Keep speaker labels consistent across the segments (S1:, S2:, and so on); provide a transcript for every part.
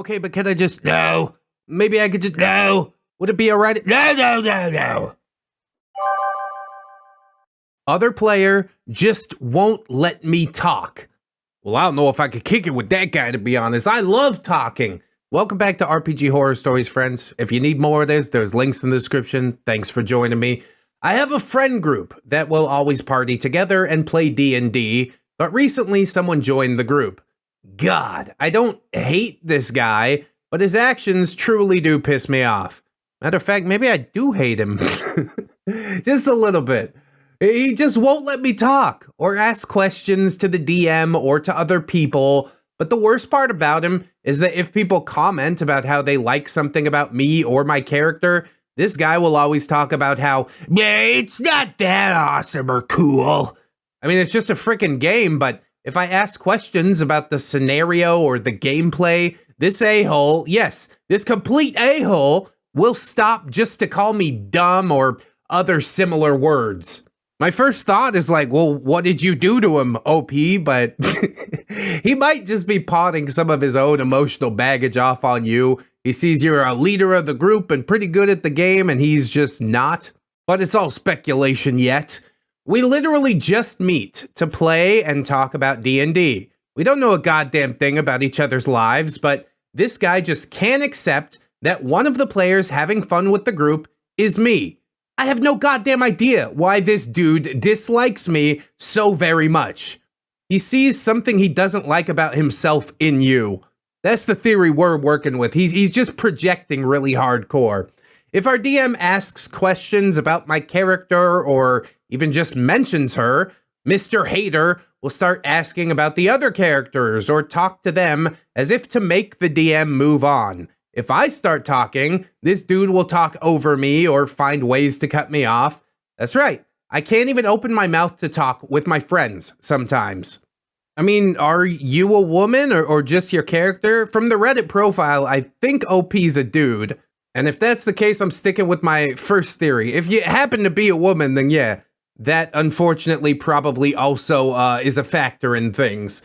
S1: Okay, but can I just, no. Maybe I could just, no. Would it be alright? No. Other player just won't let me talk. Well, I don't know if I could kick it with that guy, to be honest. I love talking. Welcome back to RPG Horror Stories, friends. If you need more of this, there's links in the description. Thanks for joining me. I have a friend group that will always party together and play D&D, but recently someone joined the group. God, I don't hate this guy, but his actions truly do piss me off. Matter of fact, maybe I do hate him. Just a little bit. He just won't let me talk or ask questions to the DM or to other people. But the worst part about him is that if people comment about how they like something about me or my character, this guy will always talk about how, yeah, it's not that awesome or cool. I mean, it's just a freaking game, but if I ask questions about the scenario or the gameplay, this a-hole, yes, this complete a-hole will stop just to call me dumb or other similar words. My first thought is like, well, what did you do to him, OP? But he might just be pawning some of his own emotional baggage off on you. He sees you're a leader of the group and pretty good at the game, and he's just not. But it's all speculation yet. We literally just meet to play and talk about D&D. We don't know a goddamn thing about each other's lives, but this guy just can't accept that one of the players having fun with the group is me. I have no goddamn idea why this dude dislikes me so very much. He sees something he doesn't like about himself in you. That's the theory we're working with. He's just projecting really hardcore. If our DM asks questions about my character or even just mentions her, Mr. Hater will start asking about the other characters or talk to them as if to make the DM move on. If I start talking, this dude will talk over me or find ways to cut me off. That's right. I can't even open my mouth to talk with my friends sometimes. I mean, are you a woman or just your character? From the Reddit profile, I think OP's a dude. And if that's the case, I'm sticking with my first theory. If you happen to be a woman, then yeah, that unfortunately probably also is a factor in things.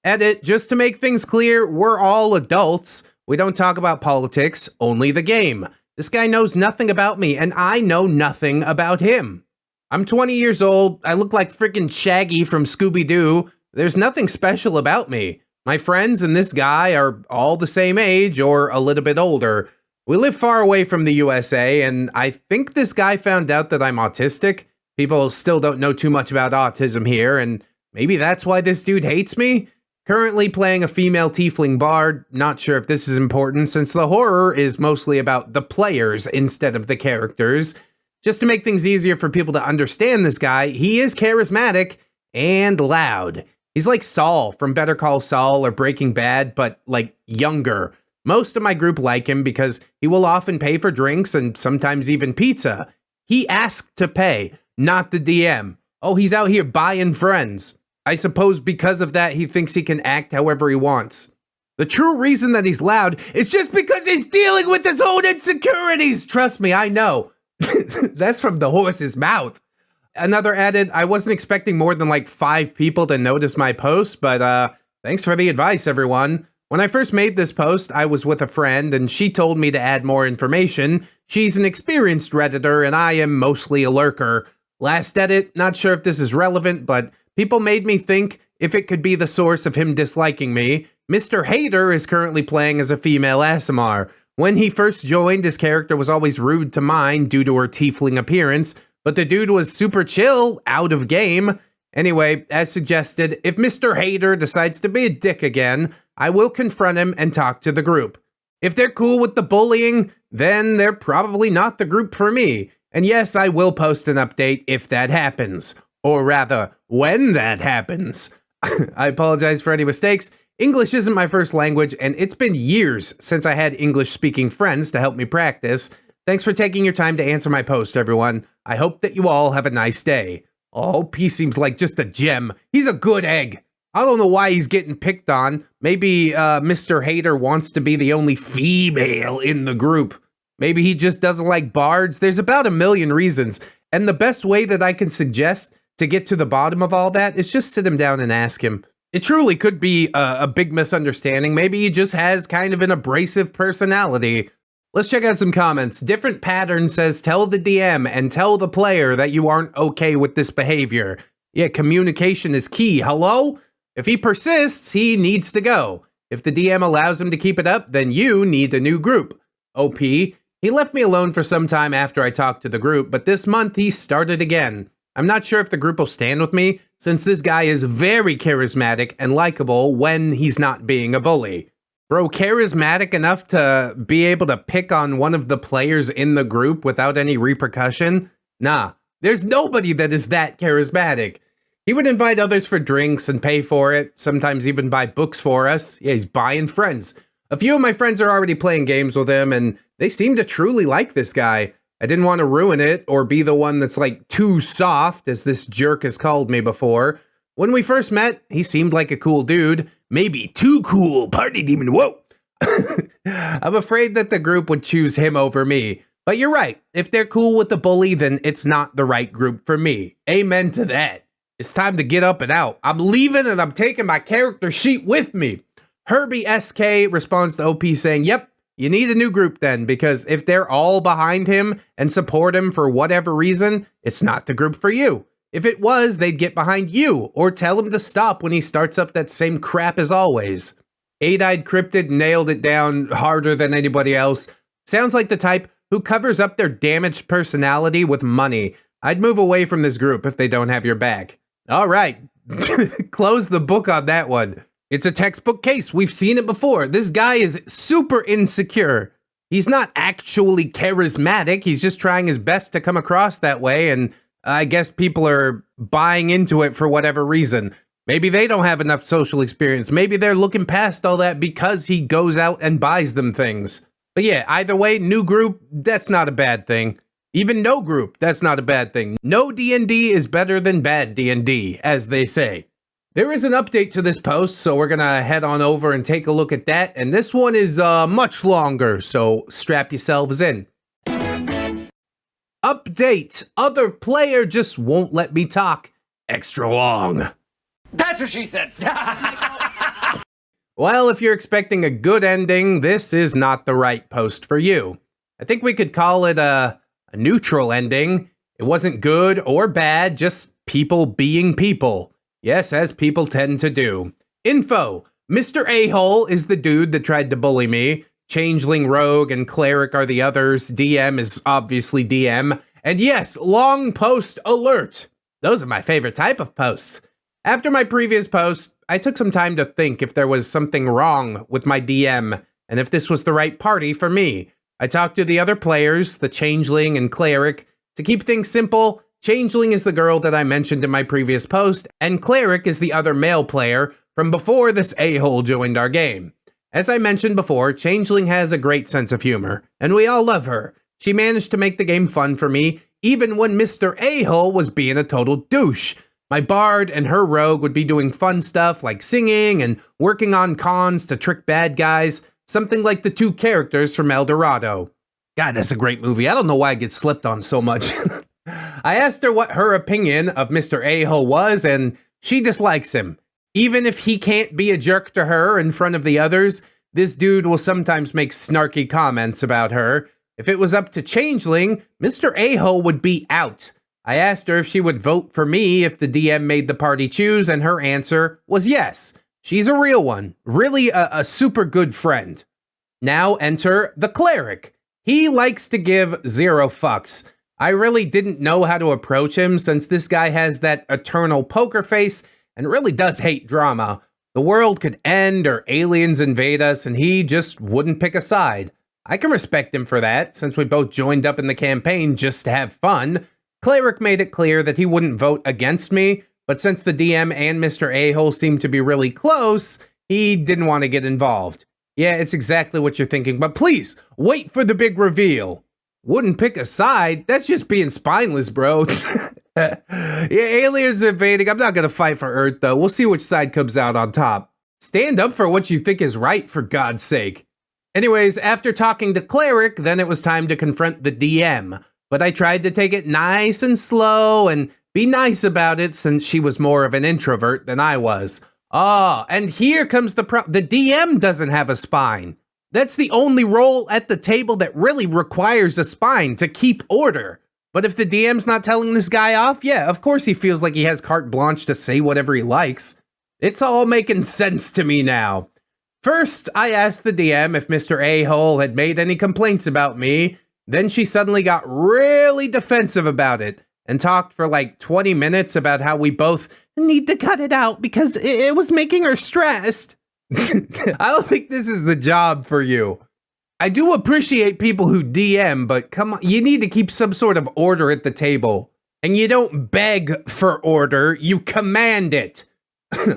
S1: Edit, just to make things clear, we're all adults. We don't talk about politics, only the game. This guy knows nothing about me, and I know nothing about him. I'm 20 years old, I look like freaking Shaggy from Scooby-Doo. There's nothing special about me. My friends and this guy are all the same age or a little bit older. We live far away from the USA, and I think this guy found out that I'm autistic. People still don't know too much about autism here, and maybe that's why this dude hates me? Currently playing a female tiefling bard, not sure if this is important since the horror is mostly about the players instead of the characters. Just to make things easier for people to understand this guy, he is charismatic and loud. He's like Saul from Better Call Saul or Breaking Bad, but like younger. Most of my group like him because he will often pay for drinks and sometimes even pizza. He asked to pay, not the DM. Oh, he's out here buying friends. I suppose because of that, he thinks he can act however he wants. The true reason that he's loud is just because he's dealing with his own insecurities. Trust me, I know. That's from the horse's mouth. Another added, I wasn't expecting more than like 5 people to notice my post, but thanks for the advice, everyone. When I first made this post, I was with a friend and she told me to add more information. She's an experienced Redditor and I am mostly a lurker. Last edit, not sure if this is relevant, but people made me think if it could be the source of him disliking me. Mr. Hater is currently playing as a female ASMR. When he first joined, his character was always rude to mine due to her tiefling appearance, but the dude was super chill, out of game. Anyway, as suggested, if Mr. Hater decides to be a dick again, I will confront him and talk to the group. If they're cool with the bullying, then they're probably not the group for me. And yes, I will post an update if that happens. Or rather, when that happens. I apologize for any mistakes. English isn't my first language, and it's been years since I had English-speaking friends to help me practice. Thanks for taking your time to answer my post, everyone. I hope that you all have a nice day. Oh, P seems like just a gem. He's a good egg. I don't know why he's getting picked on. Maybe Mr. Hater wants to be the only female in the group. Maybe he just doesn't like bards. There's about a million reasons. And the best way that I can suggest to get to the bottom of all that is just sit him down and ask him. It truly could be a big misunderstanding. Maybe he just has kind of an abrasive personality. Let's check out some comments. Different Pattern says, tell the DM and tell the player that you aren't okay with this behavior. Yeah, communication is key. Hello? If he persists, he needs to go. If the DM allows him to keep it up, then you need a new group. OP, he left me alone for some time after I talked to the group, but this month he started again. I'm not sure if the group will stand with me, since this guy is very charismatic and likable when he's not being a bully. Bro, charismatic enough to be able to pick on one of the players in the group without any repercussion? Nah, there's nobody that is that charismatic. He would invite others for drinks and pay for it, sometimes even buy books for us. Yeah, he's buying friends. A few of my friends are already playing games with him, and they seem to truly like this guy. I didn't want to ruin it or be the one that's like too soft, as this jerk has called me before. When we first met, he seemed like a cool dude. Maybe too cool, party demon, whoa! I'm afraid that the group would choose him over me. But you're right, if they're cool with the bully, then it's not the right group for me. Amen to that. It's time to get up and out. I'm leaving and I'm taking my character sheet with me. Herbie SK responds to OP saying, yep, you need a new group then, because if they're all behind him and support him for whatever reason, it's not the group for you. If it was, they'd get behind you, or tell him to stop when he starts up that same crap as always. Eight-Eyed Cryptid nailed it down harder than anybody else. Sounds like the type who covers up their damaged personality with money. I'd move away from this group if they don't have your back. All right, close the book on that one. It's a textbook case. We've seen it before. This guy is super insecure. He's not actually charismatic. He's just trying his best to come across that way, and I guess people are buying into it for whatever reason. Maybe they don't have enough social experience. Maybe they're looking past all that because he goes out and buys them things. But yeah, either way, new group, that's not a bad thing. Even no group, that's not a bad thing. No DND is better than bad DND, as they say. There is an update to this post, so we're gonna head on over and take a look at that. And this one is much longer, so strap yourselves in. Update, other player just won't let me talk. Extra long.
S2: That's what she said.
S1: Well, if you're expecting a good ending, this is not the right post for you. I think we could call it a neutral ending. It wasn't good or bad, just people being people. Yes, as people tend to do. Info, Mr. A-hole is the dude that tried to bully me. Changeling, Rogue, and Cleric are the others. DM is obviously DM. And yes, long post alert. Those are my favorite type of posts. After my previous post, I took some time to think if there was something wrong with my DM and if this was the right party for me. I talked to the other players, the Changeling and Cleric. To keep things simple, Changeling is the girl that I mentioned in my previous post, and Cleric is the other male player from before this a-hole joined our game. As I mentioned before, Changeling has a great sense of humor, and we all love her. She managed to make the game fun for me, even when Mr. A-hole was being a total douche. My bard and her rogue would be doing fun stuff like singing and working on cons to trick bad guys, something like the two characters from El Dorado. God, that's a great movie. I don't know why I get slept on so much. I asked her what her opinion of Mr. A-hole was, and she dislikes him. Even if he can't be a jerk to her in front of the others, this dude will sometimes make snarky comments about her. If it was up to Changeling, Mr. A-hole would be out. I asked her if she would vote for me if the DM made the party choose, and her answer was yes. She's a real one. Really a super good friend. Now enter the Cleric. He likes to give 0 fucks. I really didn't know how to approach him since this guy has that eternal poker face and really does hate drama. The world could end or aliens invade us and he just wouldn't pick a side. I can respect him for that since we both joined up in the campaign just to have fun. Cleric made it clear that he wouldn't vote against me, but since the DM and Mr. A-hole seemed to be really close, he didn't want to get involved. Yeah, it's exactly what you're thinking, but please, wait for the big reveal. Wouldn't pick a side? That's just being spineless, bro. Yeah, aliens invading. I'm not gonna fight for Earth, though. We'll see which side comes out on top. Stand up for what you think is right, for God's sake. Anyways, after talking to Cleric, then it was time to confront the DM. But I tried to take it nice and slow and be nice about it since she was more of an introvert than I was. Ah, and here comes the the DM doesn't have a spine. That's the only role at the table that really requires a spine to keep order. But if the DM's not telling this guy off, yeah, of course he feels like he has carte blanche to say whatever he likes. It's all making sense to me now. First, I asked the DM if Mr. A-hole had made any complaints about me. Then she suddenly got really defensive about it and talked for like 20 minutes about how we both need to cut it out because it was making her stressed. I don't think this is the job for you. I do appreciate people who DM, but come on, you need to keep some sort of order at the table. And you don't beg for order, you command it.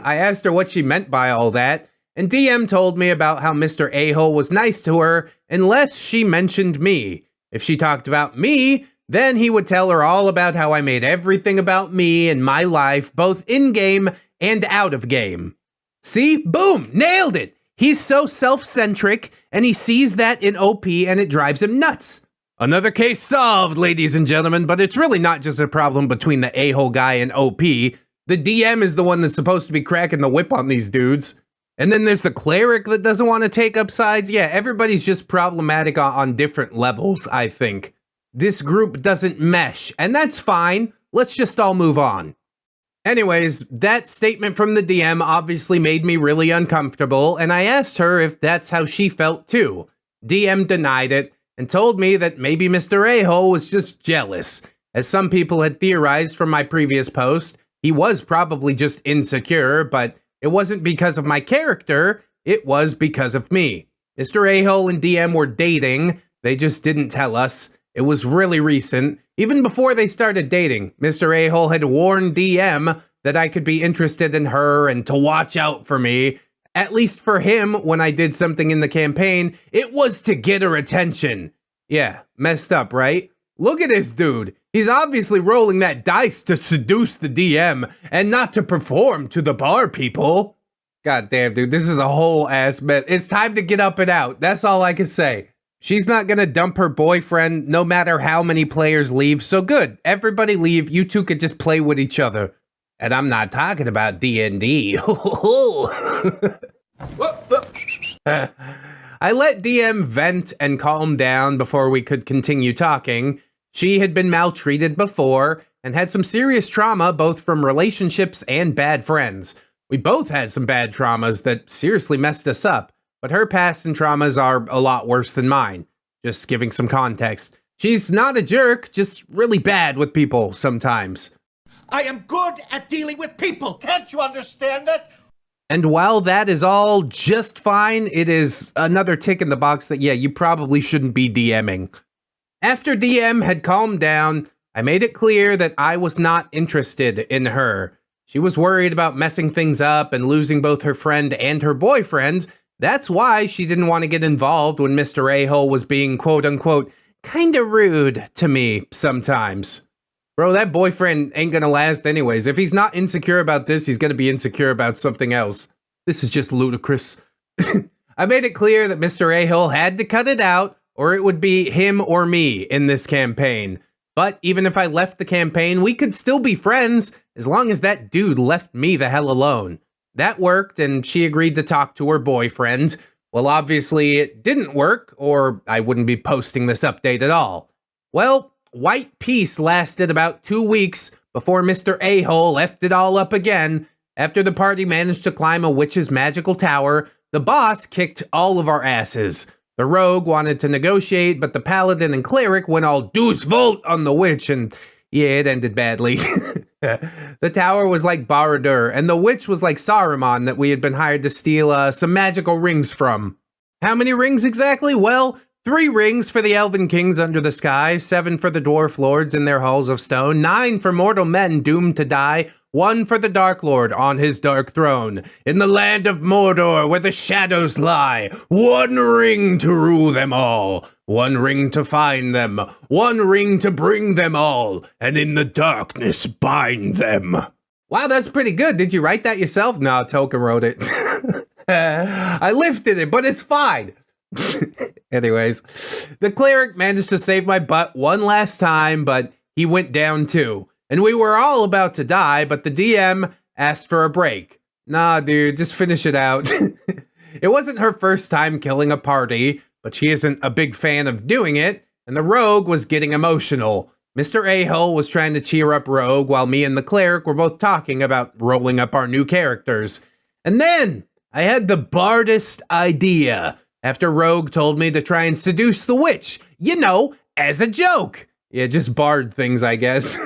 S1: I asked her what she meant by all that, and DM told me about how Mr. A-hole was nice to her unless she mentioned me. If she talked about me, then he would tell her all about how I made everything about me and my life, both in-game and out of game. See? Boom! Nailed it! He's so self-centric, and he sees that in OP, and it drives him nuts. Another case solved, ladies and gentlemen, but it's really not just a problem between the a-hole guy and OP. The DM is the one that's supposed to be cracking the whip on these dudes. And then there's the cleric that doesn't want to take up sides. Yeah, everybody's just problematic on different levels, I think. This group doesn't mesh, and that's fine. Let's just all move on. Anyways, that statement from the DM obviously made me really uncomfortable, and I asked her if that's how she felt too. DM denied it, and told me that maybe Mr. A-hole was just jealous. As some people had theorized from my previous post, he was probably just insecure, but it wasn't because of my character, it was because of me. Mr. A-hole and DM were dating, they just didn't tell us. It was really recent. Even before they started dating, Mr. A-hole had warned DM that I could be interested in her and to watch out for me. At least for him, when I did something in the campaign, it was to get her attention. Yeah, messed up, right? Look at this dude. He's obviously rolling that dice to seduce the DM and not to perform to the bar people. God damn, dude, this is a whole ass mess. It's time to get up and out. That's all I can say. She's not gonna dump her boyfriend no matter how many players leave, so good. Everybody leave, you two could just play with each other. And I'm not talking about DND. I let DM vent and calm down before we could continue talking. She had been maltreated before and had some serious trauma both from relationships and bad friends. We both had some bad traumas that seriously messed us up. But her past and traumas are a lot worse than mine. Just giving some context. She's not a jerk, just really bad with people sometimes.
S3: I am good at dealing with people. Can't you understand it?
S1: And while that is all just fine, it is another tick in the box that, yeah, you probably shouldn't be DMing. After DM had calmed down, I made it clear that I was not interested in her. She was worried about messing things up and losing both her friend and her boyfriend. That's why she didn't want to get involved when Mr. A-hole was being quote-unquote kinda rude to me sometimes. Bro, that boyfriend ain't gonna last anyways. If he's not insecure about this, he's gonna be insecure about something else. This is just ludicrous. I made it clear that Mr. A-hole had to cut it out, or it would be him or me in this campaign. But even if I left the campaign, we could still be friends, as long as that dude left me the hell alone. That worked, and she agreed to talk to her boyfriend. Well, obviously it didn't work, or I wouldn't be posting this update at all. Well, white peace lasted about 2 weeks before Mr. A-hole effed it all up again. After the party managed to climb a witch's magical tower, the boss kicked all of our asses. The rogue wanted to negotiate, but the paladin and cleric went all deuce volt on the witch, and yeah, it ended badly. The tower was like Barad-dûr, and the witch was like Saruman that we had been hired to steal some magical rings from. How many rings exactly? Well, 3 rings for the elven kings under the sky, 7 for the dwarf lords in their halls of stone, 9 for mortal men doomed to die, 1 for the Dark Lord on his dark throne. In the land of Mordor where the shadows lie, 1 ring to rule them all, 1 ring to find them, 1 ring to bring them all, and in the darkness bind them. Wow, that's pretty good. Did you write that yourself? No, Token wrote it. I lifted it, but it's fine. Anyways, the cleric managed to save my butt one last time, but he went down too. And we were all about to die, but the DM asked for a break. Nah, dude, just finish it out. It wasn't her first time killing a party, but she isn't a big fan of doing it, and the rogue was getting emotional. Mr. A-hole was trying to cheer up Rogue while me and the cleric were both talking about rolling up our new characters. And then I had the bardest idea after Rogue told me to try and seduce the witch, you know, as a joke. Yeah, just bard things, I guess.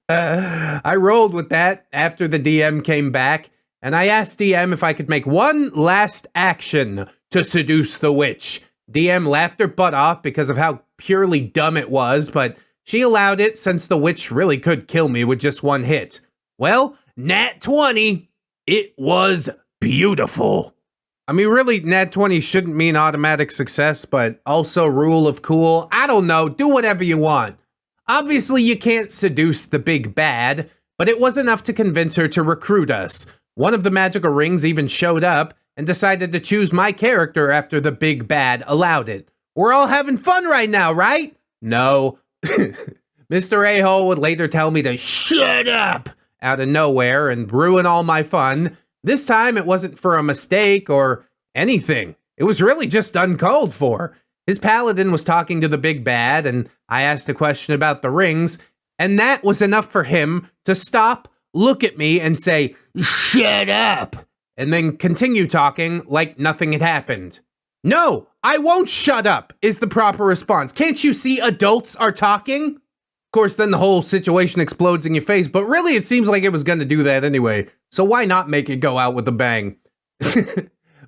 S1: I rolled with that after the DM came back, and I asked DM if I could make one last action to seduce the witch. DM laughed her butt off because of how purely dumb it was, but she allowed it since the witch really could kill me with just one hit. Well, nat 20. It was beautiful. I mean, really, nat 20 shouldn't mean automatic success, but also rule of cool. I don't know, do whatever you want. Obviously, you can't seduce the big bad, but it was enough to convince her to recruit us. One of the magical rings even showed up and decided to choose my character after the big bad allowed it. We're all having fun right now, right? No. Mr. A-hole would later tell me to shut up out of nowhere and ruin all my fun. This time it wasn't for a mistake or anything. It was really just uncalled for. His paladin was talking to the big bad, and I asked a question about the rings, and that was enough for him to stop, look at me, and say, "Shut up," and then continue talking like nothing had happened. No, I won't shut up, is the proper response. Can't you see adults are talking? Of course, then the whole situation explodes in your face, but really it seems like it was gonna do that anyway, so why not make it go out with a bang?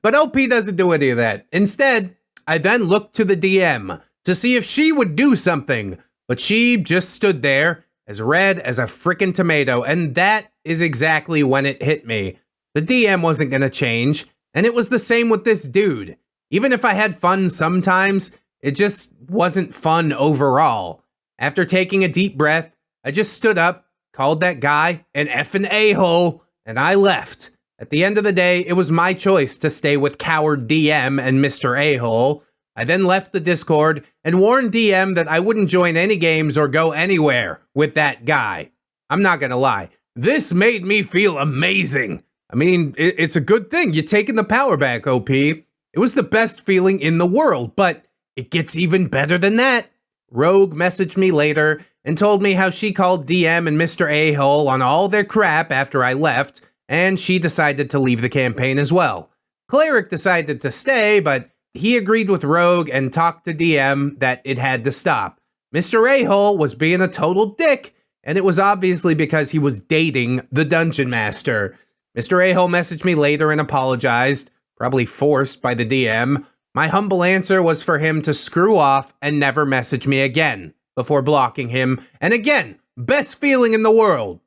S1: But OP doesn't do any of that. Instead, I then looked to the DM to see if she would do something, but she just stood there, as red as a frickin' tomato, and that is exactly when it hit me. The DM wasn't gonna change, and it was the same with this dude. Even if I had fun sometimes, it just wasn't fun overall. After taking a deep breath, I just stood up, called that guy an effing a-hole, and I left. At the end of the day, it was my choice to stay with coward DM and Mr. A-hole. I then left the Discord and warned DM that I wouldn't join any games or go anywhere with that guy. I'm not gonna lie, this made me feel amazing. I mean, it's a good thing. You're taking the power back, OP. It was the best feeling in the world, but it gets even better than that. Rogue messaged me later and told me how she called DM and Mr. A-hole on all their crap after I left, and she decided to leave the campaign as well. Cleric decided to stay, but he agreed with Rogue and talked to DM that it had to stop. Mr. A-hole was being a total dick, and it was obviously because he was dating the Dungeon Master. Mr. A-hole messaged me later and apologized, probably forced by the DM. My humble answer was for him to screw off and never message me again, before blocking him, and again, best feeling in the world.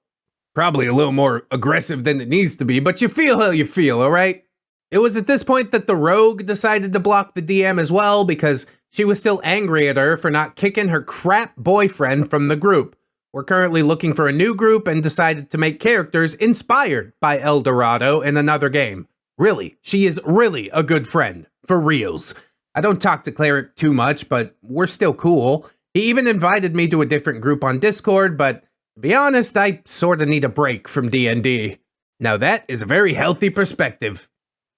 S1: Probably a little more aggressive than it needs to be, but you feel how you feel, alright? It was at this point that the rogue decided to block the DM as well because she was still angry at her for not kicking her crap boyfriend from the group. We're currently looking for a new group and decided to make characters inspired by El Dorado in another game. Really, she is really a good friend, for reals. I don't talk to Cleric too much, but we're still cool. He even invited me to a different group on Discord, but to be honest, I sorta need a break from D&D. Now that is a very healthy perspective.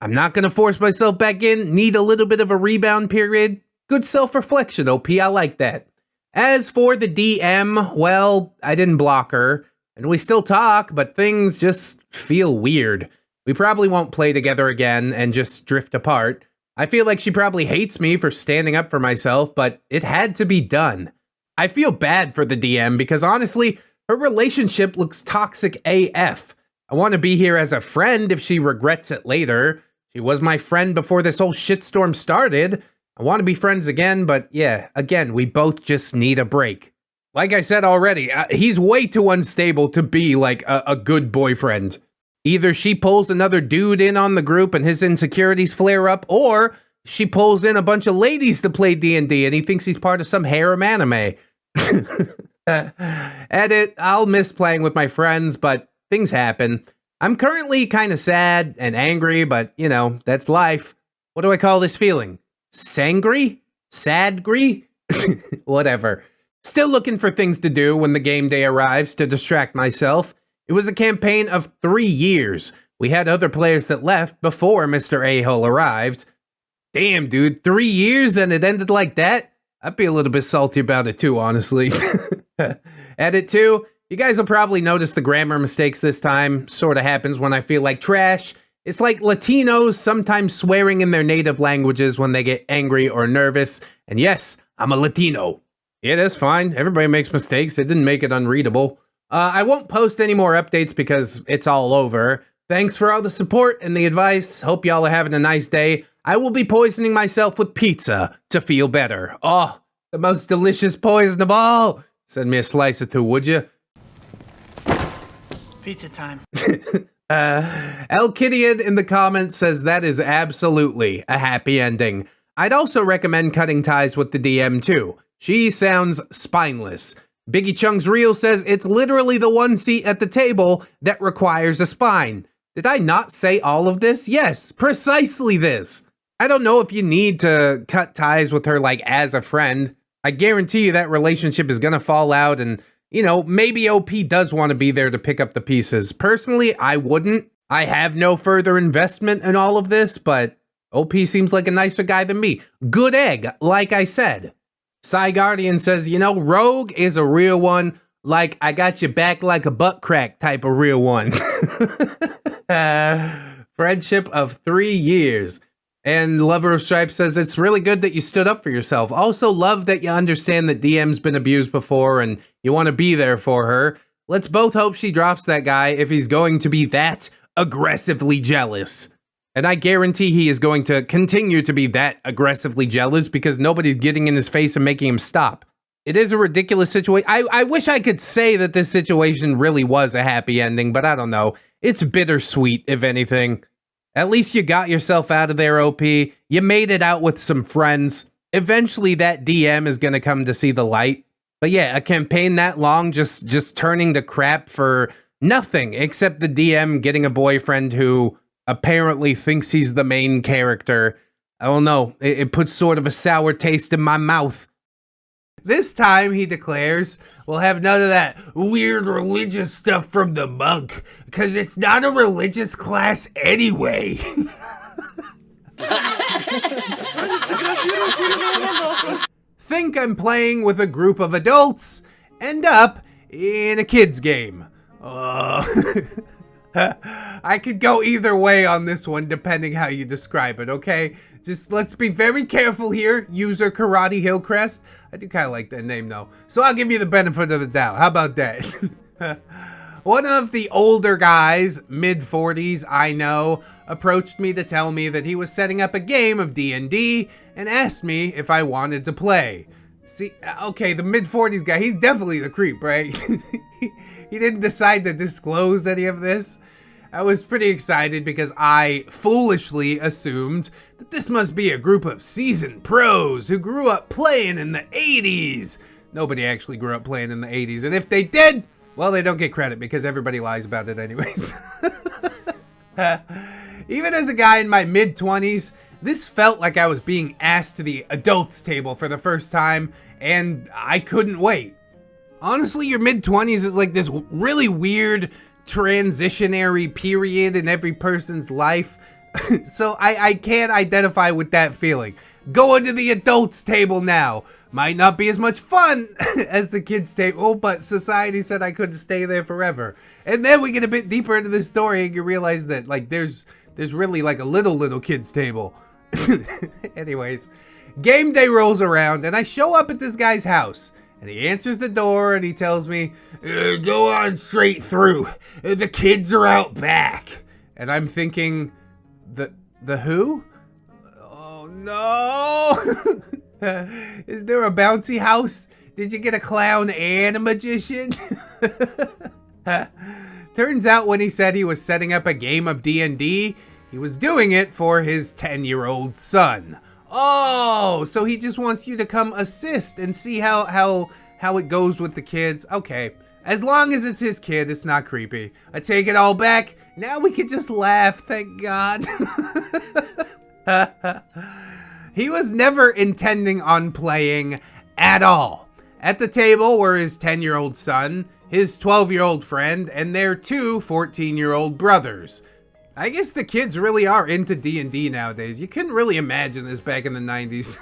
S1: I'm not gonna force myself back in, need a little bit of a rebound period. Good self-reflection, OP, I like that. As for the DM, well, I didn't block her, and we still talk, but things just feel weird. We probably won't play together again and just drift apart. I feel like she probably hates me for standing up for myself, but it had to be done. I feel bad for the DM because honestly, her relationship looks toxic AF. I want to be here as a friend if she regrets it later. She was my friend before this whole shitstorm started. I want to be friends again, but yeah, again, we both just need a break. Like I said already, he's way too unstable to be like a good boyfriend. Either she pulls another dude in on the group and his insecurities flare up, or she pulls in a bunch of ladies to play D&D and he thinks he's part of some harem anime. Edit, I'll miss playing with my friends, but things happen. I'm currently kind of sad and angry, but you know, that's life. What do I call this feeling? Sangry? Sadgry? Whatever. Still looking for things to do when the game day arrives to distract myself. It was a campaign of 3 years. We had other players that left before Mr. A-hole arrived. Damn, dude, 3 years and it ended like that? I'd be a little bit salty about it too, honestly. Edit 2, you guys will probably notice the grammar mistakes this time. Sort of happens when I feel like trash. It's like Latinos sometimes swearing in their native languages when they get angry or nervous. And yes, I'm a Latino. Yeah, that's fine. Everybody makes mistakes. It didn't make it unreadable. I won't post any more updates because it's all over. Thanks for all the support and the advice. Hope y'all are having a nice day. I will be poisoning myself with pizza to feel better. Oh, the most delicious poison of all. Send me a slice or two, would you?
S4: Pizza time.
S1: El Kidian in the comments says that is absolutely a happy ending. I'd also recommend cutting ties with the DM too. She sounds spineless. Biggie Chung's Reel says it's literally the one seat at the table that requires a spine. Did I not say all of this? Yes, precisely this. I don't know if you need to cut ties with her like as a friend. I guarantee you that relationship is gonna fall out and, you know, maybe OP does want to be there to pick up the pieces. Personally, I wouldn't. I have no further investment in all of this, but OP seems like a nicer guy than me. Good egg, like I said. Psy Guardian says, you know, Rogue is a real one, like I got your back like a butt crack type of real one. Friendship of 3 years. And Lover of Stripes says, it's really good that you stood up for yourself. Also love that you understand that DM's been abused before and you want to be there for her. Let's both hope she drops that guy if he's going to be that aggressively jealous. And I guarantee he is going to continue to be that aggressively jealous because nobody's getting in his face and making him stop. It is a ridiculous situation. I wish I could say that this situation really was a happy ending, but I don't know. It's bittersweet, if anything. At least you got yourself out of there, OP. You made it out with some friends. Eventually that DM is going to come to see the light. But yeah, a campaign that long just turning to crap for nothing except the DM getting a boyfriend who apparently thinks he's the main character. I don't know. It puts sort of a sour taste in my mouth. This time, he declares, we'll have none of that weird religious stuff from the monk, because it's not a religious class anyway. Think I'm playing with a group of adults, end up in a kid's game. I could go either way on this one, depending how you describe it, okay? Just let's be very careful here, user Karate Hillcrest. I do kind of like that name, though. So I'll give you the benefit of the doubt. How about that? One of the older guys, mid-40s, I know, approached me to tell me that he was setting up a game of D&D and asked me if I wanted to play. See, okay, the mid-40s guy, he's definitely the creep, right? He didn't decide to disclose any of this. I was pretty excited because I foolishly assumed that this must be a group of seasoned pros who grew up playing in the 80s. Nobody actually grew up playing in the 80s, and if they did, well, they don't get credit because everybody lies about it anyways. Even as a guy in my mid-20s, this felt like I was being asked to the adults table for the first time, and I couldn't wait. Honestly, your mid-20s is like this really weird transitionary period in every person's life. So I can't identify with that feeling. Going to the adults table now. Might not be as much fun as the kids table, but society said I couldn't stay there forever. And then we get a bit deeper into this story and you realize that like there's really like a little kids table. Anyways, game day rolls around and I show up at this guy's house. And he answers the door and he tells me, go on straight through. The kids are out back. And I'm thinking, the who? Oh no. Is there a bouncy house? Did you get a clown and a magician? Turns out when he said he was setting up a game of D&D, he was doing it for his 10-year-old son. Oh, so he just wants you to come assist and see how it goes with the kids. Okay, as long as it's his kid, it's not creepy. I take it all back. Now we can just laugh, thank God. He was never intending on playing at all. At the table were his 10-year-old son, his 12-year-old friend, and their two 14-year-old brothers. I guess the kids really are into D&D nowadays. You couldn't really imagine this back in the 90s.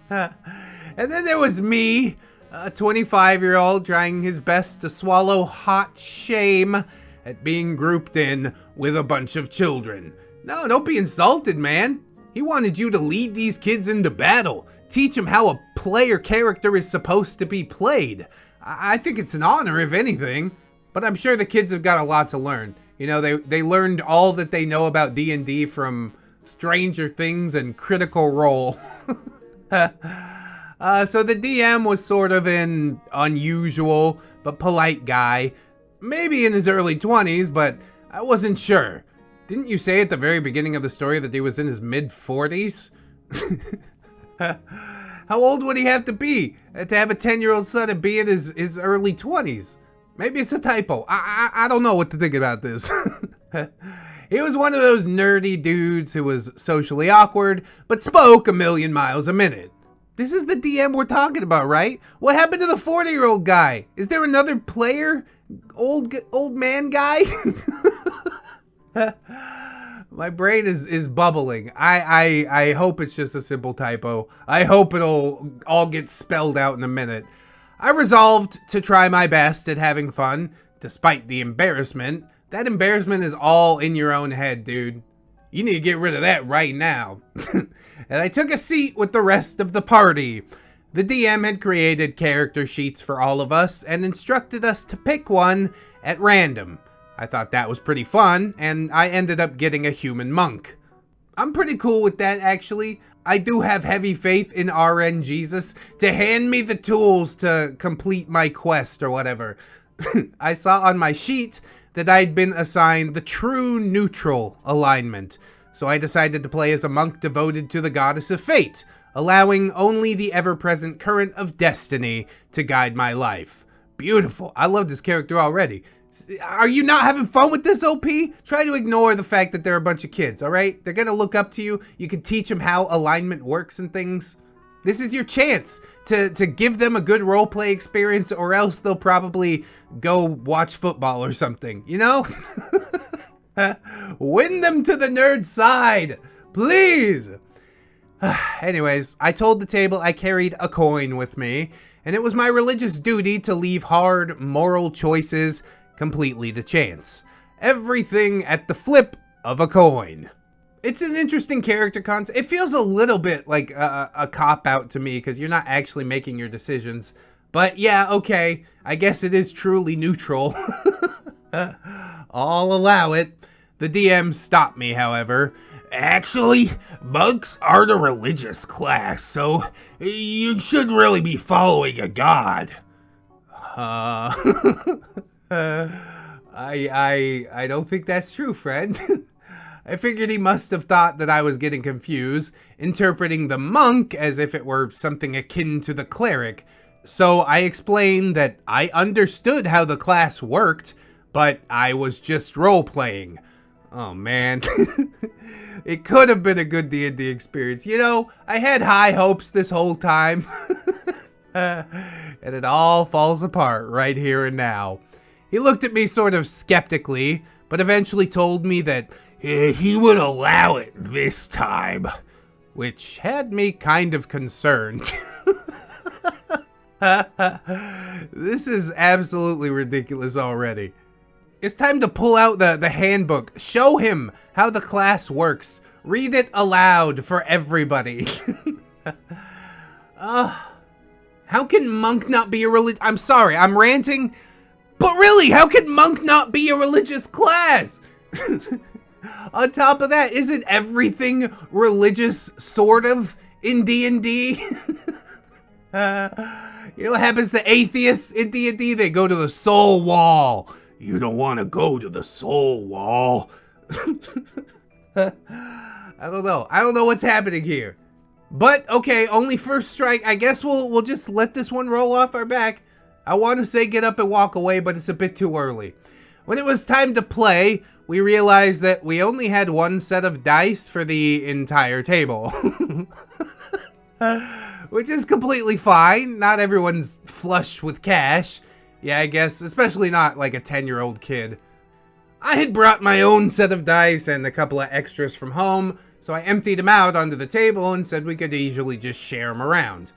S1: And then there was me, a 25-year-old trying his best to swallow hot shame at being grouped in with a bunch of children. No, don't be insulted, man. He wanted you to lead these kids into battle, teach them how a player character is supposed to be played. I think it's an honor, if anything, but I'm sure the kids have got a lot to learn. You know, they learned all that they know about D&D from Stranger Things and Critical Role. So the DM was sort of an unusual but polite guy, maybe in his early 20s, but I wasn't sure. Didn't you say at the very beginning of the story that he was in his mid-40s? How old would he have to be to have a 10-year-old son and be in his early 20s? Maybe it's a typo. I don't know what to think about this. He was one of those nerdy dudes who was socially awkward, but spoke a million miles a minute. This is the DM we're talking about, right? What happened to the 40-year-old guy? Is there another player? Old man guy? My brain is bubbling. I hope it's just a simple typo. I hope it'll all get spelled out in a minute. I resolved to try my best at having fun, despite the embarrassment. That embarrassment is all in your own head, dude. You need to get rid of that right now. And I took a seat with the rest of the party. The DM had created character sheets for all of us and instructed us to pick one at random. I thought that was pretty fun, and I ended up getting a human monk. I'm pretty cool with that, actually. I do have heavy faith in RN Jesus to hand me the tools to complete my quest or whatever. I saw on my sheet that I'd been assigned the true neutral alignment, so I decided to play as a monk devoted to the goddess of fate, allowing only the ever-present current of destiny to guide my life. Beautiful. I love this character already. Are you not having fun with this, OP? Try to ignore the fact that they're a bunch of kids, all right? They're gonna look up to you. You can teach them how alignment works and things. This is your chance to give them a good roleplay experience, or else they'll probably go watch football or something, you know? Win them to the nerd side, please. Anyways, I told the table I carried a coin with me, and it was my religious duty to leave hard moral choices completely to chance. Everything at the flip of a coin. It's an interesting character concept. It feels a little bit like a cop-out to me because you're not actually making your decisions. But yeah, okay, I guess it is truly neutral. I'll allow it. The DM stopped me, however. Actually, monks aren't a religious class, so you shouldn't really be following a god. I don't think that's true, friend. I figured he must have thought that I was getting confused, interpreting the monk as if it were something akin to the cleric. So I explained that I understood how the class worked, but I was just role-playing. Oh man, it could have been a good D&D experience. You know, I had high hopes this whole time, and it all falls apart right here and now. He looked at me sort of skeptically, but eventually told me that he would allow it this time, which had me kind of concerned. This is absolutely ridiculous already. It's time to pull out the handbook. Show him how the class works. Read it aloud for everybody. How can monk not be a I'm sorry, I'm ranting. But really, how can monk not be a religious class? On top of that, isn't everything religious, sort of, in D&D? You know what happens to atheists in D&D? They go to the soul wall. You don't want to go to the soul wall. I don't know. I don't know what's happening here. But, okay, only first strike. I guess we'll just let this one roll off our back. I want to say get up and walk away, but it's a bit too early. When it was time to play, we realized that we only had one set of dice for the entire table. Which is completely fine. Not everyone's flush with cash. Yeah, I guess, especially not like a 10-year-old kid. I had brought my own set of dice and a couple of extras from home, so I emptied them out onto the table and said we could easily just share them around.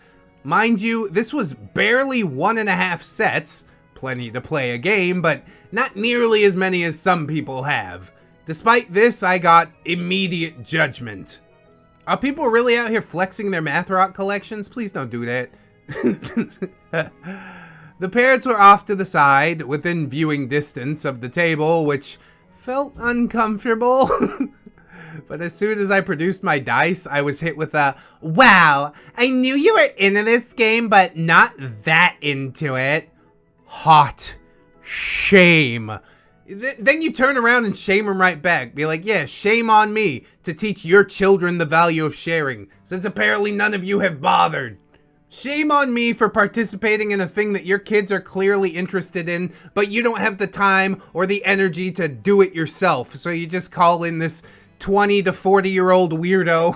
S1: Mind you, this was barely 1.5 sets, plenty to play a game, but not nearly as many as some people have. Despite this, I got immediate judgment. Are people really out here flexing their math rock collections? Please don't do that. The parents were off to the side, within viewing distance of the table, which felt uncomfortable. But as soon as I produced my dice, I was hit with a, "Wow, I knew you were into this game, but not that into it." Hot shame. Then you turn around and shame them right back. Be like, yeah, shame on me to teach your children the value of sharing, since apparently none of you have bothered. Shame on me for participating in a thing that your kids are clearly interested in, but you don't have the time or the energy to do it yourself. So you just call in this 20 to 40-year-old weirdo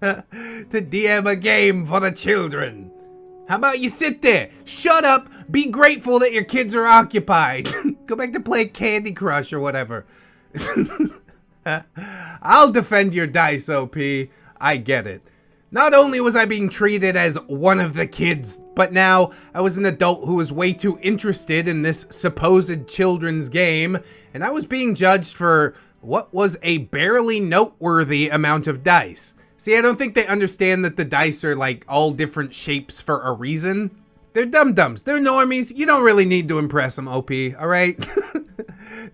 S1: to DM a game for the children. How about you sit there, shut up, be grateful that your kids are occupied. Go back to play Candy Crush or whatever. I'll defend your dice, OP. I get it. Not only was I being treated as one of the kids, but now I was an adult who was way too interested in this supposed children's game, and I was being judged for what was a barely noteworthy amount of dice. See, I don't think they understand that the dice are like all different shapes for a reason. They're dum-dums, they're normies, you don't really need to impress them, OP, alright?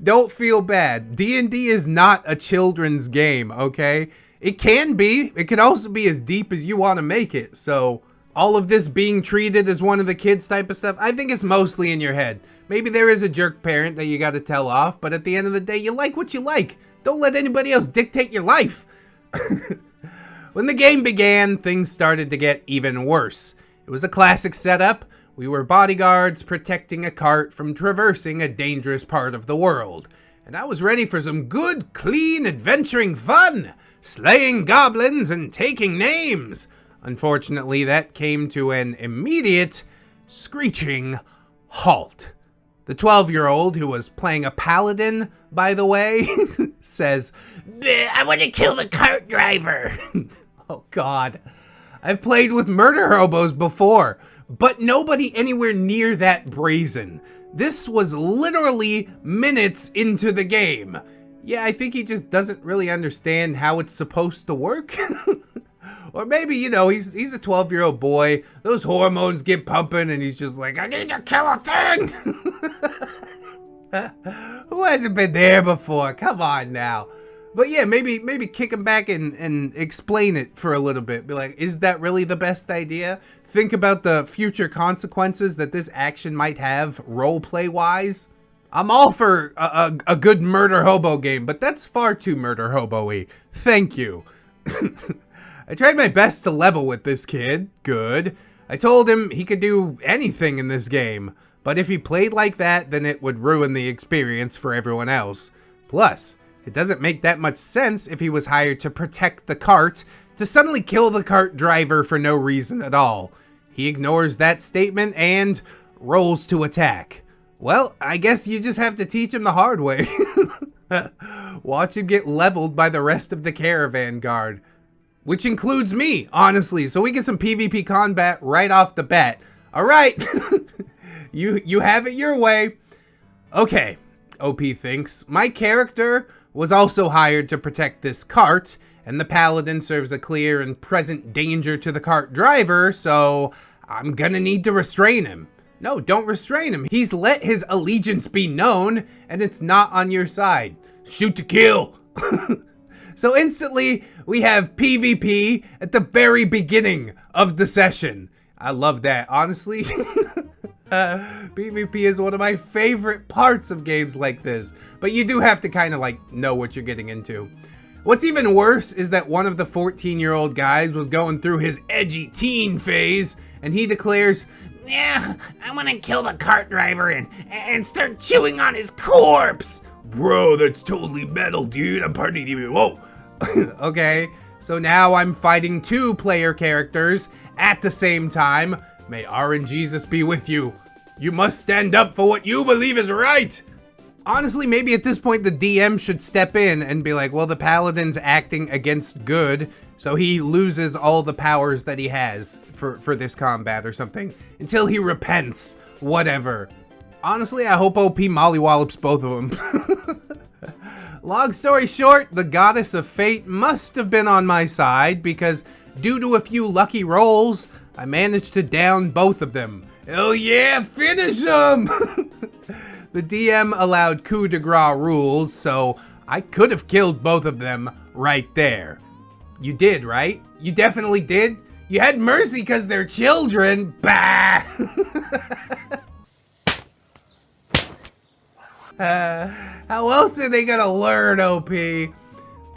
S1: Don't feel bad. D&D is not a children's game, okay? It can be. It can also be as deep as you want to make it. So all of this being treated as one of the kids type of stuff, I think it's mostly in your head. Maybe there is a jerk parent that you got to tell off, but at the end of the day, you like what you like. Don't let anybody else dictate your life. When the game began, things started to get even worse. It was a classic setup. We were bodyguards protecting a cart from traversing a dangerous part of the world. And I was ready for some good, clean, adventuring fun. Slaying goblins and taking names. Unfortunately, that came to an immediate, screeching halt. The 12-year-old, who was playing a paladin, by the way, says,
S2: I want to kill the cart driver.
S1: Oh God. I've played with murder hobos before, but nobody anywhere near that brazen. This was literally minutes into the game. Yeah, I think he just doesn't really understand how it's supposed to work. Or maybe, you know, he's a 12-year-old boy. Those hormones get pumping and he's just like, I need to kill a thing. Who hasn't been there before? Come on now. But yeah, maybe kick him back and explain it for a little bit. Be like, is that really the best idea? Think about the future consequences that this action might have roleplay-wise. I'm all for a good murder hobo game, but that's far too murder hobo-y. Thank you. I tried my best to level with this kid. Good. I told him he could do anything in this game, but if he played like that, then it would ruin the experience for everyone else. Plus, it doesn't make that much sense if he was hired to protect the cart to suddenly kill the cart driver for no reason at all. He ignores that statement and rolls to attack. Well, I guess you just have to teach him the hard way. Watch him get leveled by the rest of the caravan guard. Which includes me, honestly. So we get some PvP combat right off the bat. Alright. You have it your way. Okay, OP thinks. My character was also hired to protect this cart, and the paladin serves a clear and present danger to the cart driver, so I'm gonna need to restrain him. No, don't restrain him. He's let his allegiance be known, and it's not on your side. Shoot to kill. So instantly, we have PvP at the very beginning of the session. I love that, honestly. PvP is one of my favorite parts of games like this, but you do have to kind of like know what you're getting into. What's even worse is that one of the 14-year-old guys was going through his edgy teen phase, and he declares,
S2: Yeah, I want to kill the cart driver and start chewing on his corpse.
S1: Bro, that's totally metal, dude. I'm partying even. Whoa. Okay, so now I'm fighting 2 player characters at the same time. May RNGesus be with you. You must stand up for what you believe is right. Honestly, maybe at this point the DM should step in and be like, well, the paladin's acting against good, so he loses all the powers that he has for this combat or something until he repents. Whatever. Honestly, I hope OP mollywallops both of them. Long story short, the goddess of fate must have been on my side because due to a few lucky rolls, I managed to down both of them. Hell yeah, finish them! The DM allowed coup de grace rules, so I could have killed both of them right there. You did, right? You definitely did? You had mercy because they're children. Bah! How else are they gonna learn, OP? The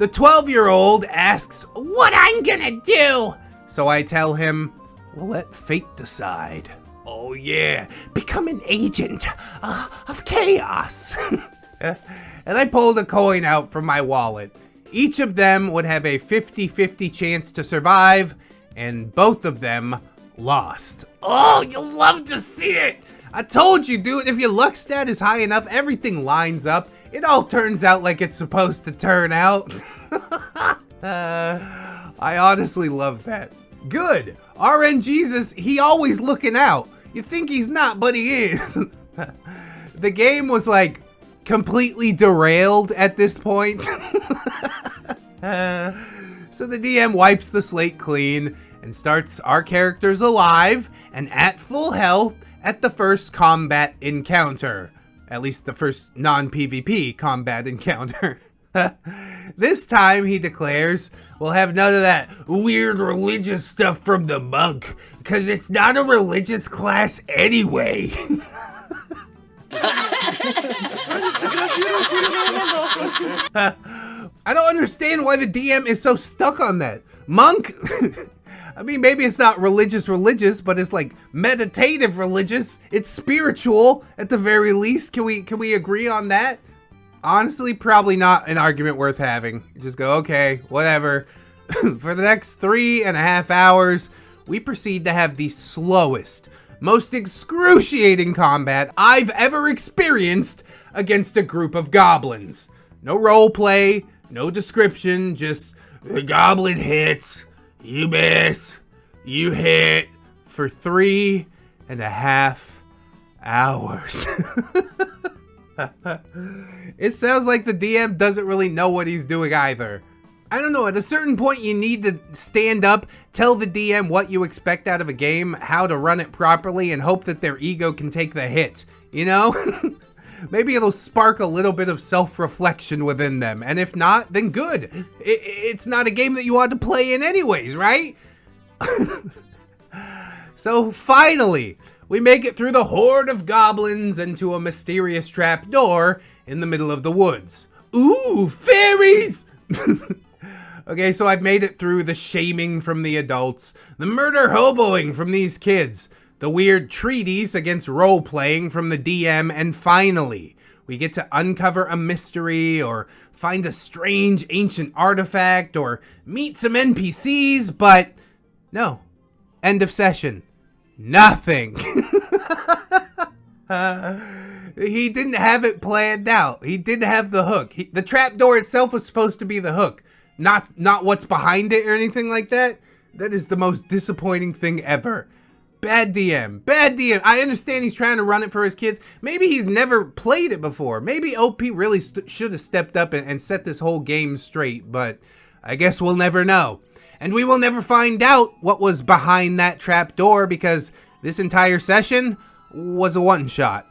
S1: 12-year-old asks what I'm gonna do. So I tell him, we'll let fate decide. Oh yeah, become an agent of chaos. And I pulled a coin out from my wallet. Each of them would have a 50-50 chance to survive, and both of them lost.
S2: Oh, you'll love to see it.
S1: I told you, dude, if your luck stat is high enough, everything lines up. It all turns out like it's supposed to turn out. I honestly love that. Good. RN Jesus, he always looking out. You think he's not, but he is. The game was like completely derailed at this point. So the DM wipes the slate clean and starts our characters alive and at full health at the first combat encounter. At least the first non-PvP combat encounter. This time, he declares, we'll have none of that weird religious stuff from the monk, because it's not a religious class anyway. I don't understand why the DM is so stuck on that. Monk? I mean, maybe it's not religious, but it's like meditative religious. It's spiritual at the very least. Can we agree on that? Honestly, probably not an argument worth having. Just go, okay, whatever. For the next 3.5 hours, we proceed to have the slowest, most excruciating combat I've ever experienced against a group of goblins. No role play, no description, just the goblin hits, you miss, you hit for 3.5 hours. It sounds like the DM doesn't really know what he's doing either. I don't know, at a certain point you need to stand up, tell the DM what you expect out of a game, how to run it properly, and hope that their ego can take the hit, you know? Maybe it'll spark a little bit of self-reflection within them, and if not, then good. It's not a game that you want to play in anyways, right? So finally, we make it through the horde of goblins into a mysterious trapdoor in the middle of the woods. Ooh, fairies! Okay, so I've made it through the shaming from the adults, the murder hoboing from these kids, the weird treaties against role-playing from the DM, and finally, we get to uncover a mystery, or find a strange ancient artifact, or meet some NPCs, but no. End of session. Nothing. He didn't have it planned out. He didn't have the hook. The trapdoor itself was supposed to be the hook, not what's behind it or anything like that. That is the most disappointing thing ever. Bad DM. Bad DM. I understand he's trying to run it for his kids. Maybe he's never played it before. Maybe OP really should have stepped up and set this whole game straight, but I guess we'll never know. And we will never find out what was behind that trapdoor because this entire session was a one-shot.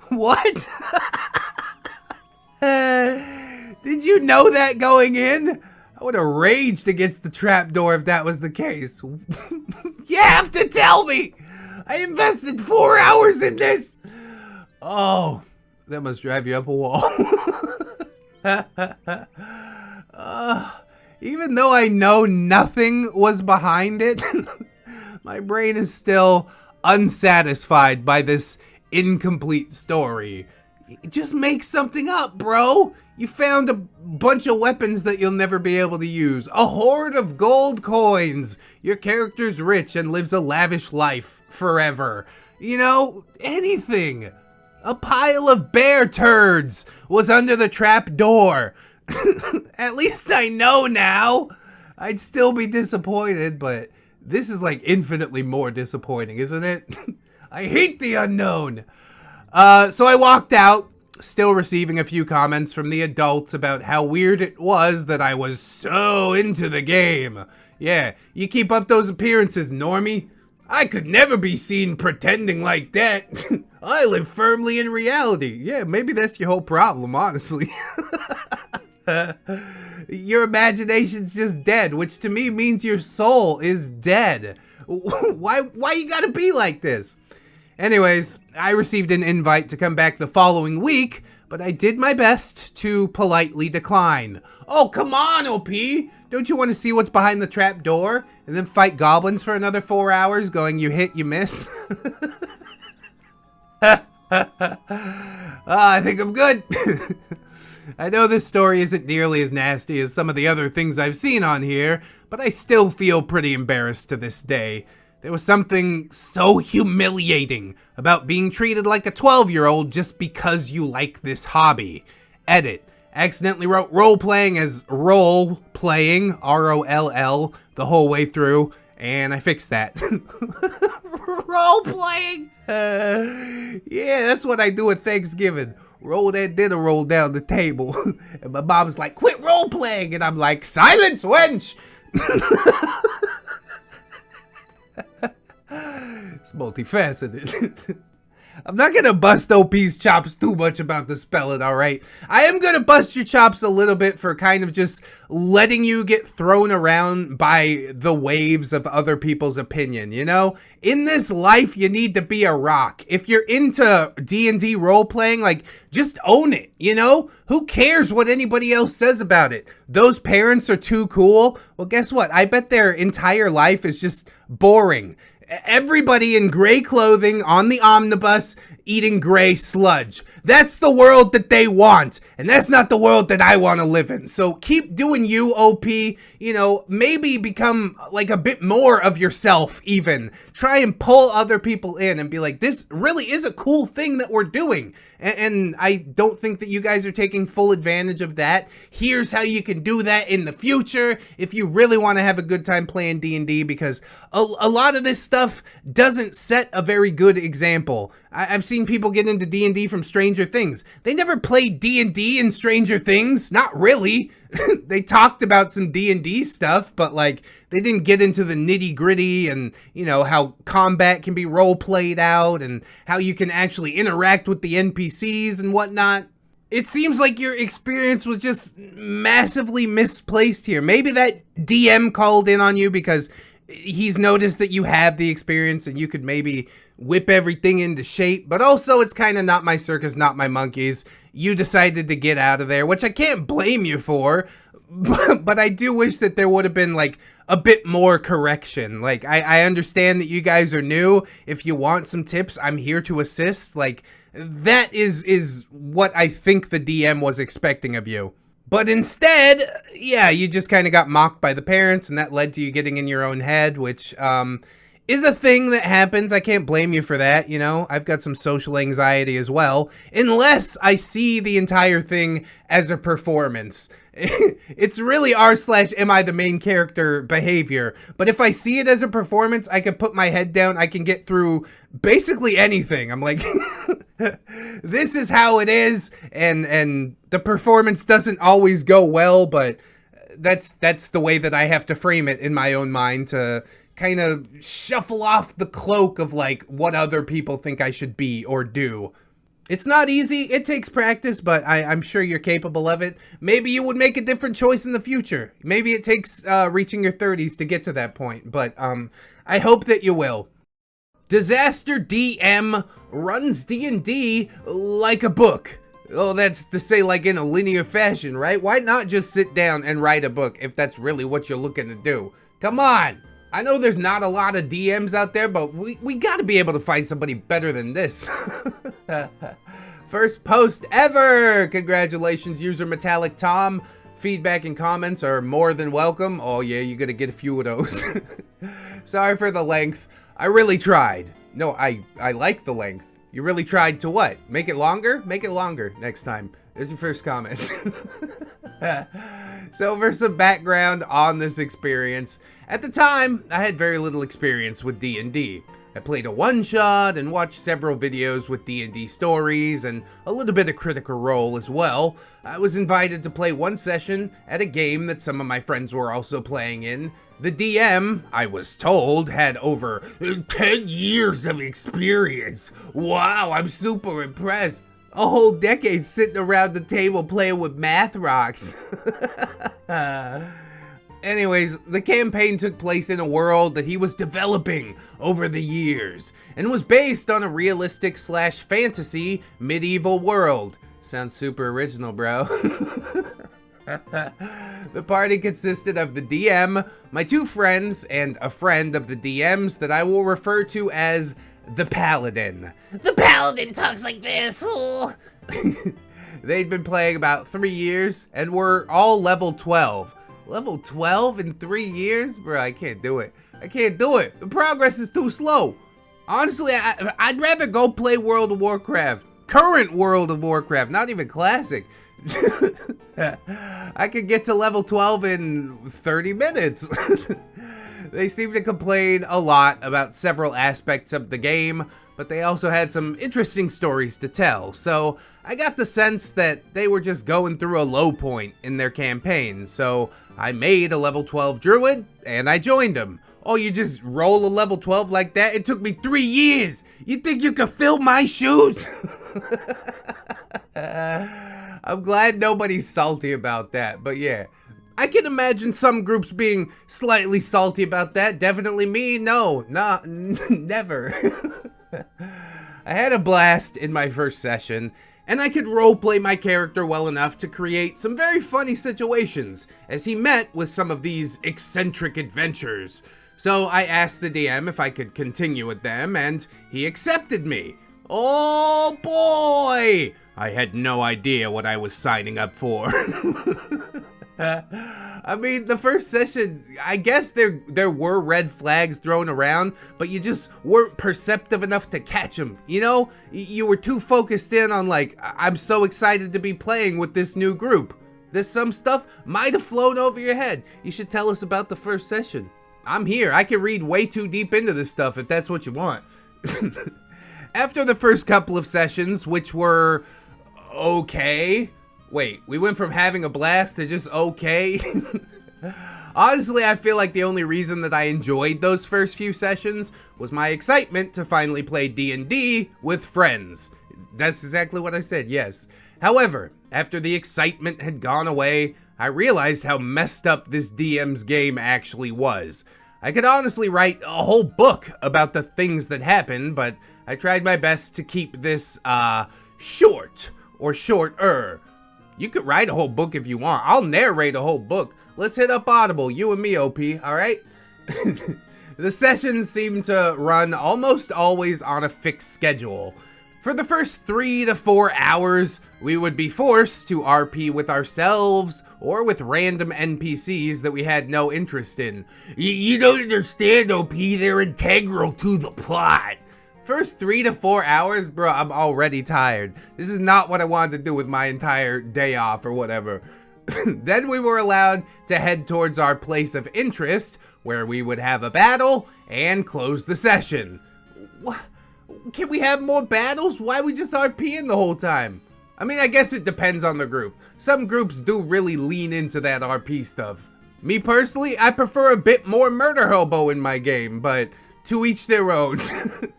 S1: What? Did you know that going in? I would have raged against the trapdoor if that was the case. You have to tell me! I invested 4 hours in this! Oh, that must drive you up a wall. Even though I know nothing was behind it, my brain is still unsatisfied by this incomplete story. Just make something up, bro. You found a bunch of weapons that you'll never be able to use. A hoard of gold coins. Your character's rich and lives a lavish life forever. You know, anything. A pile of bear turds was under the trap door. At least I know now. I'd still be disappointed, but this is like infinitely more disappointing, isn't it? I hate the unknown. So I walked out, still receiving a few comments from the adults about how weird it was that I was so into the game. Yeah, you keep up those appearances, normie. I could never be seen pretending like that. I live firmly in reality. Yeah, maybe that's your whole problem, honestly. Your imagination's just dead, which to me means your soul is dead. Why you gotta be like this? Anyways, I received an invite to come back the following week, but I did my best to politely decline. Oh, come on, OP! Don't you want to see what's behind the trap door? And then fight goblins for another 4 hours going you hit, you miss? I think I'm good. I know this story isn't nearly as nasty as some of the other things I've seen on here, but I still feel pretty embarrassed to this day. There was something so humiliating about being treated like a 12-year-old just because you like this hobby. Edit. Accidentally wrote role-playing as role-playing, R-O-L-L, the whole way through, and I fixed that. Role-playing? Yeah, that's what I do at Thanksgiving. Roll that dinner roll down the table. And my mom's like, quit role-playing! And I'm like, silence, wench! It's multifaceted. I'm not gonna bust OP's chops too much about the spelling, alright? I am gonna bust your chops a little bit for kind of just letting you get thrown around by the waves of other people's opinion, you know? In this life, you need to be a rock. If you're into D&D role-playing, like, just own it, you know? Who cares what anybody else says about it? Those parents are too cool? Well, guess what? I bet their entire life is just boring. Everybody in gray clothing on the omnibus eating gray sludge. That's the world that they want, and that's not the world that I want to live in. So keep doing you, OP. You know, maybe become like a bit more of yourself even. Try and pull other people in and be like, this really is a cool thing that we're doing. And I don't think that you guys are taking full advantage of that. Here's how you can do that in the future if you really want to have a good time playing D&D, because a lot of this stuff doesn't set a very good example. I've seen people get into D&D from Stranger Things. They never played D&D in Stranger Things. Not really. They talked about some D&D stuff, but like they didn't get into the nitty gritty and, you know, how combat can be role played out and how you can actually interact with the NPCs and whatnot. It seems like your experience was just massively misplaced here. Maybe that DM called in on you because he's noticed that you have the experience and you could maybe whip everything into shape, but also it's kind of not my circus, not my monkeys. You decided to get out of there, which I can't blame you for, but I do wish that there would have been like a bit more correction. Like, I understand that you guys are new. If you want some tips, I'm here to assist. Like, that is what I think the DM was expecting of you. But instead, yeah, you just kind of got mocked by the parents, and that led to you getting in your own head, which is a thing that happens. I can't blame you for that, you know? I've got some social anxiety as well, unless I see the entire thing as a performance. It's really r/am I the main character behavior, but if I see it as a performance, I can put my head down, I can get through basically anything. I'm like, this is how it is, and the performance doesn't always go well, but that's the way that I have to frame it in my own mind to kind of shuffle off the cloak of like what other people think I should be or do. It's not easy, it takes practice, but I'm sure you're capable of it. Maybe you would make a different choice in the future. Maybe it takes reaching your 30s to get to that point, but I hope that you will. Disaster DM runs D&D like a book. Oh, that's to say like in a linear fashion, right? Why not just sit down and write a book if that's really what you're looking to do? Come on! I know there's not a lot of DMs out there, but we gotta be able to find somebody better than this. First post ever! Congratulations, user Metallic Tom. Feedback and comments are more than welcome. Oh yeah, you're gonna get a few of those. Sorry for the length. I really tried. No, I like the length. You really tried to what? Make it longer? Make it longer next time. There's your first comment. So for some background on this experience, at the time, I had very little experience with D&D. I played a one-shot and watched several videos with D&D stories and a little bit of Critical Role as well. I was invited to play one session at a game that some of my friends were also playing in. The DM, I was told, had over 10 years of experience. Wow, I'm super impressed. A whole decade sitting around the table playing with math rocks. Anyways, the campaign took place in a world that he was developing over the years and was based on a realistic / fantasy medieval world. Sounds super original, bro. The party consisted of the DM, my 2 friends, and a friend of the DM's that I will refer to as the Paladin.
S2: The paladin talks like this. Oh.
S1: They'd been playing about 3 years and were all level 12. Level 12 in 3 years? Bro, I can't do it. I can't do it. The progress is too slow. Honestly, I'd rather go play World of Warcraft. Current World of Warcraft, not even classic. I could get to level 12 in 30 minutes. They seem to complain a lot about several aspects of the game, but they also had some interesting stories to tell, so I got the sense that they were just going through a low point in their campaign, so I made a level 12 druid, and I joined them. Oh, you just roll a level 12 like that? It took me 3 years! You think you could fill my shoes? I'm glad nobody's salty about that, but yeah. I can imagine some groups being slightly salty about that. Definitely me, no, not, never. I had a blast in my first session, and I could roleplay my character well enough to create some very funny situations as he met with some of these eccentric adventures. So I asked the DM if I could continue with them, and he accepted me. Oh boy! I had no idea what I was signing up for. I mean, the first session, I guess there were red flags thrown around, but you just weren't perceptive enough to catch them, you know? You were too focused in on like, I'm so excited to be playing with this new group. There's some stuff might have flown over your head. You should tell us about the first session. I'm here. I can read way too deep into this stuff if that's what you want. After the first couple of sessions, which were okay. Wait, we went from having a blast to just okay? Honestly, I feel like the only reason that I enjoyed those first few sessions was my excitement to finally play D&D with friends. That's exactly what I said, yes. However, after the excitement had gone away, I realized how messed up this DM's game actually was. I could honestly write a whole book about the things that happened, but I tried my best to keep this, short, or shorter. You could write a whole book if you want. I'll narrate a whole book. Let's hit up Audible, you and me, OP, alright? The sessions seem to run almost always on a fixed schedule. For the first 3 to 4 hours, we would be forced to RP with ourselves or with random NPCs that we had no interest in.
S2: You don't understand, OP. They're integral to the plot.
S1: First 3 to 4 hours, bro, I'm already tired. This is not what I wanted to do with my entire day off or whatever. Then we were allowed to head towards our place of interest, where we would have a battle and close the session. What? Can we have more battles? Why are we just RPing the whole time? I mean, I guess it depends on the group. Some groups do really lean into that RP stuff. Me personally, I prefer a bit more murder hobo in my game, but to each their own.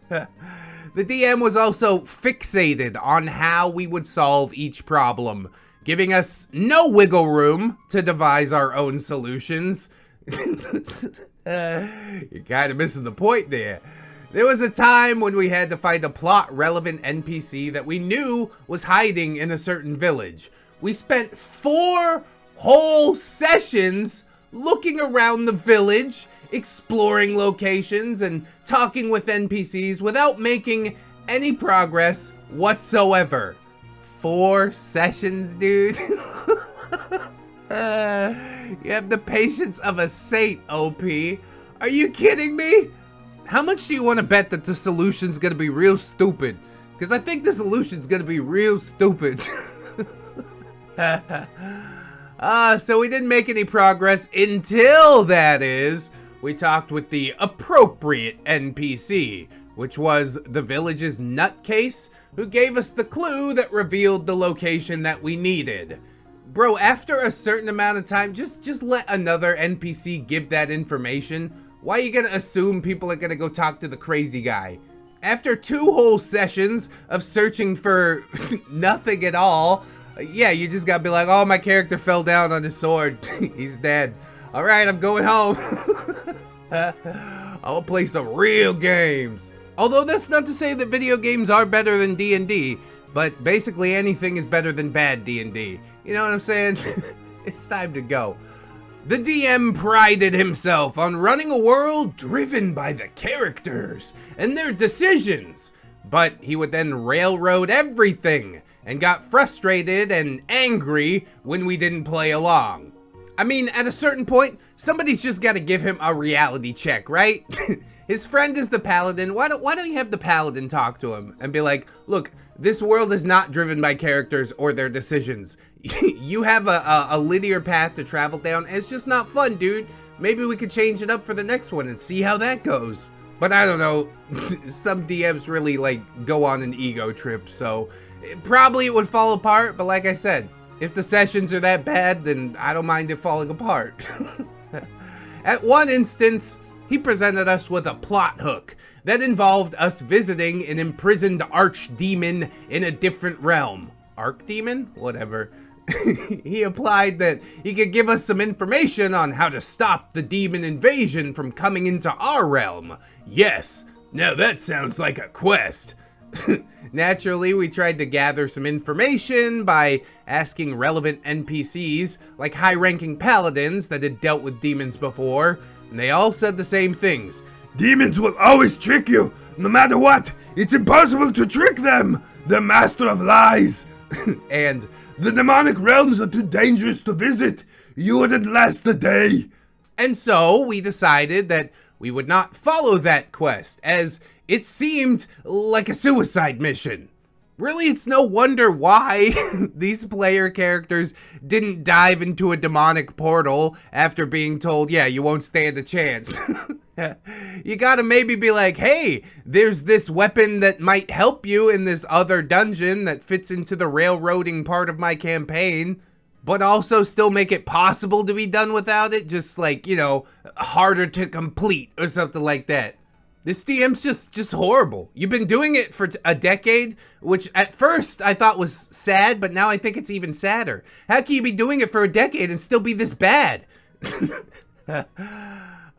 S1: The DM was also fixated on how we would solve each problem, giving us no wiggle room to devise our own solutions. You're kind of missing the point there. There was a time when we had to find a plot-relevant NPC that we knew was hiding in a certain village. We spent 4 whole sessions looking around the village, exploring locations, and talking with NPCs without making any progress whatsoever. 4 sessions, dude. You have the patience of a saint, OP. Are you kidding me? How much do you want to bet that the solution's gonna be real stupid? because I think the solution's gonna be real stupid. So we didn't make any progress until, that is, we talked with the appropriate NPC, which was the village's nutcase, who gave us the clue that revealed the location that we needed. Bro, after a certain amount of time, just let another NPC give that information. Why are you gonna assume people are gonna go talk to the crazy guy? After 2 whole sessions of searching for nothing at all, yeah, you just gotta be like, oh, my character fell down on his sword. He's dead. All right, I'm going home. I'll play some real games. Although that's not to say that video games are better than D&D, but basically anything is better than bad D&D. You know what I'm saying? It's time to go. The DM prided himself on running a world driven by the characters and their decisions, but he would then railroad everything and got frustrated and angry when we didn't play along. I mean, at a certain point, somebody's just gotta give him a reality check, right? His friend is the paladin. Why don't you have the paladin talk to him and be like, look, this world is not driven by characters or their decisions. You have a linear path to travel down. It's just not fun, dude. Maybe we could change it up for the next one and see how that goes. But I don't know, some DMs really like go on an ego trip, so probably it would fall apart, but like I said, if the sessions are that bad, then I don't mind it falling apart. At one instance, he presented us with a plot hook that involved us visiting an imprisoned archdemon in a different realm. Archdemon? Whatever. He implied that he could give us some information on how to stop the demon invasion from coming into our realm. Yes, now that sounds like a quest. Naturally, we tried to gather some information by asking relevant NPCs, like high-ranking paladins that had dealt with demons before, and they all said the same things.
S4: Demons will always trick you, no matter what. It's impossible to trick them. They're master of lies.
S1: And
S4: the demonic realms are too dangerous to visit. You wouldn't last a day.
S1: And so we decided that we would not follow that quest, as it seemed like a suicide mission. Really, it's no wonder why these player characters didn't dive into a demonic portal after being told, yeah, you won't stand a chance. You gotta maybe be like, hey, there's this weapon that might help you in this other dungeon that fits into the railroading part of my campaign, but also still make it possible to be done without it, just like, you know, harder to complete or something like that. This DM's just horrible. You've been doing it for a decade, which at first I thought was sad, but now I think it's even sadder. How can you be doing it for a decade and still be this bad?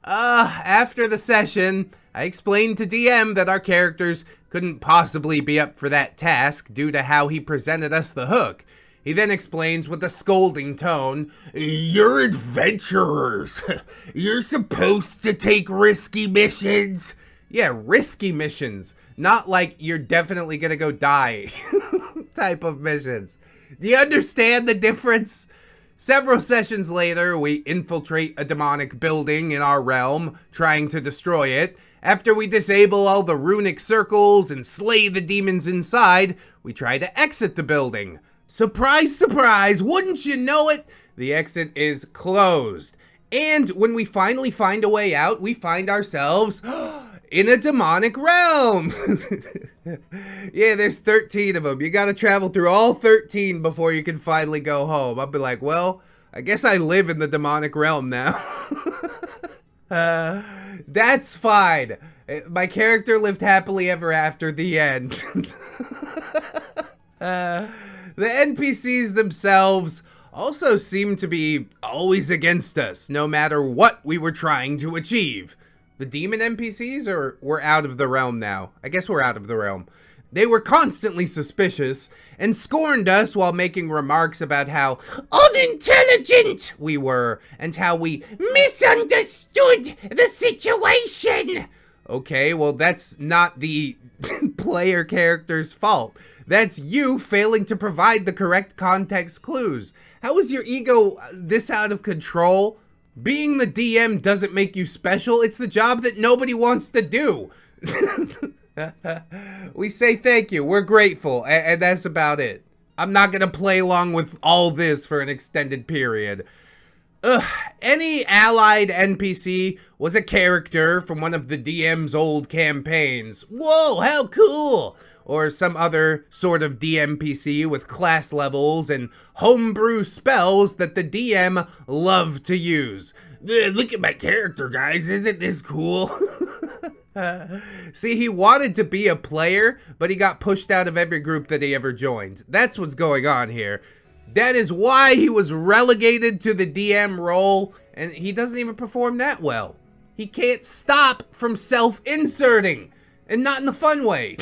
S1: After the session, I explained to DM that our characters couldn't possibly be up for that task due to how he presented us the hook. He then explains with a scolding tone,
S4: You're adventurers. You're supposed to take risky missions.
S1: Yeah, risky missions, not like you're definitely gonna go die type of missions. Do you understand the difference? Several sessions later, we infiltrate a demonic building in our realm, trying to destroy it. After we disable all the runic circles and slay the demons inside, we try to exit the building. Surprise, surprise, wouldn't you know it? The exit is closed. And when we finally find a way out, we find ourselves in a demonic realm. Yeah, there's 13 of them. You gotta travel through all 13 before you can finally go home. I'll be like, well, I guess I live in the demonic realm now. That's fine. My character lived happily ever after, the end. The NPCs themselves also seem to be always against us, no matter what we were trying to achieve. The demon NPCs, or we're out of the realm now? I guess we're out of the realm. They were constantly suspicious and scorned us while making remarks about how unintelligent we were and how we misunderstood the situation. Okay, well, that's not the player character's fault. That's you failing to provide the correct context clues. How is your ego this out of control? Being the DM doesn't make you special. It's the job that nobody wants to do. We say thank you. We're grateful, and that's about it. I'm not gonna play along with all this for an extended period. Ugh, any allied NPC was a character from one of the DM's old campaigns. Whoa, how cool! Or some other sort of DMPC with class levels and homebrew spells that the DM loved to use.
S2: Look at my character, guys. Isn't this cool?
S1: See, he wanted to be a player, but he got pushed out of every group that he ever joined. That's what's going on here. That is why he was relegated to the DM role, and he doesn't even perform that well. He can't stop from self-inserting, and not in the fun way.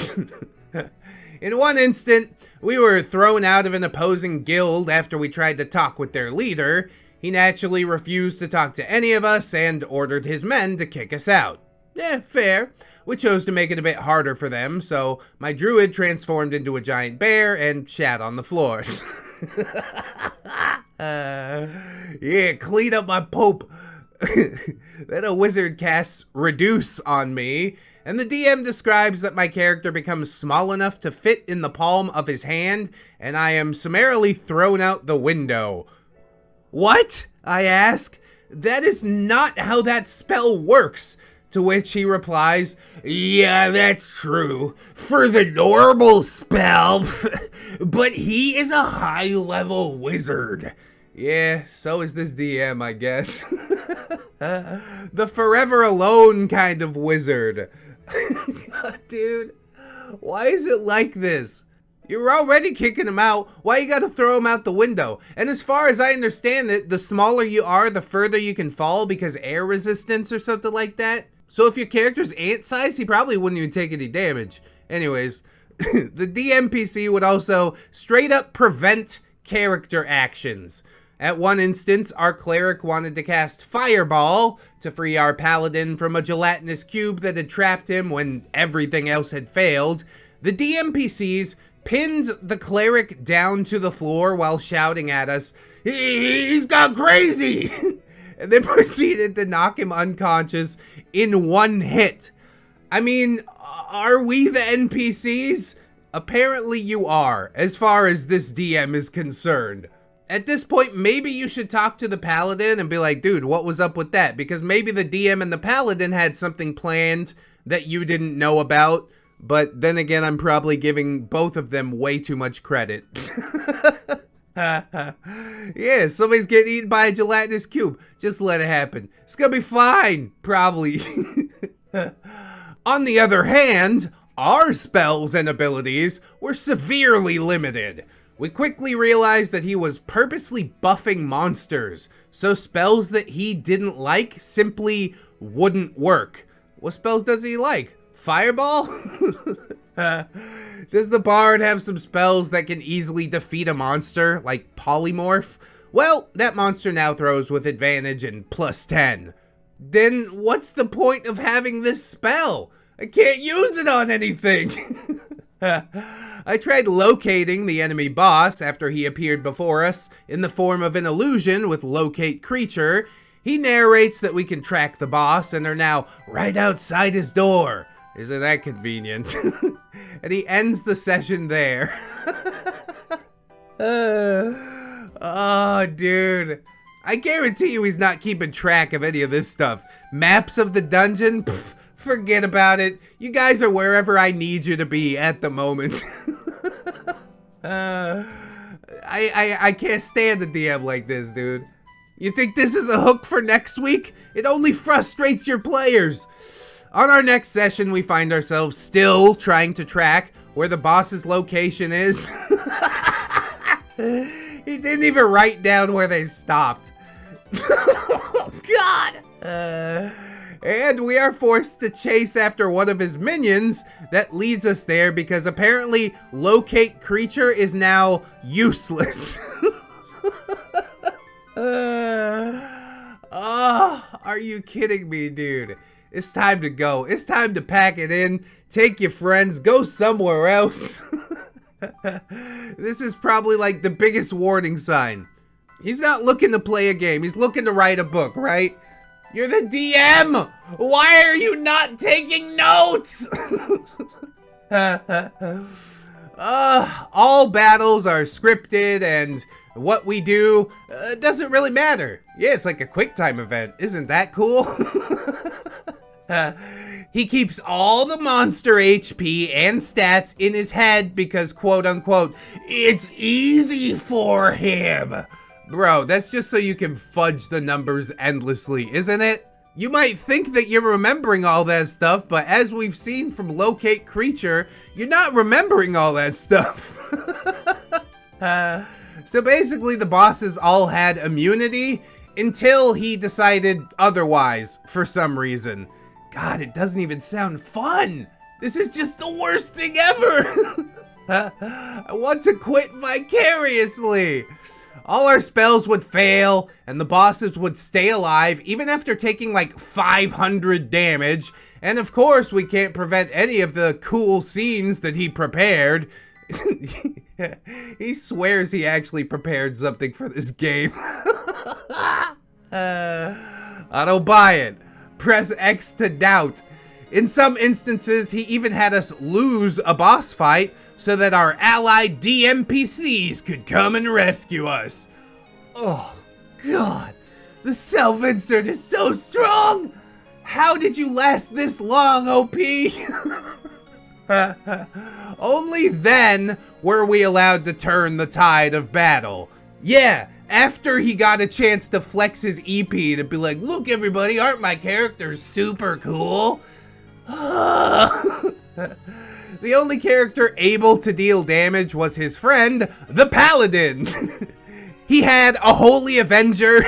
S1: In one instant, we were thrown out of an opposing guild after we tried to talk with their leader. He naturally refused to talk to any of us and ordered his men to kick us out. Fair. We chose to make it a bit harder for them, so my druid transformed into a giant bear and shat on the floor. Yeah, clean up my pope. Then a wizard casts Reduce on me, and the DM describes that my character becomes small enough to fit in the palm of his hand, and I am summarily thrown out the window. What? I ask. That is not how that spell works. To which he replies,
S2: yeah, that's true. For the normal spell. But he is a high-level wizard.
S1: Yeah, so is this DM, I guess. The forever alone kind of wizard. Dude, why is it like this? You're already kicking him out. Why you gotta throw him out the window? And as far as I understand it, the smaller you are, the further you can fall because air resistance or something like that. So if your character's ant size, he probably wouldn't even take any damage. Anyways, the DMPC would also straight up prevent character actions. At one instance, our cleric wanted to cast Fireball to free our paladin from a gelatinous cube that had trapped him when everything else had failed. The DMPCs pinned the cleric down to the floor while shouting at us, "He's gone crazy!" And then proceeded to knock him unconscious in one hit. I mean, are we the NPCs? Apparently you are, as far as this DM is concerned. At this point, maybe you should talk to the paladin and be like, dude, what was up with that? Because maybe the DM and the paladin had something planned that you didn't know about. But then again, I'm probably giving both of them way too much credit. Yeah, somebody's getting eaten by a gelatinous cube. Just let it happen. It's gonna be fine, probably. On the other hand, our spells and abilities were severely limited. We quickly realized that he was purposely buffing monsters, so spells that he didn't like simply wouldn't work. What spells does he like? Fireball? Does the bard have some spells that can easily defeat a monster, like polymorph? Well, that monster now throws with advantage and +10. Then what's the point of having this spell? I can't use it on anything. I tried locating the enemy boss after he appeared before us in the form of an illusion with locate creature. He narrates that we can track the boss and are now right outside his door. Isn't that convenient? And he ends the session there. Oh, dude. I guarantee you he's not keeping track of any of this stuff. Maps of the dungeon? Pff, forget about it. You guys are wherever I need you to be at the moment. I can't stand a DM like this, dude. You think this is a hook for next week? It only frustrates your players. On our next session, we find ourselves still trying to track where the boss's location is. He didn't even write down where they stopped. Oh, God! And we are forced to chase after one of his minions that leads us there because apparently locate creature is now useless. Oh, are you kidding me, dude? It's time to go. It's time to pack it in. Take your friends. Go somewhere else. This is probably like the biggest warning sign. He's not looking to play a game. He's looking to write a book, right? You're the DM. Why are you not taking notes? All battles are scripted, and what we do doesn't really matter. Yeah, it's like a QuickTime event. Isn't that cool? He keeps all the monster HP and stats in his head because, quote unquote, it's easy for him. Bro, that's just so you can fudge the numbers endlessly, isn't it? You might think that you're remembering all that stuff, but as we've seen from Locate Creature, you're not remembering all that stuff. So basically, the bosses all had immunity until he decided otherwise for some reason. God, it doesn't even sound fun. This is just the worst thing ever. I want to quit vicariously. All our spells would fail, and the bosses would stay alive even after taking like 500 damage. And of course, we can't prevent any of the cool scenes that he prepared. He swears he actually prepared something for this game. I don't buy it. Press X to doubt. In some instances, he even had us lose a boss fight so that our allied DMPCs could come and rescue us. Oh, God. The self-insert is so strong. How did you last this long, OP? Only then were we allowed to turn the tide of battle. Yeah, after he got a chance to flex his EP to be like, look everybody, aren't my characters super cool? The only character able to deal damage was his friend, the Paladin. He had a Holy Avenger.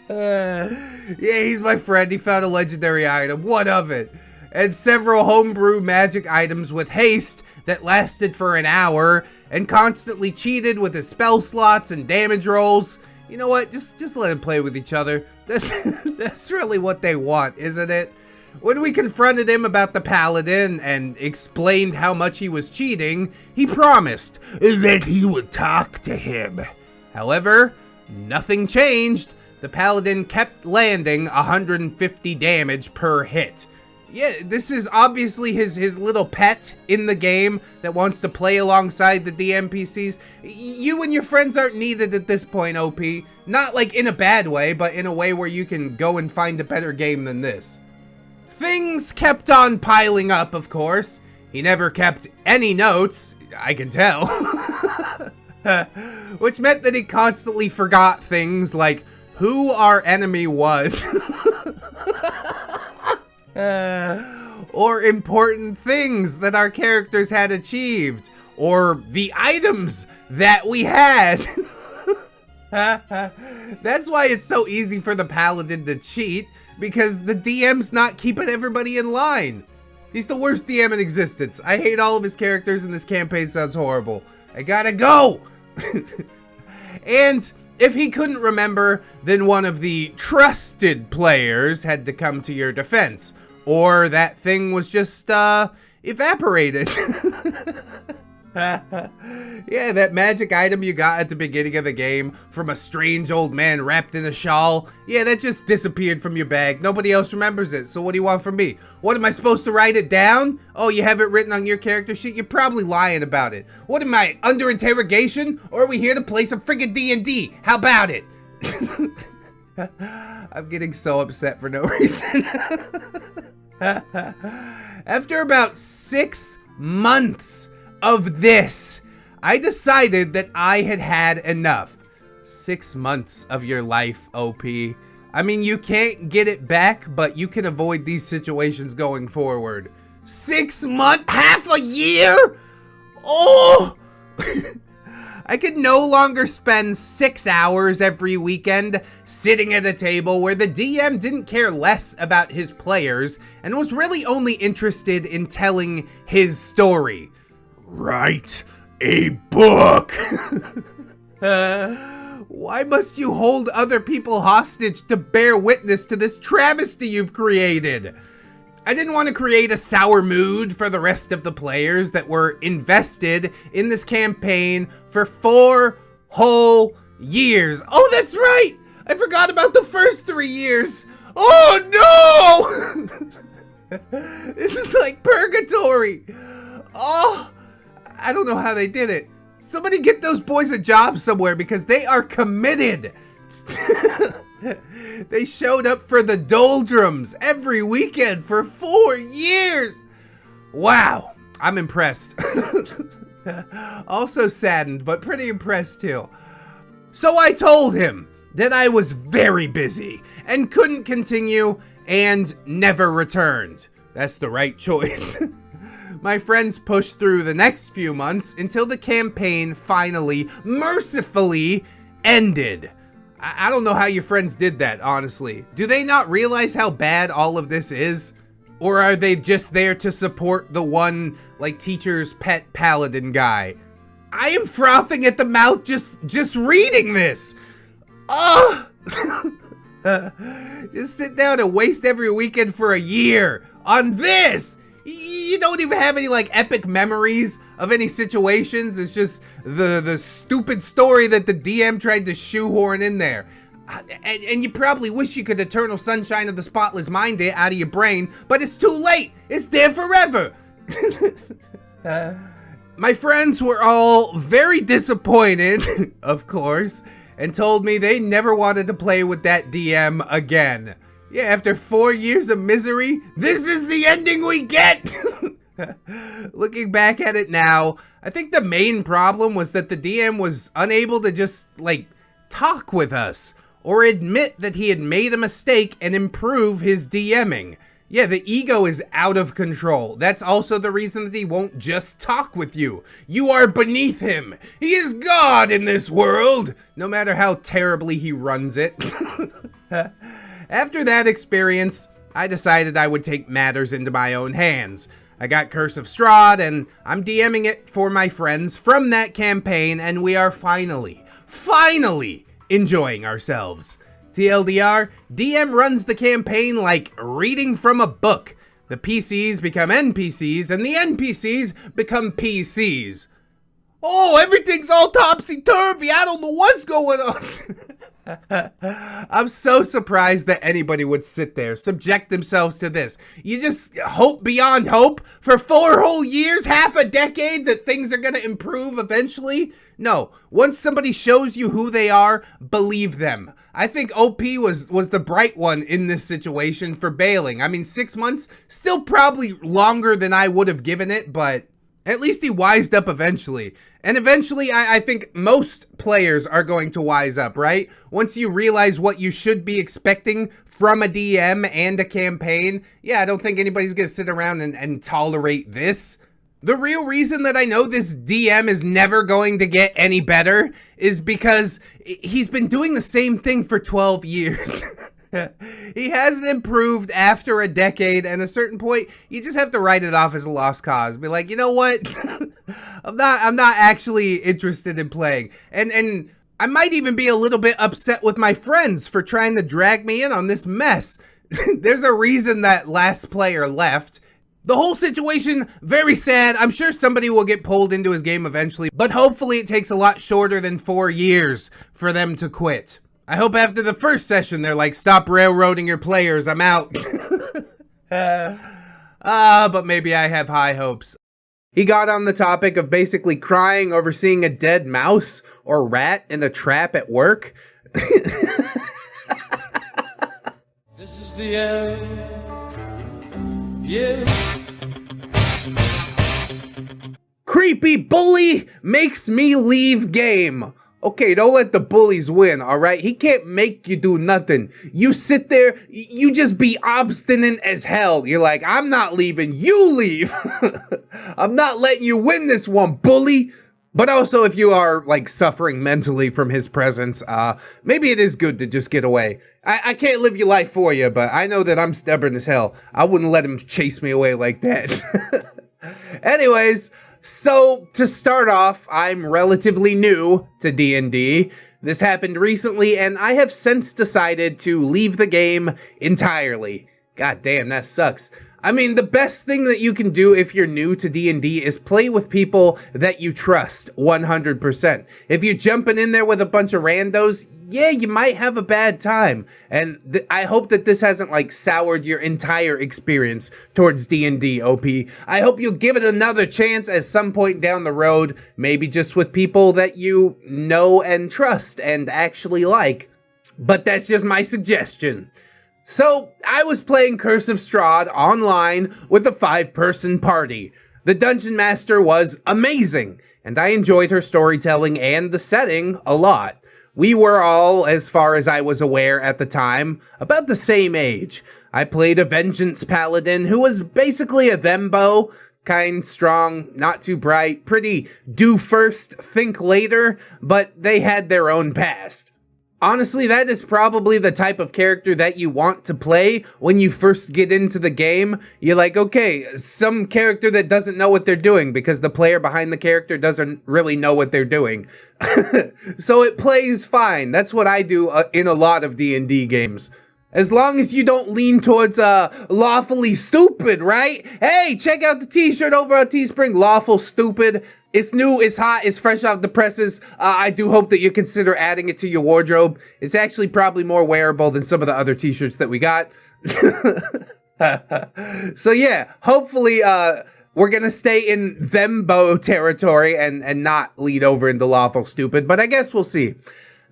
S1: Yeah, he's my friend. He found a legendary item. What of it? And several homebrew magic items with haste that lasted for an hour and constantly cheated with his spell slots and damage rolls. You know what? Just let them play with each other. That's really what they want, isn't it? When we confronted him about the Paladin and explained how much he was cheating, he promised that he would talk to him. However, nothing changed. The Paladin kept landing 150 damage per hit. Yeah, this is obviously his little pet in the game that wants to play alongside the DMPCs. You and your friends aren't needed at this point, OP. Not like in a bad way, but in a way where you can go and find a better game than this. Things kept on piling up, of course. He never kept any notes, I can tell. Which meant that he constantly forgot things like who our enemy was. Or important things that our characters had achieved. Or the items that we had. That's why it's so easy for the Paladin to cheat. Because the DM's not keeping everybody in line. He's the worst DM in existence. I hate all of his characters and this campaign sounds horrible. I gotta go! And if he couldn't remember, then one of the trusted players had to come to your defense. Or that thing was just, evaporated. Yeah, that magic item you got at the beginning of the game from a strange old man wrapped in a shawl. Yeah, that just disappeared from your bag. Nobody else remembers it. So what do you want from me? What, am I supposed to write it down? Oh, you have it written on your character sheet? You're probably lying about it. What am I, under interrogation? Or are we here to play some friggin' D&D? How about it? I'm getting so upset for no reason. After about 6 months of this, I decided that I had had enough. 6 months of your life, OP. I mean, you can't get it back, but you can avoid these situations going forward. 6 months? Half a year? Oh! I could no longer spend 6 hours every weekend sitting at a table where the DM didn't care less about his players and was really only interested in telling his story.
S4: Write a book.
S1: Why must you hold other people hostage to bear witness to this travesty you've created? I didn't want to create a sour mood for the rest of the players that were invested in this campaign for 4 whole years. Oh, that's right! I forgot about the first 3 years. Oh, no! This is like purgatory. Oh, I don't know how they did it. Somebody get those boys a job somewhere because they are committed. They showed up for the doldrums every weekend for 4 years. Wow, I'm impressed. Also saddened, but pretty impressed too. So I told him that I was very busy and couldn't continue and never returned. That's the right choice. My friends pushed through the next few months until the campaign finally, mercifully, ended. I don't know how your friends did that, honestly. Do they not realize how bad all of this is? Or are they just there to support the one, like, teacher's pet paladin guy? I am frothing at the mouth just reading this. Oh! Just sit down and waste every weekend for a year on this. You don't even have any, like, epic memories of any situations. It's just the stupid story that the DM tried to shoehorn in there. And you probably wish you could Eternal Sunshine of the Spotless Mind it out of your brain, but it's too late. It's there forever. My friends were all very disappointed, of course, and told me they never wanted to play with that DM again. Yeah, after 4 years of misery, this is the ending we get! Looking back at it now, I think the main problem was that the DM was unable to just, like, talk with us, or admit that he had made a mistake and improve his DMing. Yeah, the ego is out of control. That's also the reason that he won't just talk with you. You are beneath him. He is God in this world, no matter how terribly he runs it. After that experience, I decided I would take matters into my own hands. I got Curse of Strahd, and I'm DMing it for my friends from that campaign, and we are finally enjoying ourselves. TLDR, DM runs the campaign like reading from a book. The PCs become NPCs, and the NPCs become PCs. Oh, everything's all topsy-turvy. I don't know what's going on. I'm so surprised that anybody would sit there, subject themselves to this. You just hope beyond hope for 4 whole years, half a decade, that things are gonna improve eventually? No, once somebody shows you who they are, believe them. I think OP was the bright one in this situation for bailing. I mean, 6 months, still probably longer than I would have given it, but at least he wised up eventually. And eventually, I think most players are going to wise up, right? Once you realize what you should be expecting from a DM and a campaign, yeah, I don't think anybody's gonna sit around and tolerate this. The real reason that I know this DM is never going to get any better is because he's been doing the same thing for 12 years. He hasn't improved after a decade, and at a certain point, you just have to write it off as a lost cause. Be like, you know what? I'm not actually interested in playing. And I might even be a little bit upset with my friends for trying to drag me in on this mess. There's a reason that last player left. The whole situation, very sad. I'm sure somebody will get pulled into his game eventually, but hopefully it takes a lot shorter than 4 years for them to quit. I hope after the first session, they're like, stop railroading your players, I'm out. But maybe I have high hopes. He got on the topic of basically crying over seeing a dead mouse or rat in a trap at work.
S5: This is the end. Yeah.
S1: Creepy bully makes me leave game. Okay, don't let the bullies win, alright? He can't make you do nothing. You sit there, you just be obstinate as hell. You're like, I'm not leaving, you leave. I'm not letting you win this one, bully. But also, if you are, like, suffering mentally from his presence, maybe it is good to just get away. I can't live your life for you, but I know that I'm stubborn as hell. I wouldn't let him chase me away like that. Anyways, so to start off, I'm relatively new to D&D. This happened recently, and I have since decided to leave the game entirely. God damn, that sucks. I mean, the best thing that you can do if you're new to D&D is play with people that you trust 100%. If you're jumping in there with a bunch of randos, yeah, you might have a bad time. And I hope that this hasn't like soured your entire experience towards D&D, OP. I hope you'll give it another chance at some point down the road, maybe just with people that you know and trust and actually like. But that's just my suggestion. So, I was playing Curse of Strahd online with a 5-person party. The Dungeon Master was amazing, and I enjoyed her storytelling and the setting a lot. We were all, as far as I was aware at the time, about the same age. I played a Vengeance Paladin who was basically a Vembo, kind, strong, not too bright, pretty do first, think later, but they had their own past. Honestly, that is probably the type of character that you want to play when you first get into the game. You're like, okay, some character that doesn't know what they're doing because the player behind the character doesn't really know what they're doing. So it plays fine. That's what I do in a lot of D&D games. As long as you don't lean towards lawfully stupid, right? Hey, check out the t-shirt over on Teespring, Lawful Stupid. It's new, it's hot, it's fresh off the presses. I do hope that you consider adding it to your wardrobe. It's actually probably more wearable than some of the other t-shirts that we got. So yeah, hopefully we're gonna stay in Vembo territory and not lead over into Lawful Stupid, but I guess we'll see.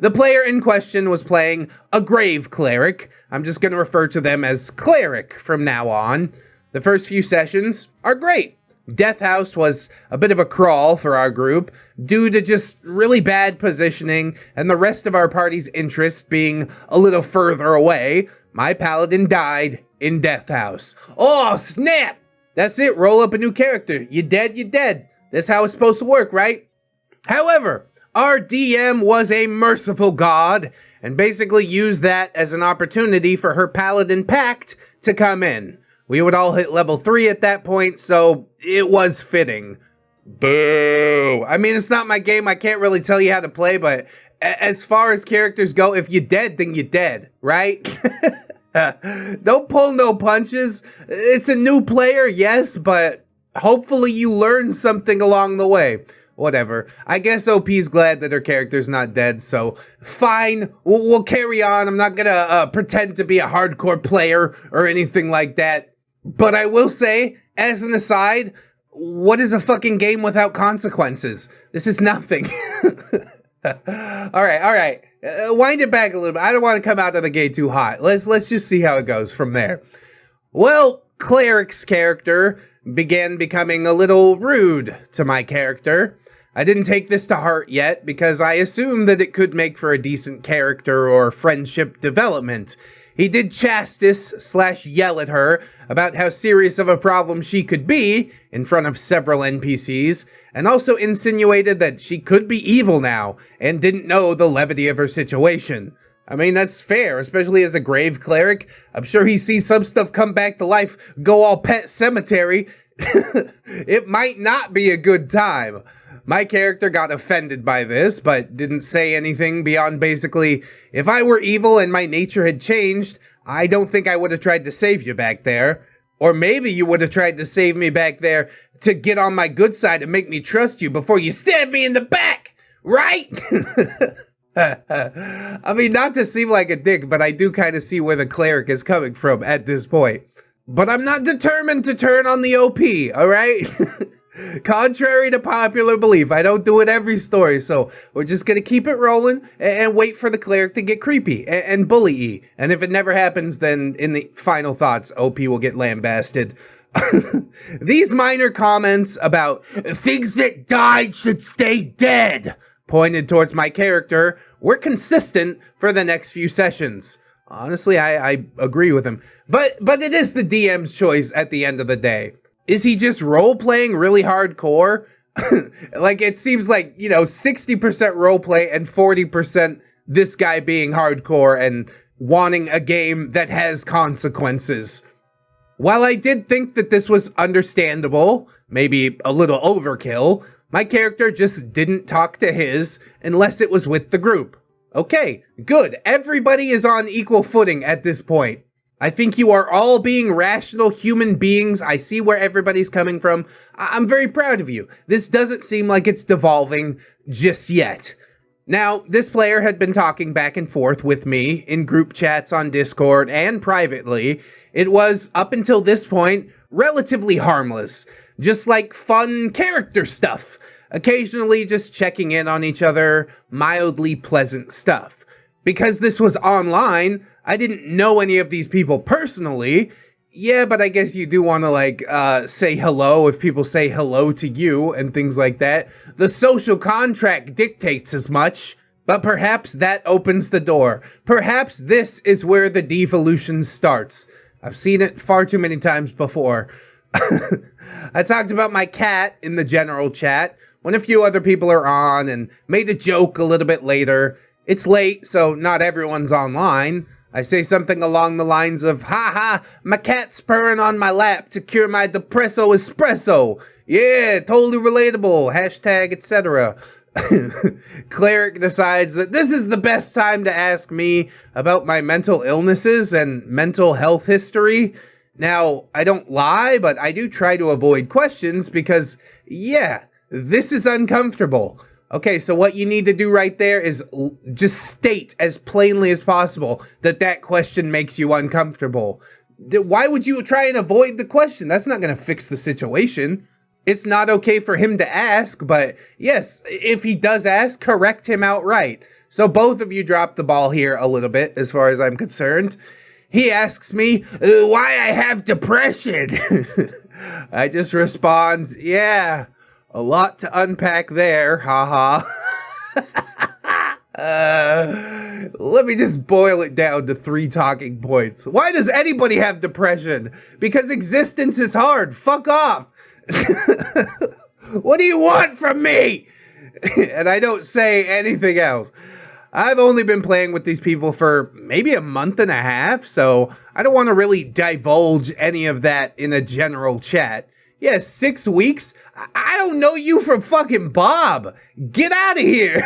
S1: The player in question was playing a Grave Cleric. I'm just gonna refer to them as Cleric from now on. The first few sessions are great. Death House was a bit of a crawl for our group due to just really bad positioning and the rest of our party's interest being a little further away. My paladin died in Death House. Oh, snap! That's it, roll up a new character. You dead, you dead. That's how it's supposed to work, right? However, our DM was a merciful god and basically used that as an opportunity for her paladin pact to come in. We would all hit level 3 at that point, so it was fitting. Boo! I mean, it's not my game, I can't really tell you how to play, but as far as characters go, if you're dead, then you're dead, right? Don't pull no punches. It's a new player, yes, but hopefully you learn something along the way. Whatever. I guess OP's glad that her character's not dead, so fine. We'll carry on. I'm not gonna pretend to be a hardcore player or anything like that. But I will say, as an aside, what is a fucking game without consequences? This is nothing. Alright. Wind it back a little bit. I don't want to come out of the gate too hot. Let's just see how it goes from there. Well, Cleric's character began becoming a little rude to my character. I didn't take this to heart yet because I assumed that it could make for a decent character or friendship development. He did chastise/yell at her about how serious of a problem she could be in front of several NPCs, and also insinuated that she could be evil now and didn't know the levity of her situation. I mean, that's fair, especially as a grave cleric. I'm sure he sees some stuff come back to life, go all Pet Cemetery. It might not be a good time. My character got offended by this, but didn't say anything beyond basically, if I were evil and my nature had changed, I don't think I would have tried to save you back there. Or maybe you would have tried to save me back there to get on my good side and make me trust you before you stab me in the back, right? I mean, not to seem like a dick, but I do kind of see where the cleric is coming from at this point. But I'm not determined to turn on the OP, alright? Contrary to popular belief, I don't do it every story, so we're just gonna keep it rolling and wait for the cleric to get creepy and bully-y. And if it never happens, then in the final thoughts, OP will get lambasted. These minor comments about things that died should stay dead pointed towards my character were consistent for the next few sessions. Honestly, I agree with him. But it is the DM's choice at the end of the day. Is he just role-playing really hardcore? Like, it seems like, 60% roleplay and 40% this guy being hardcore and wanting a game that has consequences. While I did think that this was understandable, maybe a little overkill, my character just didn't talk to his unless it was with the group. Okay, good. Everybody is on equal footing at this point. I think you are all being rational human beings. I see where everybody's coming from. I'm very proud of you. This doesn't seem like it's devolving just yet. Now, this player had been talking back and forth with me in group chats on Discord and privately. It was, up until this point, relatively harmless. Just like fun character stuff. Occasionally just checking in on each other, mildly pleasant stuff. Because this was online, I didn't know any of these people personally. Yeah, but I guess you do want to, say hello if people say hello to you and things like that. The social contract dictates as much, but perhaps that opens the door. Perhaps this is where the devolution starts. I've seen it far too many times before. I talked about my cat in the general chat when a few other people are on and made a joke a little bit later. It's late, so not everyone's online. I say something along the lines of, ha, my cat's purring on my lap to cure my depresso espresso. Yeah, totally relatable, hashtag, etc. Cleric decides that this is the best time to ask me about my mental illnesses and mental health history. Now, I don't lie, but I do try to avoid questions because, yeah, this is uncomfortable. Okay, so what you need to do right there is just state as plainly as possible that that question makes you uncomfortable. Why would you try and avoid the question? That's not going to fix the situation. It's not okay for him to ask, but yes, if he does ask, correct him outright. So both of you dropped the ball here a little bit, as far as I'm concerned. He asks me why I have depression. I just respond, yeah. A lot to unpack there, haha. Let me just boil it down to 3 talking points. Why does anybody have depression? Because existence is hard. Fuck off. What do you want from me? And I don't say anything else. I've only been playing with these people for maybe a month and a half, so I don't want to really divulge any of that in a general chat. Yeah, 6 weeks? I don't know you from fucking Bob. Get out of here.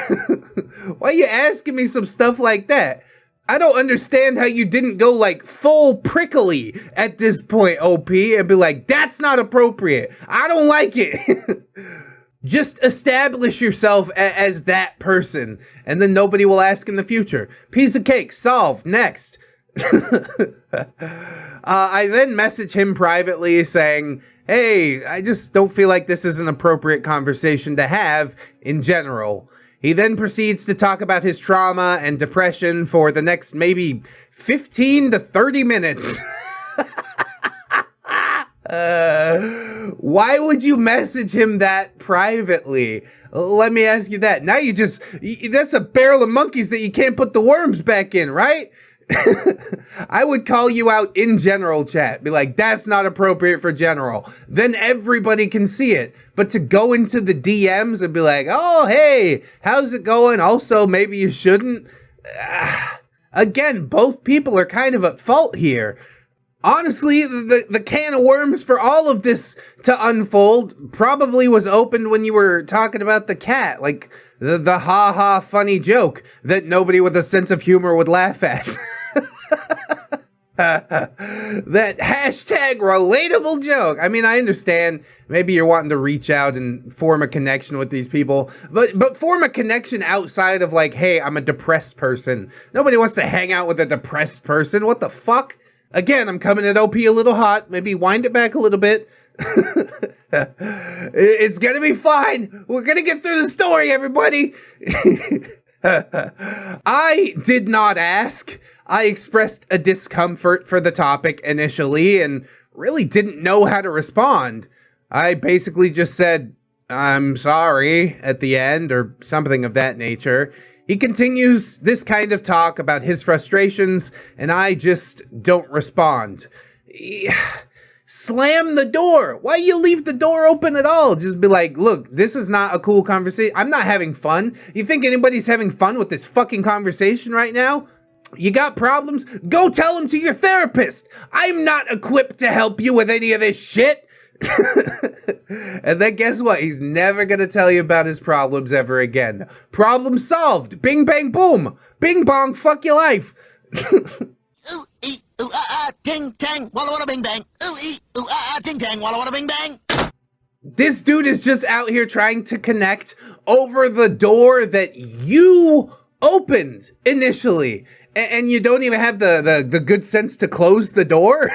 S1: Why are you asking me some stuff like that? I don't understand how you didn't go full prickly at this point, OP, and be like, that's not appropriate. I don't like it. Just establish yourself as that person, and then nobody will ask in the future. Piece of cake, solved, next. I then message him privately saying, hey, I just don't feel like this is an appropriate conversation to have in general. He then proceeds to talk about his trauma and depression for the next maybe 15 to 30 minutes. Why would you message him that privately? Let me ask you that. Now that's a barrel of monkeys that you can't put the worms back in, right? I would call you out in general chat. Be like, that's not appropriate for general. Then everybody can see it. But to go into the DMs and be like, oh, hey, how's it going? Also, maybe you shouldn't. Again, both people are kind of at fault here. Honestly, the can of worms for all of this to unfold probably was opened when you were talking about the cat. Like, the ha-ha funny joke that nobody with a sense of humor would laugh at. That hashtag relatable joke. I mean, I understand maybe you're wanting to reach out and form a connection with these people, but form a connection outside of hey, I'm a depressed person. Nobody wants to hang out with a depressed person. What the fuck? Again, I'm coming at OP a little hot. Maybe wind it back a little bit. It's gonna be fine. We're gonna get through the story, everybody. I did not ask. I expressed a discomfort for the topic initially and really didn't know how to respond. I basically just said, I'm sorry at the end or something of that nature. He continues this kind of talk about his frustrations, and I just don't respond. Slam the door. Why you leave the door open at all? Just be like, look, this is not a cool conversation. I'm not having fun. You think anybody's having fun with this fucking conversation right now? You got problems? Go tell them to your therapist. I'm not equipped to help you with any of this shit. And then guess what? He's never gonna tell you about his problems ever again. Problem solved. Bing, bang, boom. Bing, bong, fuck your life.
S3: Ooh, ee, ooh, ah, ah, ting, tang, walla, walla, bing, bang. Ooh, ee, ooh, ah, ah, ting, tang, walla, walla, bing, bang.
S1: This dude is just out here trying to connect over the door that you opened initially. And you don't even have the good sense to close the door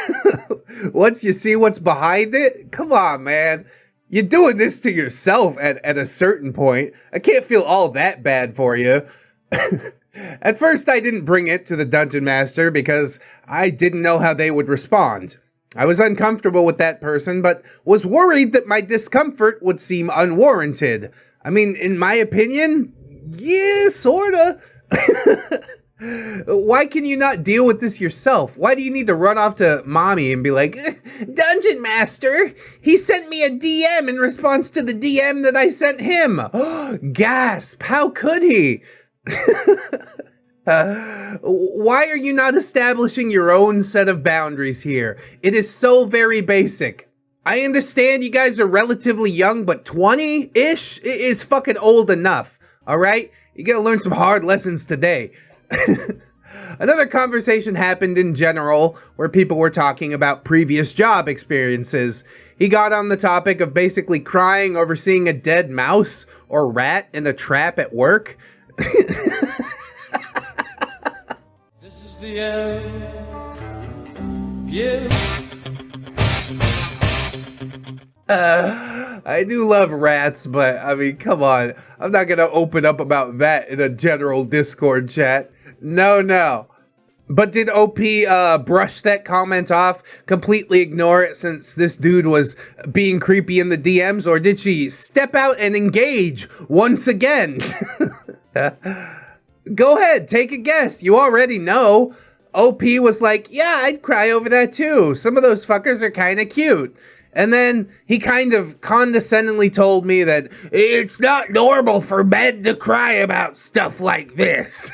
S1: once you see what's behind it? Come on, man. You're doing this to yourself at a certain point. I can't feel all that bad for you. At first, I didn't bring it to the Dungeon Master because I didn't know how they would respond. I was uncomfortable with that person, but was worried that my discomfort would seem unwarranted. I mean, in my opinion, yeah, sorta. Why can you not deal with this yourself? Why do you need to run off to mommy and be like, Dungeon Master, he sent me a DM in response to the DM that I sent him. Gasp, how could he? Why are you not establishing your own set of boundaries here? It is so very basic. I understand you guys are relatively young, but 20-ish is fucking old enough, all right? You gotta learn some hard lessons today. Another conversation happened in general where people were talking about previous job experiences. He got on the topic of basically crying over seeing a dead mouse or rat in a trap at work.
S5: This is the end. Yeah.
S1: I do love rats, but I mean, come on. I'm not gonna open up about that in a general Discord chat. No. But did OP brush that comment off, completely ignore it since this dude was being creepy in the DMs, or did she step out and engage once again? Go ahead, take a guess. You already know. OP was like, yeah, I'd cry over that too. Some of those fuckers are kind of cute. And then he kind of condescendingly told me that it's not normal for men to cry about stuff like this.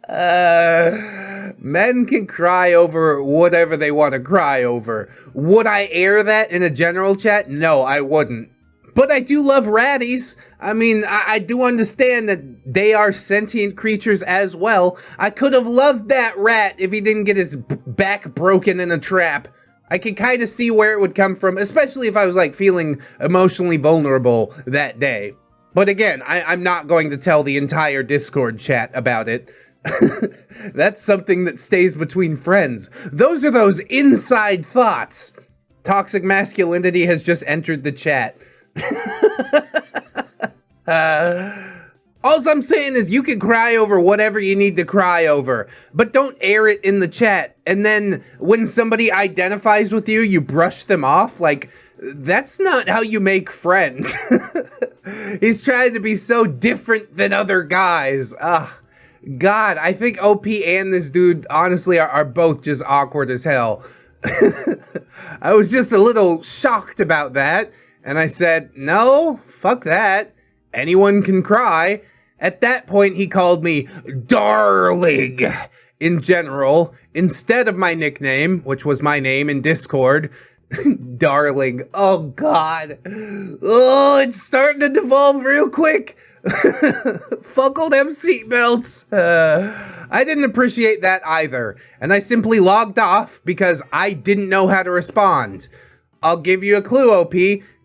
S1: Men can cry over whatever they want to cry over. Would I air that in a general chat? No, I wouldn't. But I do love ratties. I mean, I do understand that they are sentient creatures as well. I could have loved that rat if he didn't get his back broken in a trap. I can kind of see where it would come from, especially if I was like feeling emotionally vulnerable that day. But again, I'm not going to tell the entire Discord chat about it. That's something that stays between friends. Those are those inside thoughts. Toxic masculinity has just entered the chat. All I'm saying is you can cry over whatever you need to cry over, but don't air it in the chat. And then when somebody identifies with you, you brush them off. Like, that's not how you make friends. He's trying to be so different than other guys. God, I think OP and this dude, honestly, are both just awkward as hell. I was just a little shocked about that. And I said, no, fuck that. Anyone can cry. At that point, he called me darling in general, instead of my nickname, which was my name in Discord. Darling. Oh, God. Oh, it's starting to devolve real quick. Fuckle them seatbelts. I didn't appreciate that either, and I simply logged off because I didn't know how to respond. I'll give you a clue, OP.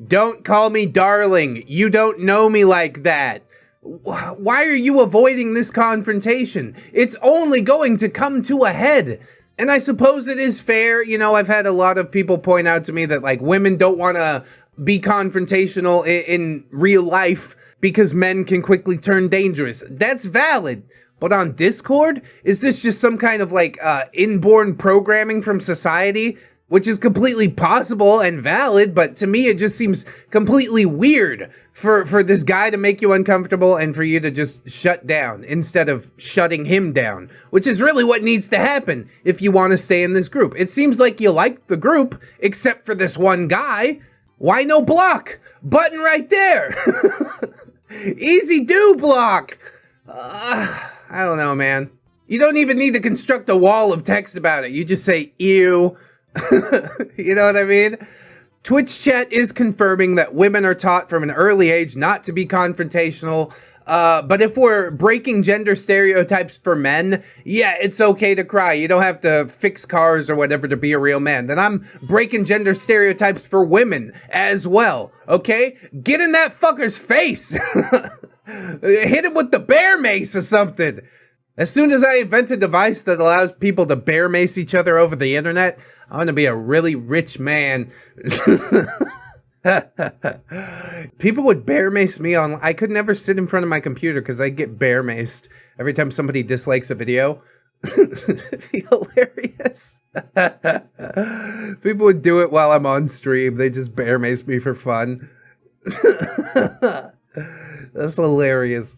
S1: Don't call me darling. You don't know me like that. Why are you avoiding this confrontation? It's only going to come to a head. And I suppose it is fair. You know, I've had a lot of people point out to me that, like, women don't want to be confrontational in real life because men can quickly turn dangerous. That's valid. But on Discord, is this just some kind of, like, inborn programming from society? Which is completely possible and valid, but to me it just seems completely weird for this guy to make you uncomfortable and for you to just shut down instead of shutting him down, which is really what needs to happen if you want to stay in this group. It seems like you like the group, except for this one guy. Why no block? Button right there. Easy do block. I don't know, man. You don't even need to construct a wall of text about it. You just say, ew. You know what I mean? Twitch chat is confirming that women are taught from an early age not to be confrontational. But if we're breaking gender stereotypes for men, yeah, it's okay to cry. You don't have to fix cars or whatever to be a real man. Then I'm breaking gender stereotypes for women as well, okay? Get in that fucker's face. Hit him with the bear mace or something. As soon as I invent a device that allows people to bear mace each other over the internet, I'm gonna be a really rich man. People would bear mace me on. I could never sit in front of my computer because I get bear maced every time somebody dislikes a video. It'd be hilarious. People would do it while I'm on stream. They just bear mace me for fun. That's hilarious.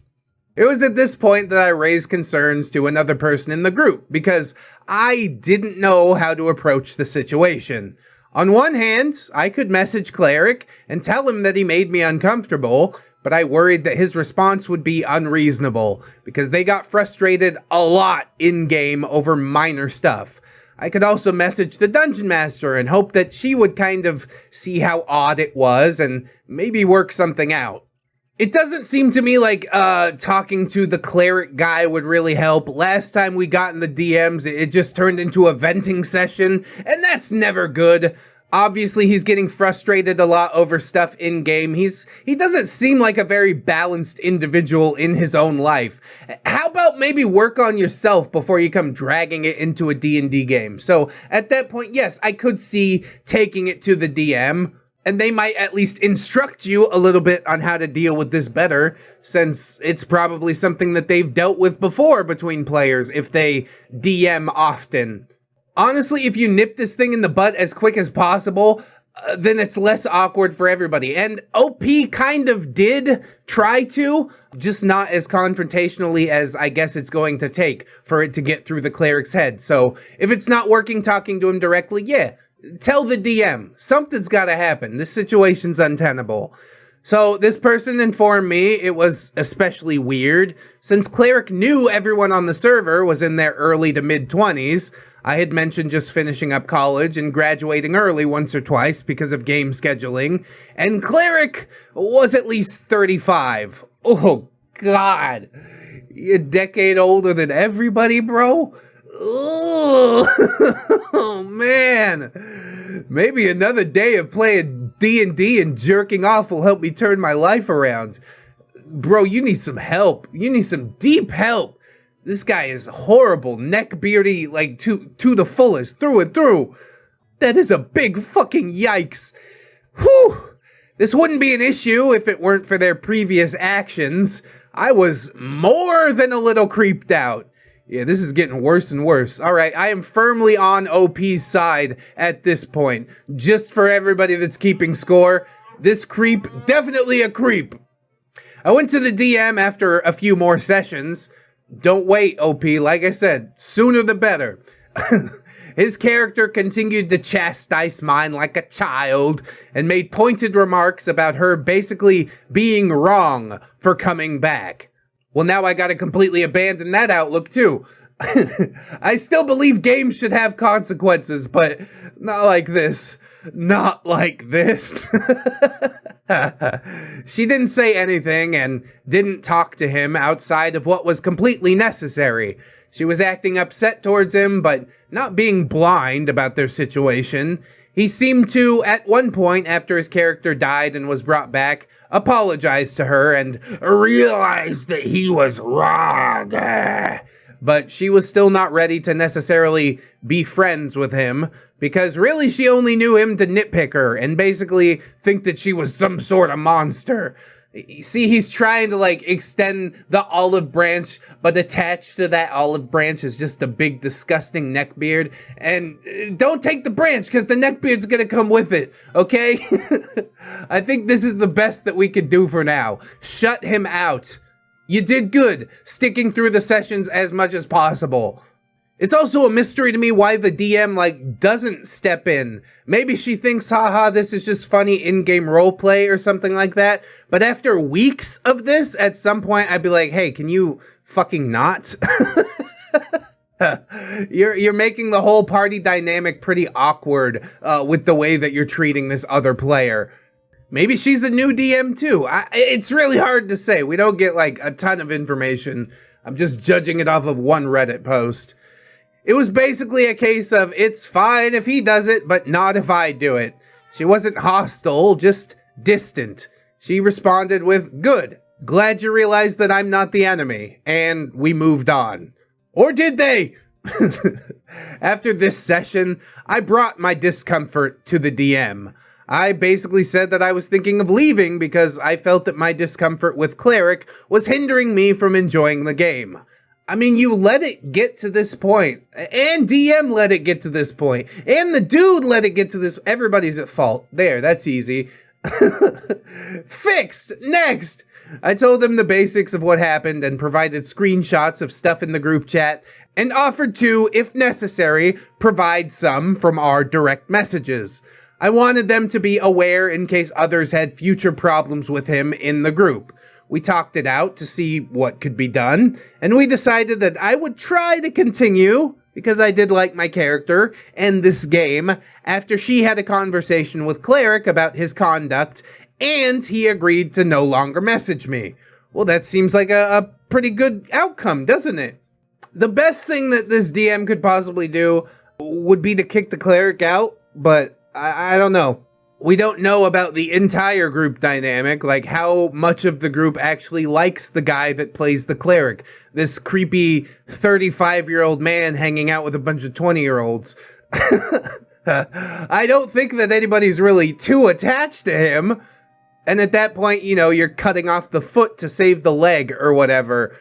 S1: It was at this point that I raised concerns to another person in the group because I didn't know how to approach the situation. On one hand, I could message Cleric and tell him that he made me uncomfortable, but I worried that his response would be unreasonable because they got frustrated a lot in-game over minor stuff. I could also message the Dungeon Master and hope that she would kind of see how odd it was and maybe work something out. It doesn't seem to me like talking to the cleric guy would really help. Last time we got in the DMs, it just turned into a venting session, and that's never good. Obviously, he's getting frustrated a lot over stuff in-game. He doesn't seem like a very balanced individual in his own life. How about maybe work on yourself before you come dragging it into a D&D game? So at that point, yes, I could see taking it to the DM, and they might at least instruct you a little bit on how to deal with this better, since it's probably something that they've dealt with before between players if they DM often. Honestly, if you nip this thing in the butt as quick as possible, then it's less awkward for everybody. And OP kind of did try to, just not as confrontationally as I guess it's going to take for it to get through the cleric's head. So if it's not working talking to him directly, yeah, tell the DM. Something's got to happen. This situation's untenable. So this person informed me it was especially weird. Since Cleric knew everyone on the server was in their early to mid-20s, I had mentioned just finishing up college and graduating early once or twice because of game scheduling, and Cleric was at least 35. Oh, God. You're a decade older than everybody, bro? Oh, man. Maybe another day of playing D&D and jerking off will help me turn my life around. Bro, you need some help. You need some deep help. This guy is horrible, neckbeardy, like to the fullest, through and through. That is a big fucking yikes. Whew. This wouldn't be an issue if it weren't for their previous actions. I was more than a little creeped out. Yeah, this is getting worse and worse. All right, I am firmly on OP's side at this point. Just for everybody that's keeping score, this creep, definitely a creep. I went to the DM after a few more sessions. Don't wait, OP. Like I said, sooner the better. His character continued to chastise mine like a child and made pointed remarks about her basically being wrong for coming back. Well, now I gotta completely abandon that outlook too. I still believe games should have consequences, but not like this. Not like this. She didn't say anything and didn't talk to him outside of what was completely necessary. She was acting upset towards him, but not being blind about their situation. He seemed to, at one point after his character died and was brought back, apologize to her and realize that he was wrong. But she was still not ready to necessarily be friends with him, because really she only knew him to nitpick her and basically think that she was some sort of monster. See, he's trying to like extend the olive branch, but attached to that olive branch is just a big disgusting neckbeard. And don't take the branch because the neckbeard's gonna come with it, okay? I think this is the best that we could do for now. Shut him out. You did good, sticking through the sessions as much as possible. It's also a mystery to me why the DM, like, doesn't step in. Maybe she thinks, haha, this is just funny in-game roleplay or something like that. But after weeks of this, at some point, I'd be like, hey, can you fucking not? You're making the whole party dynamic pretty awkward with the way that you're treating this other player. Maybe she's a new DM too. It's really hard to say. We don't get like a ton of information. I'm just judging it off of one Reddit post. It was basically a case of it's fine if he does it, but not if I do it. She wasn't hostile, just distant. She responded with, "Good. Glad you realized that I'm not the enemy." And we moved on. Or did they? After this session, I brought my discomfort to the DM. I basically said that I was thinking of leaving because I felt that my discomfort with Cleric was hindering me from enjoying the game. I mean, you let it get to this point, and DM let it get to this point, and the dude let it get to this. Everybody's at fault. There, that's easy. Fixed. Next. I told them the basics of what happened and provided screenshots of stuff in the group chat and offered to, if necessary, provide some from our direct messages. I wanted them to be aware in case others had future problems with him in the group. We talked it out to see what could be done, and we decided that I would try to continue, because I did like my character and this game, after she had a conversation with Cleric about his conduct, and he agreed to no longer message me. Well, that seems like a pretty good outcome, doesn't it? The best thing that this DM could possibly do would be to kick the Cleric out, but I don't know. We don't know about the entire group dynamic, like how much of the group actually likes the guy that plays the Cleric. This creepy 35-year-old man hanging out with a bunch of 20-year-olds. I don't think that anybody's really too attached to him. And at that point, you know, you're cutting off the foot to save the leg or whatever.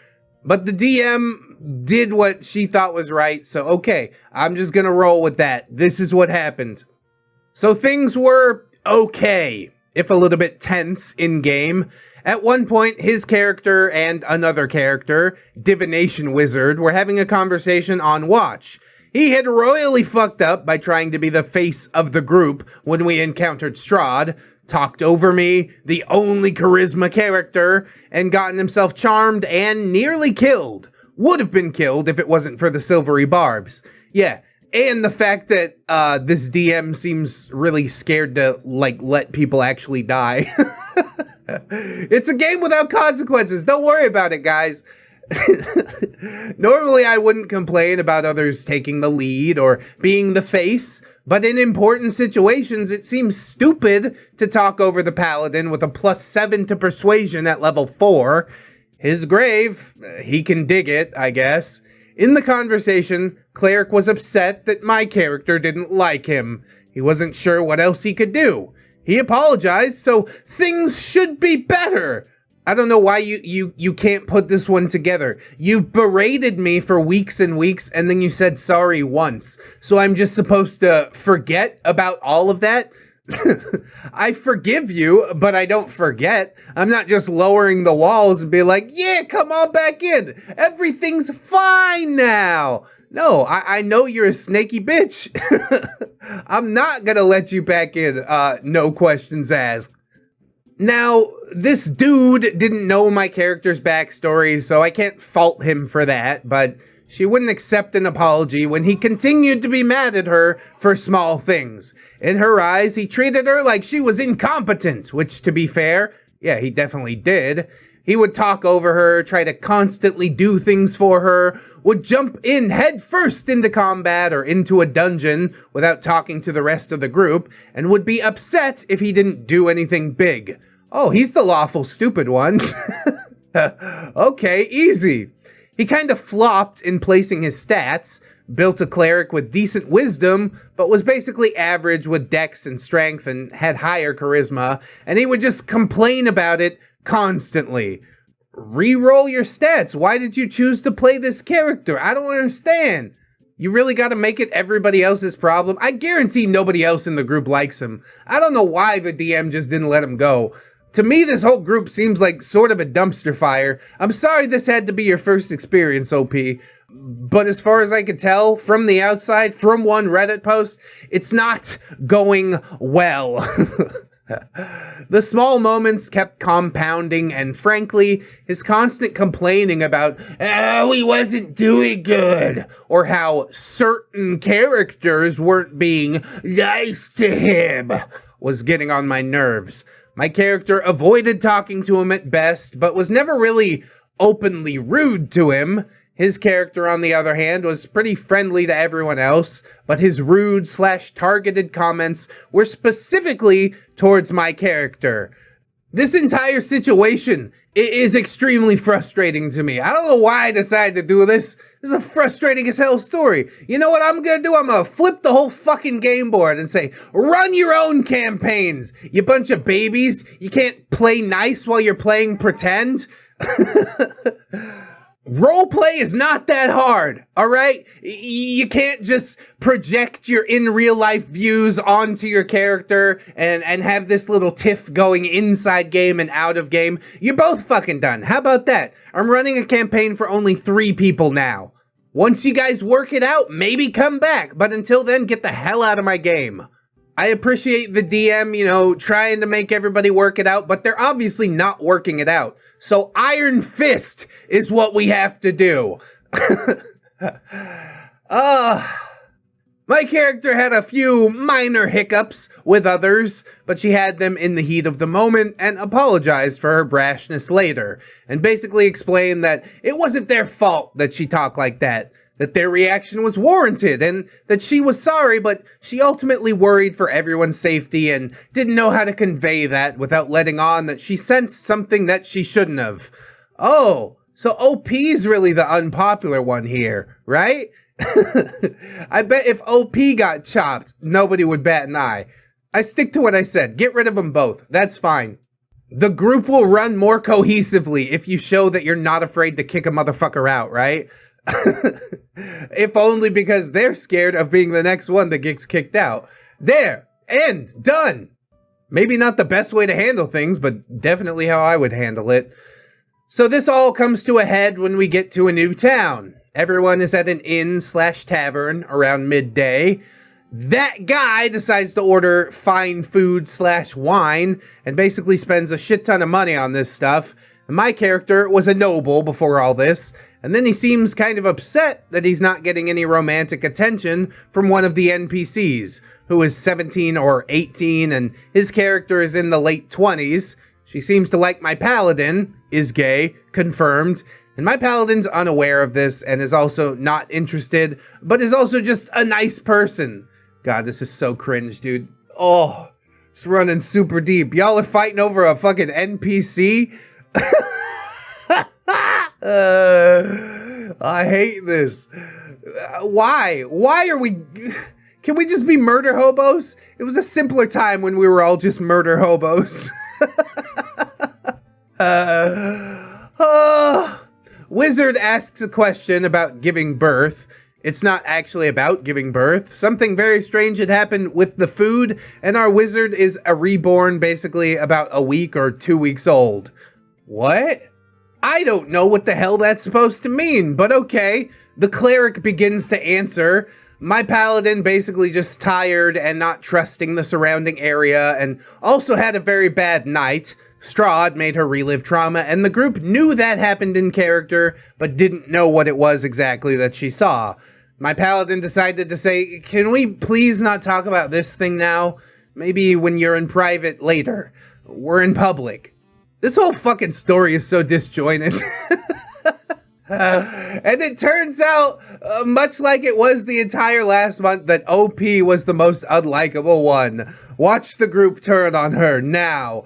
S1: But the DM did what she thought was right, so okay, I'm just gonna roll with that. This is what happened. So things were okay, if a little bit tense in-game. At one point, his character and another character, Divination Wizard, were having a conversation on watch. He had royally fucked up by trying to be the face of the group when we encountered Strahd, talked over me, the only charisma character, and gotten himself charmed and nearly killed. Would have been killed if it wasn't for the silvery barbs. Yeah. And the fact that this DM seems really scared to, like, let people actually die. It's a game without consequences. Don't worry about it, guys. Normally, I wouldn't complain about others taking the lead or being the face, but in important situations, it seems stupid to talk over the paladin with a +7 to persuasion at level 4. His grave, he can dig it, I guess. In the conversation, Cleric was upset that my character didn't like him. He wasn't sure what else he could do. He apologized, so things should be better. I don't know why you can't put this one together. You've berated me for weeks and weeks, and then you said sorry once. So I'm just supposed to forget about all of that? I forgive you, but I don't forget. I'm not just lowering the walls and be like, yeah, come on back in. Everything's fine now. No, I know you're a snaky bitch. I'm not gonna let you back in, no questions asked. Now, this dude didn't know my character's backstory, so I can't fault him for that, but she wouldn't accept an apology when he continued to be mad at her for small things. In her eyes, he treated her like she was incompetent, which, to be fair, yeah, he definitely did. He would talk over her, try to constantly do things for her, would jump in head first into combat or into a dungeon without talking to the rest of the group, and would be upset if he didn't do anything big. Oh, he's the lawful stupid one. Okay, easy. He kind of flopped in placing his stats, built a cleric with decent wisdom, but was basically average with dex and strength and had higher charisma, and he would just complain about it constantly. Reroll your stats. Why did you choose to play this character? I don't understand. You really gotta make it everybody else's problem? I guarantee nobody else in the group likes him. I don't know why the DM just didn't let him go. To me, this whole group seems like sort of a dumpster fire. I'm sorry this had to be your first experience, OP. But as far as I could tell, from the outside, from one Reddit post, it's not going well. The small moments kept compounding, and frankly, his constant complaining about, oh, he wasn't doing good, or how certain characters weren't being nice to him, was getting on my nerves. My character avoided talking to him at best, but was never really openly rude to him. His character, on the other hand, was pretty friendly to everyone else, but his rude/targeted comments were specifically towards my character. This entire situation is extremely frustrating to me. I don't know why I decided to do this. This is a frustrating as hell story. You know what I'm gonna do? I'm gonna flip the whole fucking game board and say, run your own campaigns, you bunch of babies. You can't play nice while you're playing pretend. Roleplay is not that hard, all right? You can't just project your in real life views onto your character and have this little tiff going inside game and out of game. You're both fucking done. How about that? I'm running a campaign for only 3 people now. Once you guys work it out, maybe come back. But until then, get the hell out of my game. I appreciate the DM, trying to make everybody work it out, but they're obviously not working it out. So Iron Fist is what we have to do. My character had a few minor hiccups with others, but she had them in the heat of the moment and apologized for her brashness later, and basically explained that it wasn't their fault that she talked like that their reaction was warranted, and that she was sorry, but she ultimately worried for everyone's safety and didn't know how to convey that without letting on that she sensed something that she shouldn't have. Oh, so OP's really the unpopular one here, right? I bet if OP got chopped, nobody would bat an eye. I stick to what I said. Get rid of them both. That's fine. The group will run more cohesively if you show that you're not afraid to kick a motherfucker out, right? If only because they're scared of being the next one that gets kicked out. There, end, done. Maybe not the best way to handle things, but definitely how I would handle it. So this all comes to a head when we get to a new town. Everyone is at an inn/tavern around midday. That guy decides to order fine food/wine and basically spends a shit ton of money on this stuff. And my character was a noble before all this, and then he seems kind of upset that he's not getting any romantic attention from one of the NPCs, who is 17 or 18, and his character is in the late 20s. She seems to like my paladin, is gay, confirmed, and my paladin's unaware of this and is also not interested, but is also just a nice person. God, this is so cringe, dude. Oh, it's running super deep. Y'all are fighting over a fucking NPC? I hate this. Why? Why are we... Can we just be murder hobos? It was a simpler time when we were all just murder hobos. Wizard asks a question about giving birth. It's not actually about giving birth. Something very strange had happened with the food, and our wizard is a reborn, basically about a week or 2 weeks old. What? I don't know what the hell that's supposed to mean, but okay. The cleric begins to answer. My paladin basically just tired and not trusting the surrounding area, and also had a very bad night. Strahd made her relive trauma, and the group knew that happened in character, but didn't know what it was exactly that she saw. My paladin decided to say, can we please not talk about this thing now? Maybe when you're in private later. We're in public. This whole fucking story is so disjointed. And it turns out, much like it was the entire last month, that OP was the most unlikable one. Watch the group turn on her now.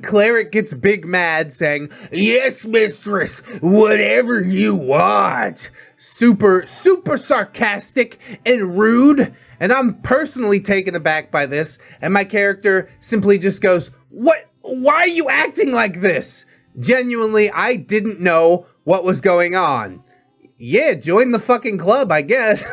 S1: Cleric gets big mad, saying, yes, mistress, whatever you want. Super sarcastic and rude. And I'm personally taken aback by this. And my character simply just goes, what? Why are you acting like this? Genuinely, I didn't know what was going on. Yeah, join the fucking club, I guess.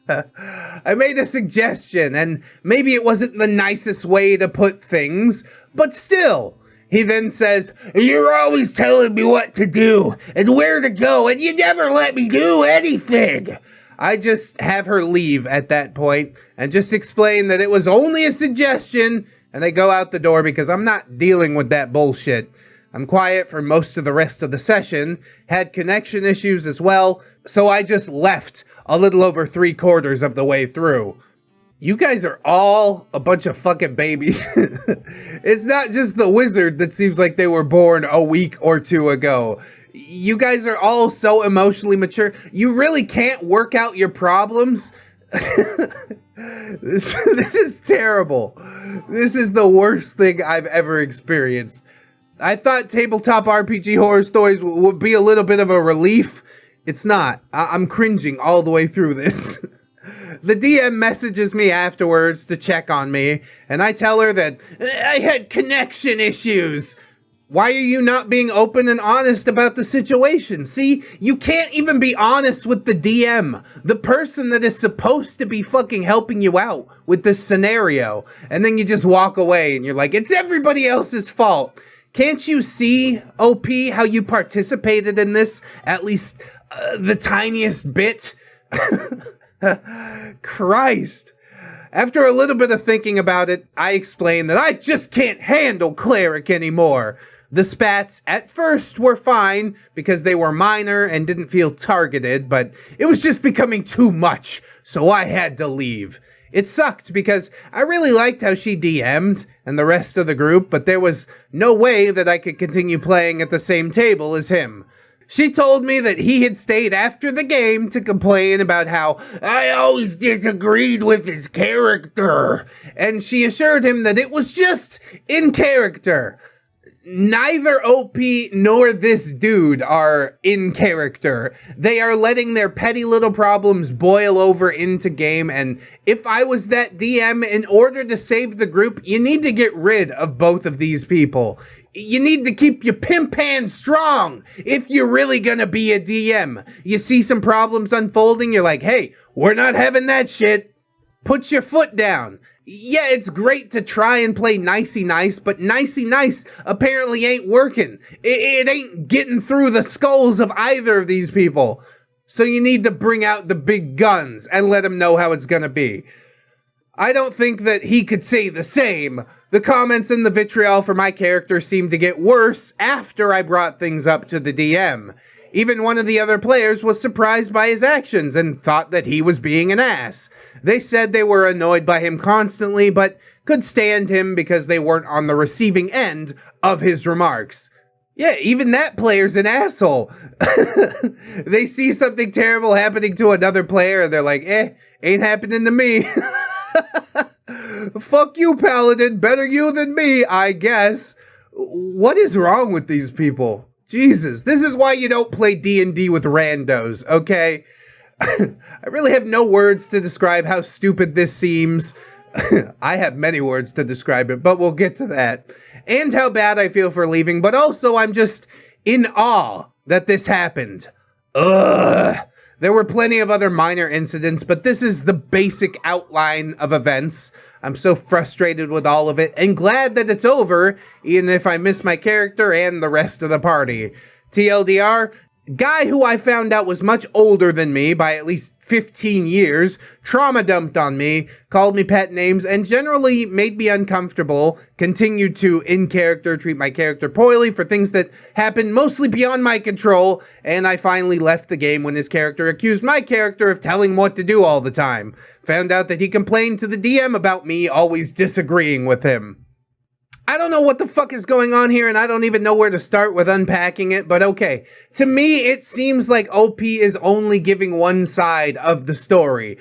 S1: I made a suggestion, and maybe it wasn't the nicest way to put things, but still. He then says, you're always telling me what to do and where to go, and you never let me do anything. I just have her leave at that point and just explain that it was only a suggestion, and I go out the door because I'm not dealing with that bullshit. I'm quiet for most of the rest of the session, had connection issues as well, so I just left a little over 3/4 of the way through. You guys are all a bunch of fucking babies. It's not just the wizard that seems like they were born a week or two ago. You guys are all so emotionally mature. You really can't work out your problems. This is terrible. This is the worst thing I've ever experienced. I thought tabletop RPG horror stories would be a little bit of a relief. It's not. I'm cringing all the way through this. The DM messages me afterwards to check on me, and I tell her that I had connection issues. Why are you not being open and honest about the situation? See, you can't even be honest with the DM, the person that is supposed to be fucking helping you out with this scenario. And then you just walk away and you're like, it's everybody else's fault. Can't you see, OP, how you participated in this at least the tiniest bit? Christ. After a little bit of thinking about it, I explained that I just can't handle cleric anymore. The spats at first were fine because they were minor and didn't feel targeted, but it was just becoming too much, so I had to leave. It sucked because I really liked how she DM'd and the rest of the group, but there was no way that I could continue playing at the same table as him. She told me that he had stayed after the game to complain about how I always disagreed with his character, and she assured him that it was just in character. Neither OP nor this dude are in character. They are letting their petty little problems boil over into game, and if I was that DM, in order to save the group, you need to get rid of both of these people. You need to keep your pimp hand strong if you're really gonna be a DM. You see some problems unfolding, you're like, hey, we're not having that shit. Put your foot down. Yeah, it's great to try and play nicey nice, but nicey nice apparently ain't working. It ain't getting through the skulls of either of these people. So you need to bring out the big guns and let them know how it's gonna be. I don't think that he could say the same. The comments and the vitriol for my character seemed to get worse after I brought things up to the DM. Even one of the other players was surprised by his actions and thought that he was being an ass. They said they were annoyed by him constantly, but could stand him because they weren't on the receiving end of his remarks. Yeah, even that player's an asshole. They see something terrible happening to another player and they're like, ain't happening to me. Fuck you, Paladin. Better you than me, I guess. What is wrong with these people? Jesus, this is why you don't play D&D with randos, okay? I really have no words to describe how stupid this seems. I have many words to describe it, but we'll get to that. And how bad I feel for leaving, but also I'm just in awe that this happened. Ugh. There were plenty of other minor incidents, but this is the basic outline of events. I'm so frustrated with all of it and glad that it's over, even if I miss my character and the rest of the party. TLDR, guy who I found out was much older than me by at least 15 years, trauma dumped on me, called me pet names, and generally made me uncomfortable, continued to, in character, treat my character poorly for things that happened mostly beyond my control, and I finally left the game when his character accused my character of telling him what to do all the time. Found out that he complained to the DM about me always disagreeing with him. I don't know what the fuck is going on here, and I don't even know where to start with unpacking it, but okay. To me, it seems like OP is only giving one side of the story.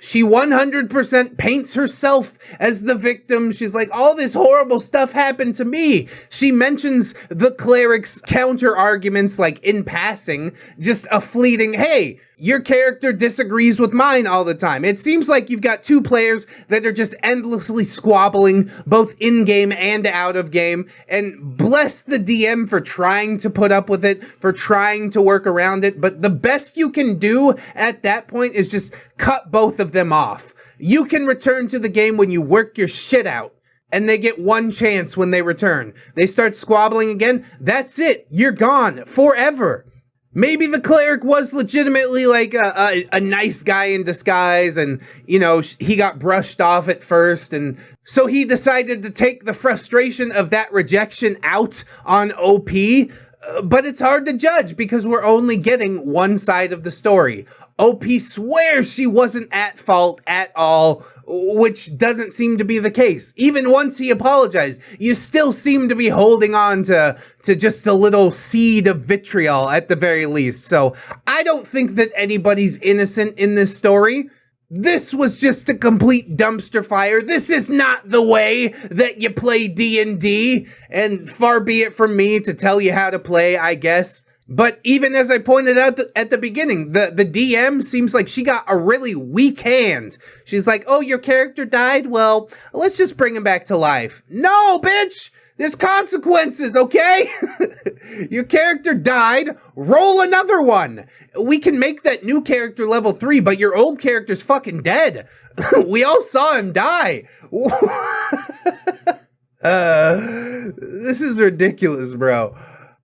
S1: She 100% paints herself as the victim. She's like, all this horrible stuff happened to me. She mentions the cleric's counter arguments, like in passing, just a fleeting, hey, your character disagrees with mine all the time. It seems like you've got two players that are just endlessly squabbling, both in-game and out of game, and bless the DM for trying to put up with it, for trying to work around it, but the best you can do at that point is just cut both of them off. You can return to the game when you work your shit out, and they get one chance when they return. They start squabbling again, that's it, you're gone, forever. Maybe the cleric was legitimately like a nice guy in disguise and, you know, he got brushed off at first and so he decided to take the frustration of that rejection out on OP, but it's hard to judge because we're only getting one side of the story. OP swears she wasn't at fault at all, which doesn't seem to be the case. Even once he apologized, you still seem to be holding on to just a little seed of vitriol at the very least. So I don't think that anybody's innocent in this story. This was just a complete dumpster fire. This is not the way that you play D&D, and far be it from me to tell you how to play, I guess. But even as I pointed out at the beginning, the DM seems like she got a really weak hand. She's like, oh, your character died? Well, let's just bring him back to life. No, bitch! There's consequences, okay? Your character died, roll another one. We can make that new character level 3, but your old character's fucking dead. We all saw him die. This is ridiculous, bro.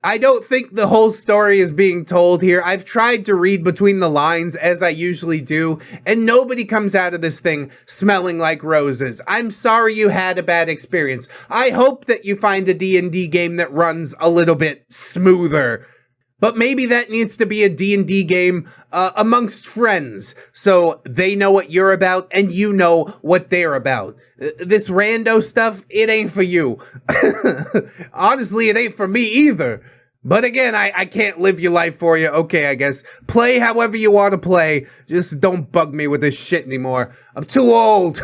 S1: I don't think the whole story is being told here. I've tried to read between the lines, as I usually do, and nobody comes out of this thing smelling like roses. I'm sorry you had a bad experience. I hope that you find a D&D game that runs a little bit smoother. But maybe that needs to be a D&D game amongst friends, so they know what you're about and you know what they're about. This rando stuff, it ain't for you. Honestly, it ain't for me either. But again, I can't live your life for you. Okay, I guess. Play however you want to play. Just don't bug me with this shit anymore. I'm too old.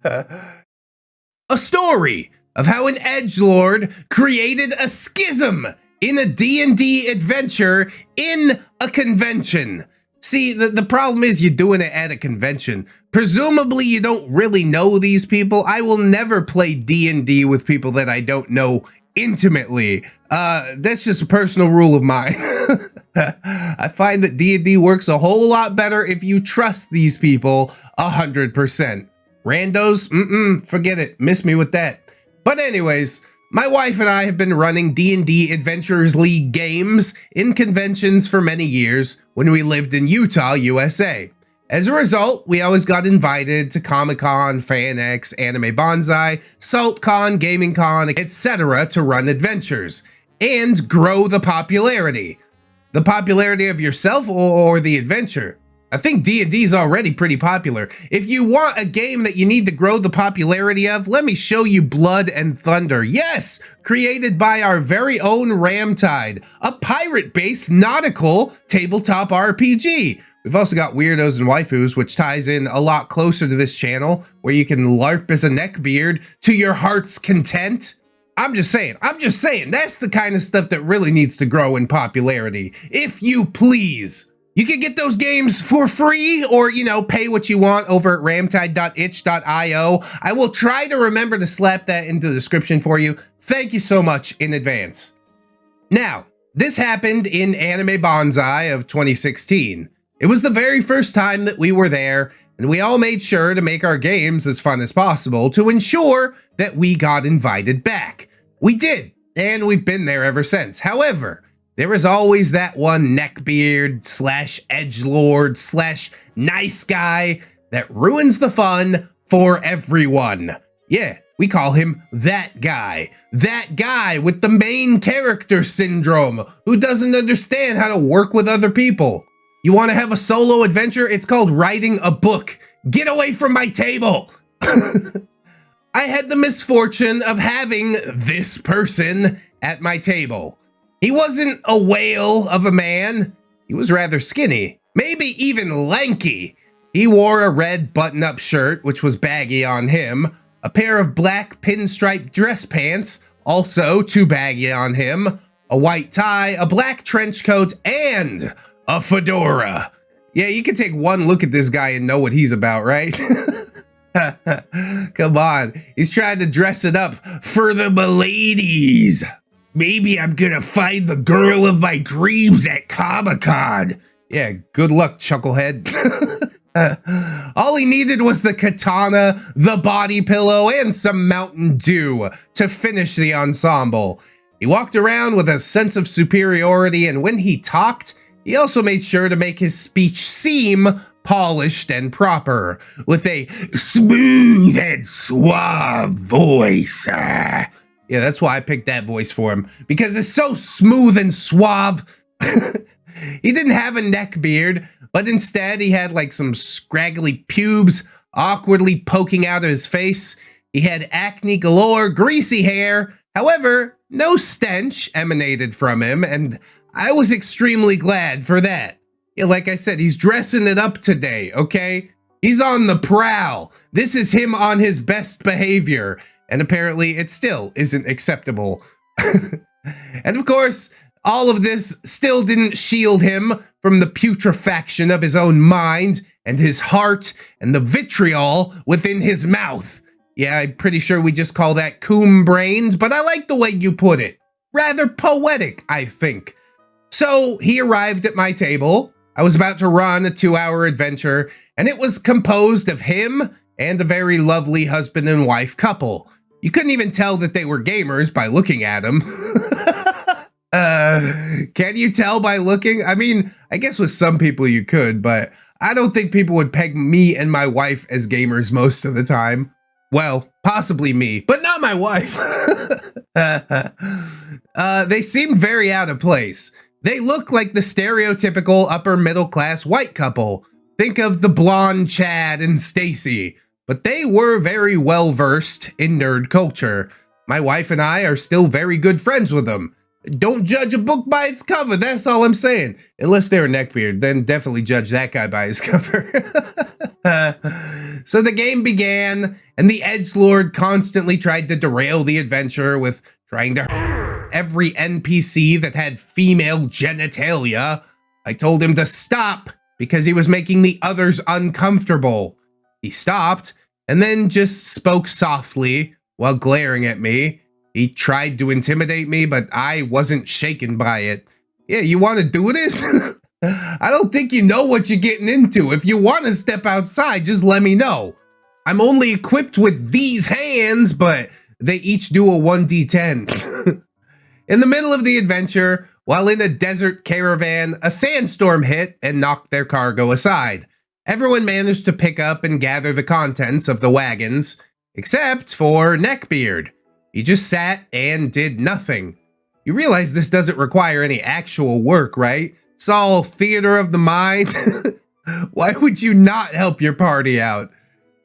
S1: A story of how an edgelord created a schism in a D&D adventure in a convention. See, the problem is you're doing it at a convention. Presumably you don't really know these people. I will never play D&D with people that I don't know intimately. That's just a personal rule of mine. I find that D&D works a whole lot better if you trust these people 100%. Randos? Forget it. Miss me with that. But anyways, my wife and I have been running D&D Adventurers League games in conventions for many years when we lived in Utah, USA. As a result, we always got invited to Comic-Con, FanX, Anime Bonsai, SaltCon, Gaming Con, etc. to run adventures and grow the popularity. The popularity of yourself or the adventure? I think D&D is already pretty popular. If you want a game that you need to grow the popularity of, let me show you Blood and Thunder. Yes, created by our very own Ramtide, a pirate-based nautical tabletop RPG. We've also got Weirdos and Waifus, which ties in a lot closer to this channel, where you can LARP as a neckbeard to your heart's content. I'm just saying, that's the kind of stuff that really needs to grow in popularity. If you please. You can get those games for free or, pay what you want over at ramtide.itch.io. I will try to remember to slap that into the description for you. Thank you so much in advance. Now, this happened in Anime Bonsai of 2016. It was the very first time that we were there, and we all made sure to make our games as fun as possible to ensure that we got invited back. We did, and we've been there ever since. However, there is always that one neckbeard / edgelord / nice guy that ruins the fun for everyone. Yeah, we call him that guy. That guy with the main character syndrome who doesn't understand how to work with other people. You want to have a solo adventure? It's called writing a book. Get away from my table. I had the misfortune of having this person at my table. He wasn't a whale of a man. He was rather skinny, maybe even lanky. He wore a red button-up shirt, which was baggy on him, a pair of black pinstripe dress pants, also too baggy on him, a white tie, a black trench coat, and a fedora. Yeah, you can take one look at this guy and know what he's about, right? Come on, he's trying to dress it up for the ladies. Maybe I'm gonna find the girl of my dreams at Comic-Con. Yeah, good luck, chucklehead. All he needed was the katana, the body pillow, and some Mountain Dew to finish the ensemble. He walked around with a sense of superiority, and when he talked, he also made sure to make his speech seem polished and proper, with a smooth and suave voice. Yeah, that's why I picked that voice for him, because it's so smooth and suave. He didn't have a neck beard, but instead he had like some scraggly pubes awkwardly poking out of his face. He had acne galore, greasy hair. However, no stench emanated from him, and I was extremely glad for that. Yeah, like I said, he's dressing it up today, okay? He's on the prowl. This is him on his best behavior, and apparently it still isn't acceptable. And of course, all of this still didn't shield him from the putrefaction of his own mind and his heart and the vitriol within his mouth. Yeah, I'm pretty sure we just call that coom brains, but I like the way you put it. Rather poetic, I think. So he arrived at my table. I was about to run a 2-hour adventure, and it was composed of him and a very lovely husband and wife couple. You couldn't even tell that they were gamers by looking at them. Can you tell by looking? I mean, I guess with some people you could, but I don't think people would peg me and my wife as gamers most of the time. Well, possibly me, but not my wife. They seemed very out of place. They look like the stereotypical upper middle class white couple. Think of the blonde Chad and Stacy. But they were very well versed in nerd culture. My wife and I are still very good friends with them. Don't judge a book by its cover, that's all I'm saying. Unless they're a neckbeard, then definitely judge that guy by his cover. So the game began, and the edgelord constantly tried to derail the adventure with trying to hurt every NPC that had female genitalia. I told him to stop because he was making the others uncomfortable. He stopped, and then just spoke softly while glaring at me. He tried to intimidate me, but I wasn't shaken by it. Yeah, you want to do this? I don't think you know what you're getting into. If you want to step outside, just let me know. I'm only equipped with these hands, but they each do a 1d10. In the middle of the adventure, while in a desert caravan, a sandstorm hit and knocked their cargo aside. Everyone managed to pick up and gather the contents of the wagons, except for Neckbeard. He just sat and did nothing. You realize this doesn't require any actual work, right? It's all theater of the mind. Why would you not help your party out?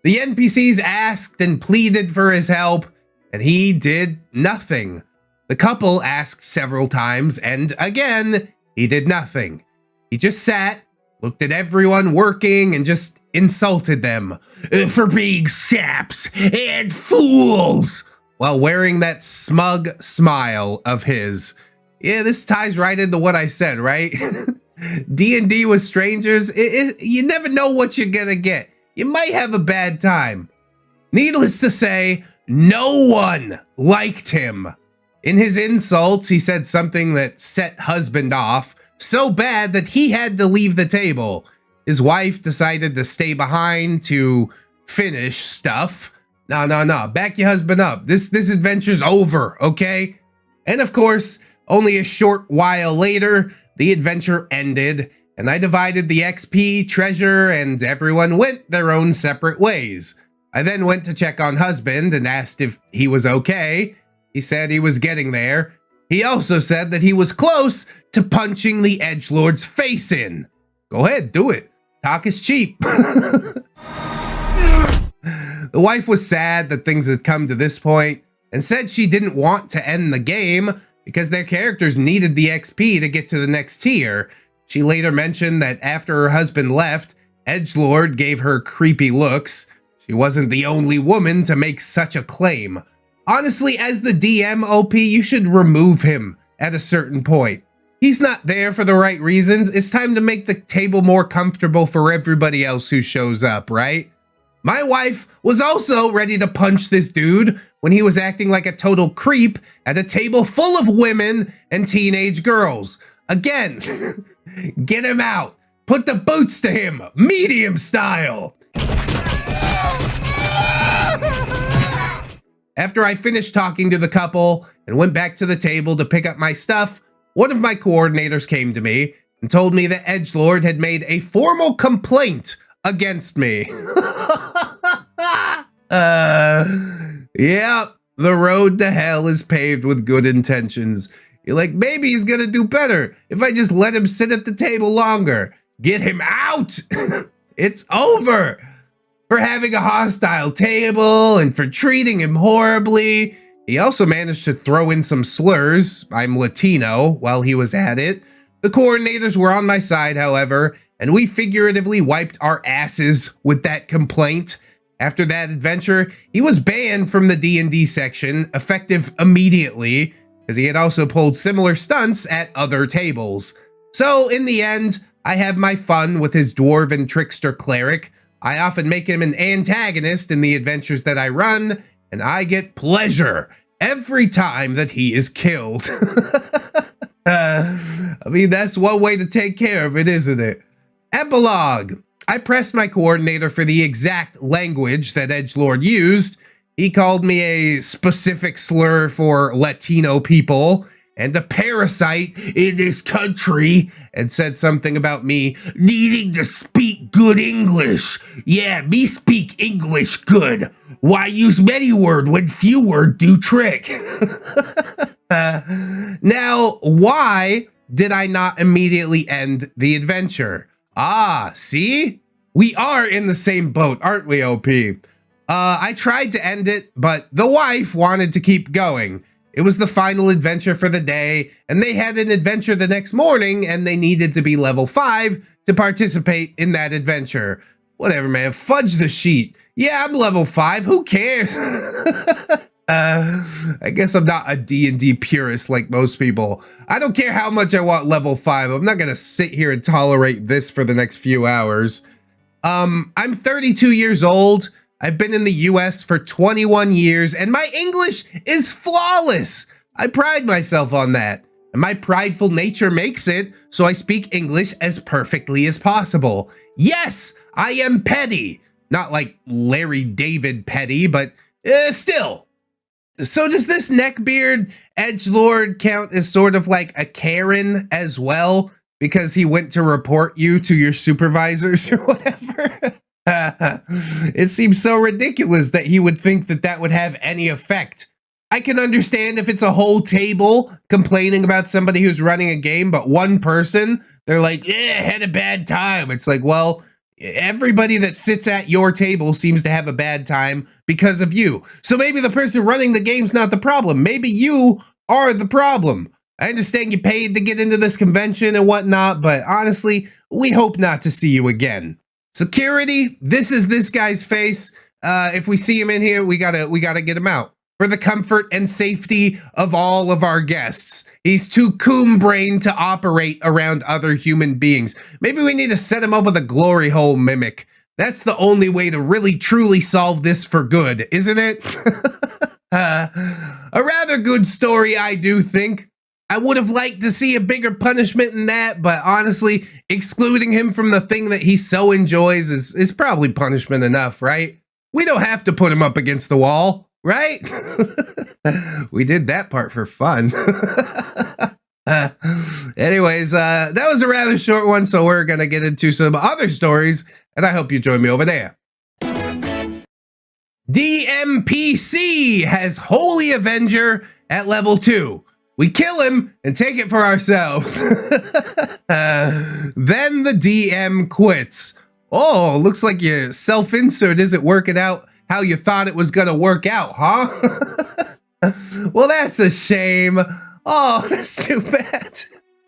S1: The NPCs asked and pleaded for his help, and he did nothing. The couple asked several times, and again, he did nothing. He just sat, looked at everyone working, and just insulted them for being saps and fools, while wearing that smug smile of his. Yeah, this ties right into what I said, right? D&D with strangers, you never know what you're gonna get. You might have a bad time. Needless to say, no one liked him. In his insults, he said something that set husband off, so bad that he had to leave the table. His wife decided to stay behind to finish stuff. No, back your husband up. This adventure's over, okay? And of course, only a short while later, the adventure ended, and I divided the XP, treasure, and everyone went their own separate ways. I then went to check on husband and asked if he was okay. He said he was getting there. He also said that he was close to punching the edgelord's face in. Go ahead, do it. Talk is cheap. The wife was sad that things had come to this point and said she didn't want to end the game because their characters needed the XP to get to the next tier. She later mentioned that after her husband left, edgelord gave her creepy looks. She wasn't the only woman to make such a claim. Honestly, as the DM, OP, you should remove him at a certain point. He's not there for the right reasons. It's time to make the table more comfortable for everybody else who shows up, right? My wife was also ready to punch this dude when he was acting like a total creep at a table full of women and teenage girls. Again, get him out. Put the boots to him, medium style. After I finished talking to the couple and went back to the table to pick up my stuff, one of my coordinators came to me and told me that edgelord had made a formal complaint against me. Yeah, the road to hell is paved with good intentions. You're like, maybe he's gonna do better if I just let him sit at the table longer. Get him out! It's over! For having a hostile table and for treating him horribly. He also managed to throw in some slurs, I'm Latino, while he was at it. The coordinators were on my side, however, and we figuratively wiped our asses with that complaint. After that adventure, he was banned from the D&D section, effective immediately, as he had also pulled similar stunts at other tables. So, in the end, I have my fun with his dwarven trickster cleric. I often make him an antagonist in the adventures that I run, and I get pleasure every time that he is killed. I mean, that's one way to take care of it, isn't it? Epilogue. I pressed my coordinator for the exact language that Edgelord used. He called me a specific slur for Latino people and a parasite in this country, and said something about me needing to speak good English. Yeah, me speak English good. Why use many word when few word do trick? Now, why did I not immediately end the adventure? Ah, see? We are in the same boat, aren't we, OP? I tried to end it, but the wife wanted to keep going. It was the final adventure for the day, and they had an adventure the next morning, and they needed to be level 5 to participate in that adventure. Whatever, man. Fudge the sheet. Yeah, I'm level 5. Who cares? I guess I'm not a D&D purist like most people. I don't care how much I want level 5. I'm not going to sit here and tolerate this for the next few hours. I'm 32 years old. I've been in the US for 21 years, and my English is flawless. I pride myself on that, and my prideful nature makes it so I speak English as perfectly as possible. Yes, I am petty. Not like Larry David petty, but still. So does this Neckbeard edgelord count as sort of like a Karen as well? Because he went to report you to your supervisors or whatever? It seems so ridiculous that he would think that that would have any effect. I can understand if it's a whole table complaining about somebody who's running a game, but one person, they're like, yeah, had a bad time. It's like, well, everybody that sits at your table seems to have a bad time because of you. So maybe the person running the game's not the problem. Maybe you are the problem. I understand you paid to get into this convention and whatnot, but honestly, we hope not to see you again. Security, this is this guy's face. If we see him in here, we gotta get him out for the comfort and safety of all of our guests. He's too coon-brained to operate around other human beings. Maybe we need to set him up with a glory hole mimic. That's the only way to really truly solve this for good, isn't it? A rather good story, I do think. I would have liked to see a bigger punishment than that, but honestly, excluding him from the thing that he so enjoys is probably punishment enough, right? We don't have to put him up against the wall, right? We did that part for fun. Anyways, that was a rather short one, so we're gonna get into some other stories, and I hope you join me over there. DMPC has Holy Avenger at level 2. We kill him and take it for ourselves. Then the DM quits. Oh, looks like your self-insert isn't working out how you thought it was gonna work out, huh? Well, that's a shame. Oh, that's too bad.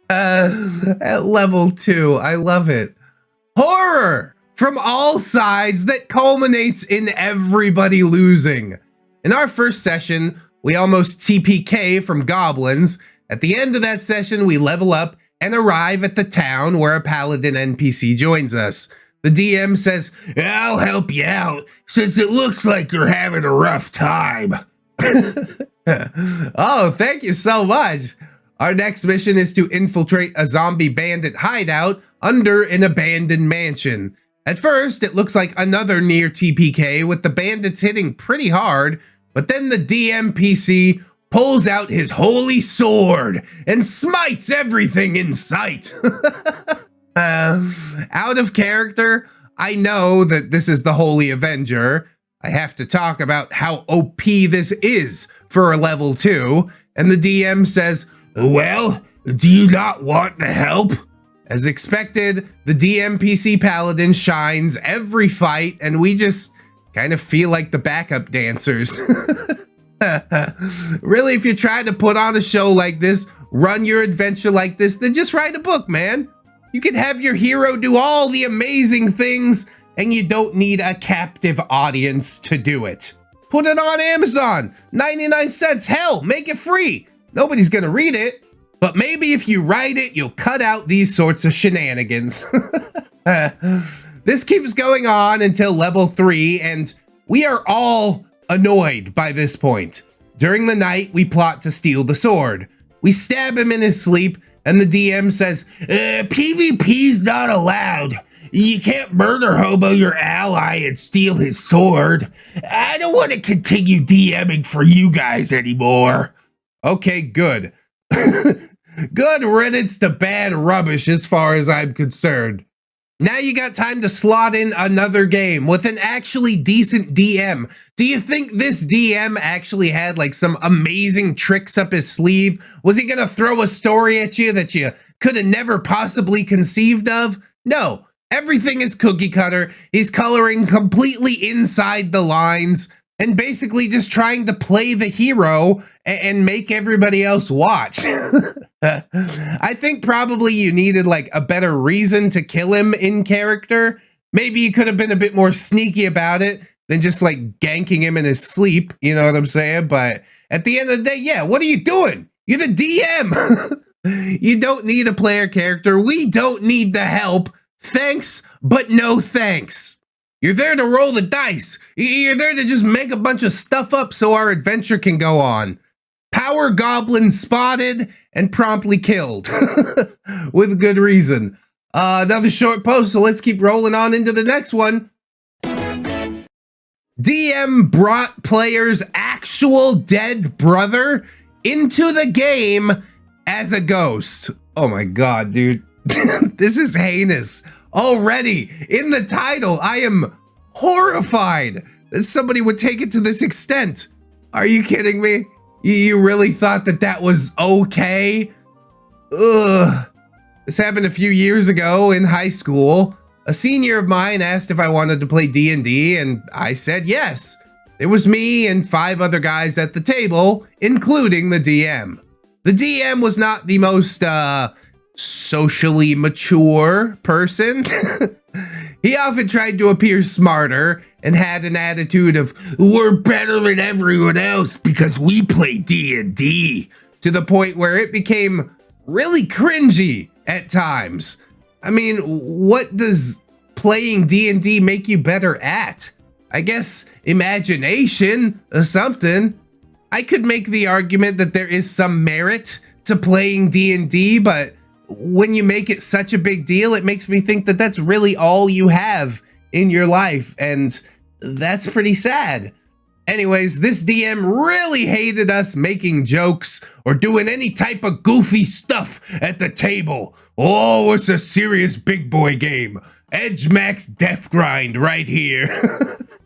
S1: At level 2, I love it. Horror from all sides that culminates in everybody losing. In our first session, we almost TPK from goblins. At the end of that session, we level up and arrive at the town where a paladin NPC joins us. The DM says, I'll help you out since it looks like you're having a rough time. Oh, thank you so much. Our next mission is to infiltrate a zombie bandit hideout under an abandoned mansion. At first, it looks like another near TPK with the bandits hitting pretty hard, but then the DMPC pulls out his holy sword and smites everything in sight. Out of character, I know that this is the Holy Avenger. I have to talk about how OP this is for a level 2, and the DM says,
S2: Well, do you not want the help?
S1: As expected, the DMPC Paladin shines every fight, and we just kind of feel like the backup dancers. Really, if you're trying to put on a show like this, run your adventure like this, then just write a book, man. You can have your hero do all the amazing things, and you don't need a captive audience to do it. Put it on Amazon, 99 cents, hell, make it free. Nobody's gonna read it, but maybe if you write it, you'll cut out these sorts of shenanigans. This keeps going on until level 3, and we are all annoyed by this point. During the night, we plot to steal the sword. We stab him in his sleep, and the DM says, PvP's not allowed. You can't murder Hobo your ally and steal his sword. I don't want to continue DMing for you guys anymore. Okay, good. Good riddance to bad rubbish as far as I'm concerned. Now you got time to slot in another game with an actually decent DM. Do you think this DM actually had like some amazing tricks up his sleeve? Was he gonna throw a story at you that you could have never possibly conceived of? No, everything is cookie cutter. He's coloring completely inside the lines and basically just trying to play the hero and make everybody else watch. I think probably you needed like a better reason to kill him in character. Maybe you could have been a bit more sneaky about it than just like ganking him in his sleep, you know what I'm saying? But at the end of the day, yeah, what are you doing? You're the DM. You don't need a player character. We don't need the help. Thanks, but no thanks. You're there to roll the dice. You're there to just make a bunch of stuff up so our adventure can go on. Power goblin spotted and promptly killed. With good reason. Another short post, so let's keep rolling on into the next one. DM brought players' actual dead brother into the game as a ghost. Oh my god, dude. This is heinous. Already, in the title, I am horrified that somebody would take it to this extent. Are you kidding me? You really thought that that was okay? Ugh. This happened a few years ago in high school. A senior of mine asked if I wanted to play D&D, and I said yes. It was me and 5 other guys at the table, including the DM. The DM was not the most, socially mature person. He often tried to appear smarter and had an attitude of, we're better than everyone else because we play D&D, to the point where it became really cringy at times. I mean, what does playing D&D make you better at? I guess imagination or something. I could make the argument that there is some merit to playing D&D, but when you make it such a big deal, it makes me think that that's really all you have in your life, and that's pretty sad. Anyways, this DM really hated us making jokes or doing any type of goofy stuff at the table. Oh, it's a serious big boy game. Edge Max Death Grind right here.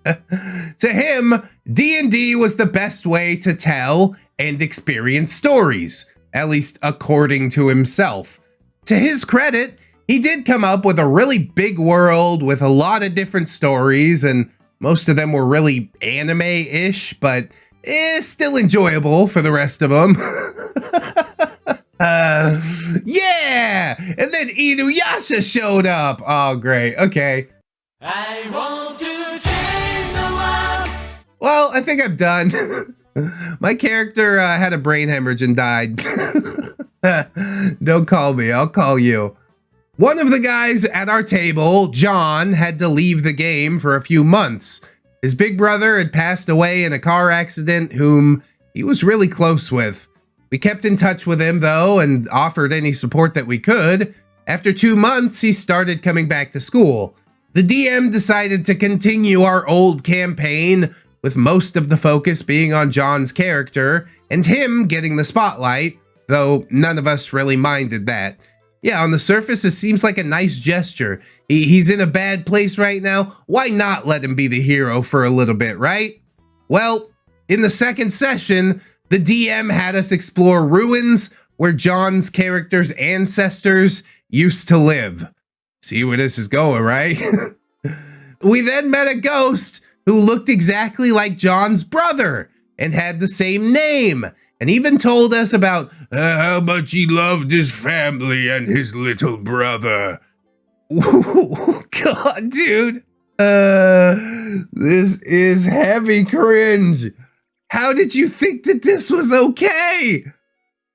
S1: To him, D&D was the best way to tell and experience stories, at least according to himself. To his credit, he did come up with a really big world with a lot of different stories, and most of them were really anime-ish, but still enjoyable for the rest of them. Yeah! And then Inuyasha showed up. Oh, great. Okay.
S5: I want to change the world.
S1: Well, I think I'm done. My character had a brain hemorrhage and died. Don't call me, I'll call you. One of the guys at our table, John, had to leave the game for a few months. His big brother had passed away in a car accident whom he was really close with. We kept in touch with him though and offered any support that we could. After 2 months, he started coming back to school. The DM decided to continue our old campaign, with most of the focus being on John's character and him getting the spotlight, though none of us really minded that. Yeah, on the surface, it seems like a nice gesture. He's in a bad place right now. Why not let him be the hero for a little bit, right? Well, in the second session, the DM had us explore ruins, where John's character's ancestors used to live. See where this is going, right? We then met a ghost who looked exactly like John's brother and had the same name, and even told us about how much he loved his family and his little brother. God, dude. This is heavy cringe. How did you think that this was okay?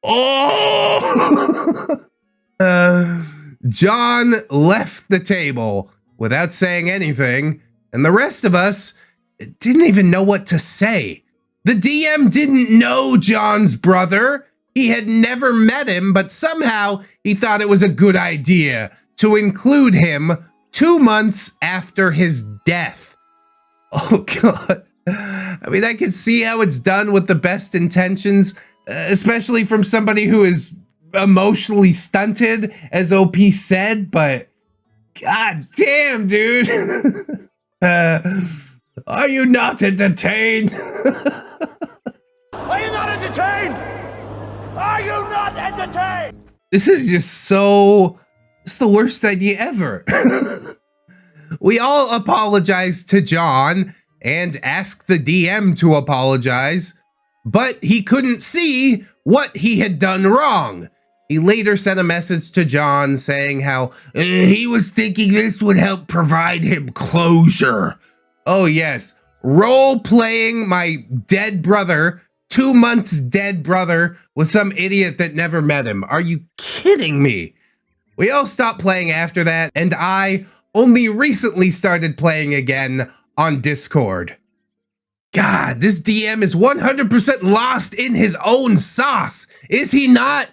S1: Oh! John left the table without saying anything, and the rest of us didn't even know what to say. The DM didn't know John's brother. He had never met him, but somehow he thought it was a good idea to include him 2 months after his death. Oh, God. I mean, I can see how it's done with the best intentions, especially from somebody who is emotionally stunted, as OP said, but God damn, dude. Are you not entertained?
S3: Are you not entertained? Are you not entertained?
S1: This is just so... It's the worst idea ever. We all apologized to John and asked the DM to apologize, but he couldn't see what he had done wrong. He later sent a message to John saying how he was thinking this would help provide him closure. Oh yes, role-playing my dead brother, 2 months dead brother, with some idiot that never met him. Are you kidding me? We all stopped playing after that, and I only recently started playing again on Discord. God, this DM is 100% lost in his own sauce, is he not?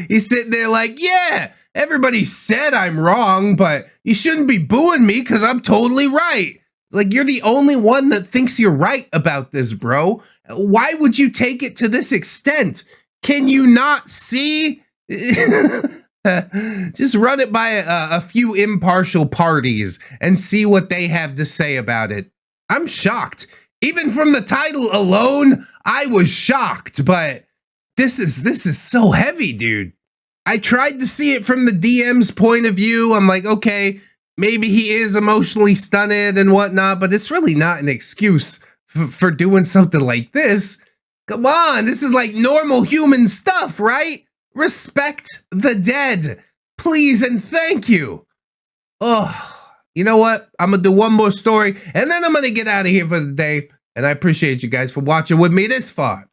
S1: He's sitting there like, yeah, everybody said I'm wrong, but you shouldn't be booing me because I'm totally right. Like, you're the only one that thinks you're right about this, bro. Why would you take it to this extent? Can you not see? Just run it by a few impartial parties and see what they have to say about it. I'm shocked. Even from the title alone, I was shocked, but this is so heavy, dude. I tried to see it from the DM's point of view. I'm like, okay, maybe he is emotionally stunted and whatnot, but it's really not an excuse for doing something like this. Come on, this is like normal human stuff, right? Respect the dead, please and thank you. Oh, you know what? I'm gonna do one more story and then I'm gonna get out of here for the day. And I appreciate you guys for watching with me this far.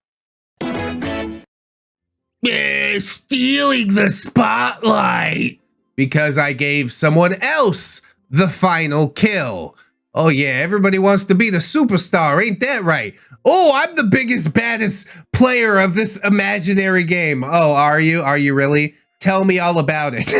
S1: Stealing the spotlight because I gave someone else the final kill. Oh yeah, everybody wants to be the superstar, ain't that right? Oh, I'm the biggest, baddest player of this imaginary game. Oh, are you? Are you really? Tell me all about it.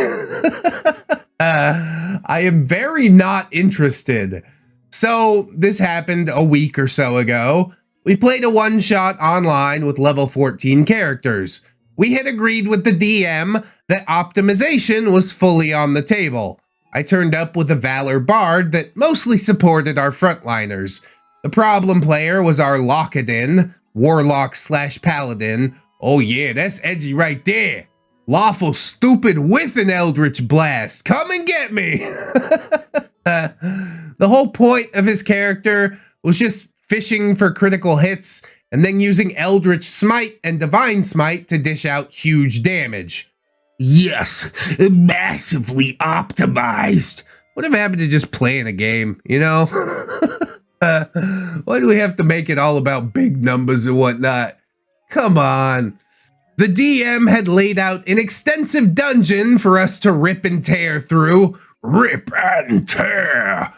S1: I am very not interested. So this happened a week or so ago. We played a one-shot online with level 14 characters. We had agreed with the DM that optimization was fully on the table. I turned up with a Valor Bard that mostly supported our frontliners. The problem player was our Lockadin, Warlock / Paladin. Oh yeah, that's edgy right there. Lawful stupid with an Eldritch Blast. Come and get me! The whole point of his character was just fishing for critical hits and then using Eldritch Smite and Divine Smite to dish out huge damage. Yes, massively optimized. Whatever happened to just playing a game, you know? Why do we have to make it all about big numbers and whatnot? Come on. The DM had laid out an extensive dungeon for us to rip and tear through. Rip and tear!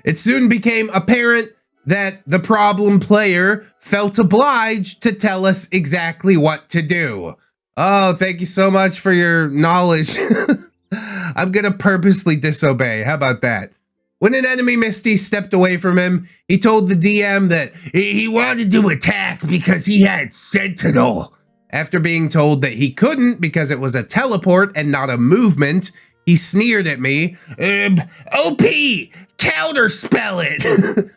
S1: It soon became apparent that the problem player felt obliged to tell us exactly what to do. Oh, thank you so much for your knowledge. I'm gonna purposely disobey. How about that? When an enemy Misty stepped away from him, he told the DM that he wanted to attack because he had Sentinel. After being told that he couldn't because it was a teleport and not a movement, he sneered at me. OP! Counterspell it!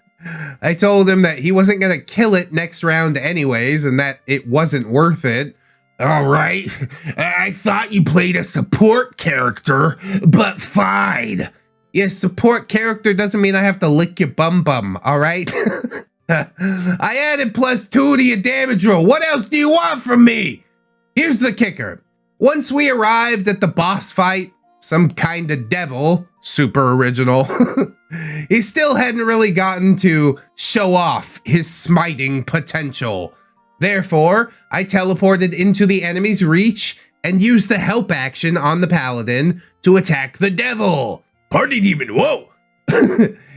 S1: I told him that he wasn't gonna kill it next round anyways and that it wasn't worth it.
S2: All right. I thought you played a support character, but fine.
S1: Yeah, support character doesn't mean I have to lick your bum bum, all right? I added +2 to your damage roll. What else do you want from me? Here's the kicker. Once we arrived at the boss fight, some kind of devil, super original, he still hadn't really gotten to show off his smiting potential. Therefore, I teleported into the enemy's reach and used the help action on the paladin to attack the devil.
S2: Party demon, whoa!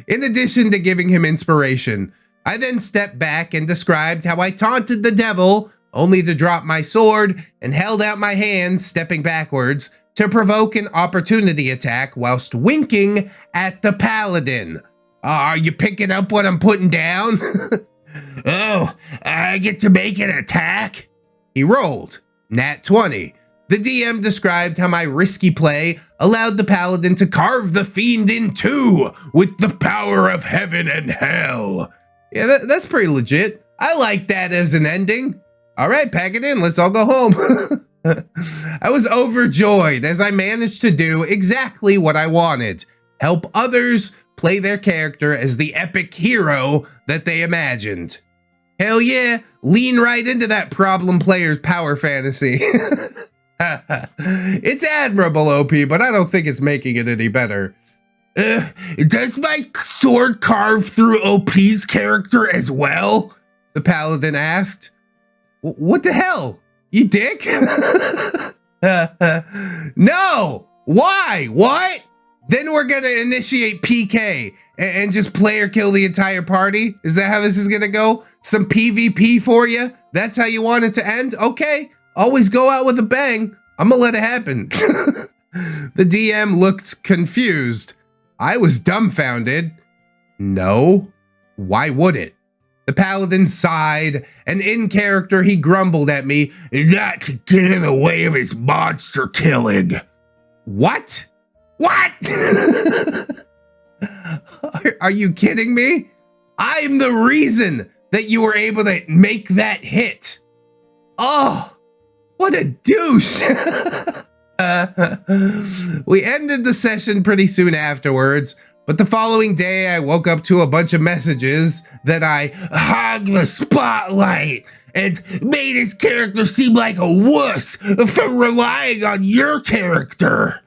S1: In addition to giving him inspiration, I then stepped back and described how I taunted the devil, only to drop my sword and held out my hands, stepping backwards, to provoke an opportunity attack whilst winking at the paladin. Are you picking up what I'm putting down?
S2: Oh, I get to make an attack?
S1: He rolled. Nat 20. The DM described how my risky play allowed the paladin to carve the fiend in two with the power of heaven and hell. Yeah, that's pretty legit. I like that as an ending. All right, pack it in. Let's all go home. I was overjoyed as I managed to do exactly what I wanted. Help others play their character as the epic hero that they imagined. Hell yeah, lean right into that problem player's power fantasy. It's admirable, OP, but I don't think it's making it any better.
S2: Does my sword carve through OP's character as well?
S1: The paladin asked. What the hell? You dick? No! Why? What? Then we're gonna initiate PK and just play or kill the entire party? Is that how this is gonna go? Some PvP for you? That's how you want it to end? Okay, always go out with a bang. I'm gonna let it happen. The DM looked confused. I was dumbfounded. No, why would it? The paladin sighed, and in character he grumbled at me,
S2: not to get in the way of his monster killing.
S1: What? What? Are you kidding me? I'm the reason that you were able to make that hit. Oh, what a douche. We ended the session pretty soon afterwards, but the following day I woke up to a bunch of messages that I
S2: hogged the spotlight and made his character seem like a wuss for relying on your character.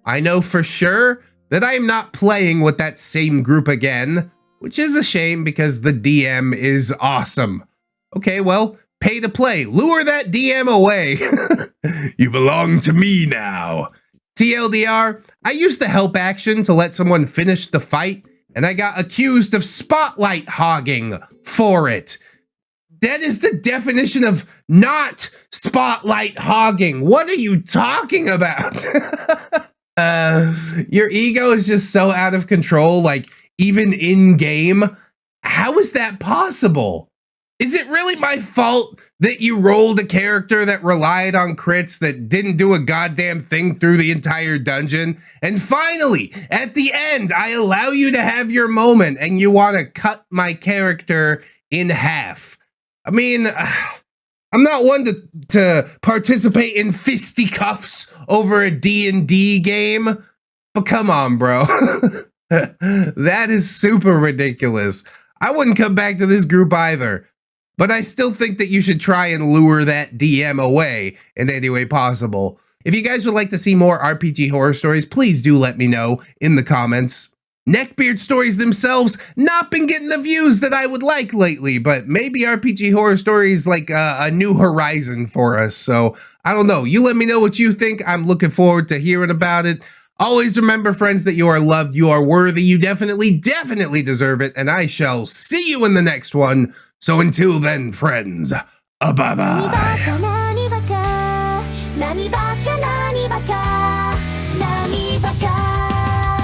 S1: I know for sure that I am not playing with that same group again, which is a shame because the DM is awesome. Okay, well, pay to play. Lure that DM away.
S2: You belong to me now.
S1: TLDR, I used the help action to let someone finish the fight, and I got accused of spotlight hogging for it. That is the definition of not spotlight hogging. What are you talking about? Your ego is just so out of control, like even in game. How is that possible? Is it really my fault that you rolled a character that relied on crits that didn't do a goddamn thing through the entire dungeon? And finally, at the end, I allow you to have your moment and you want to cut my character in half. I mean, I'm not one to participate in fisticuffs over a D&D game, but come on, bro. That is super ridiculous. I wouldn't come back to this group either. But I still think that you should try and lure that DM away in any way possible. If you guys would like to see more RPG horror stories, please do let me know in the comments. Neckbeard stories themselves not been getting the views that I would like lately, but maybe RPG horror stories like a new horizon for us. So I don't know. You let me know what you think. I'm looking forward to hearing about it. Always remember, friends, that you are loved, you are worthy, you definitely deserve it, and I shall see you in the next one. So until then, friends, bye-bye.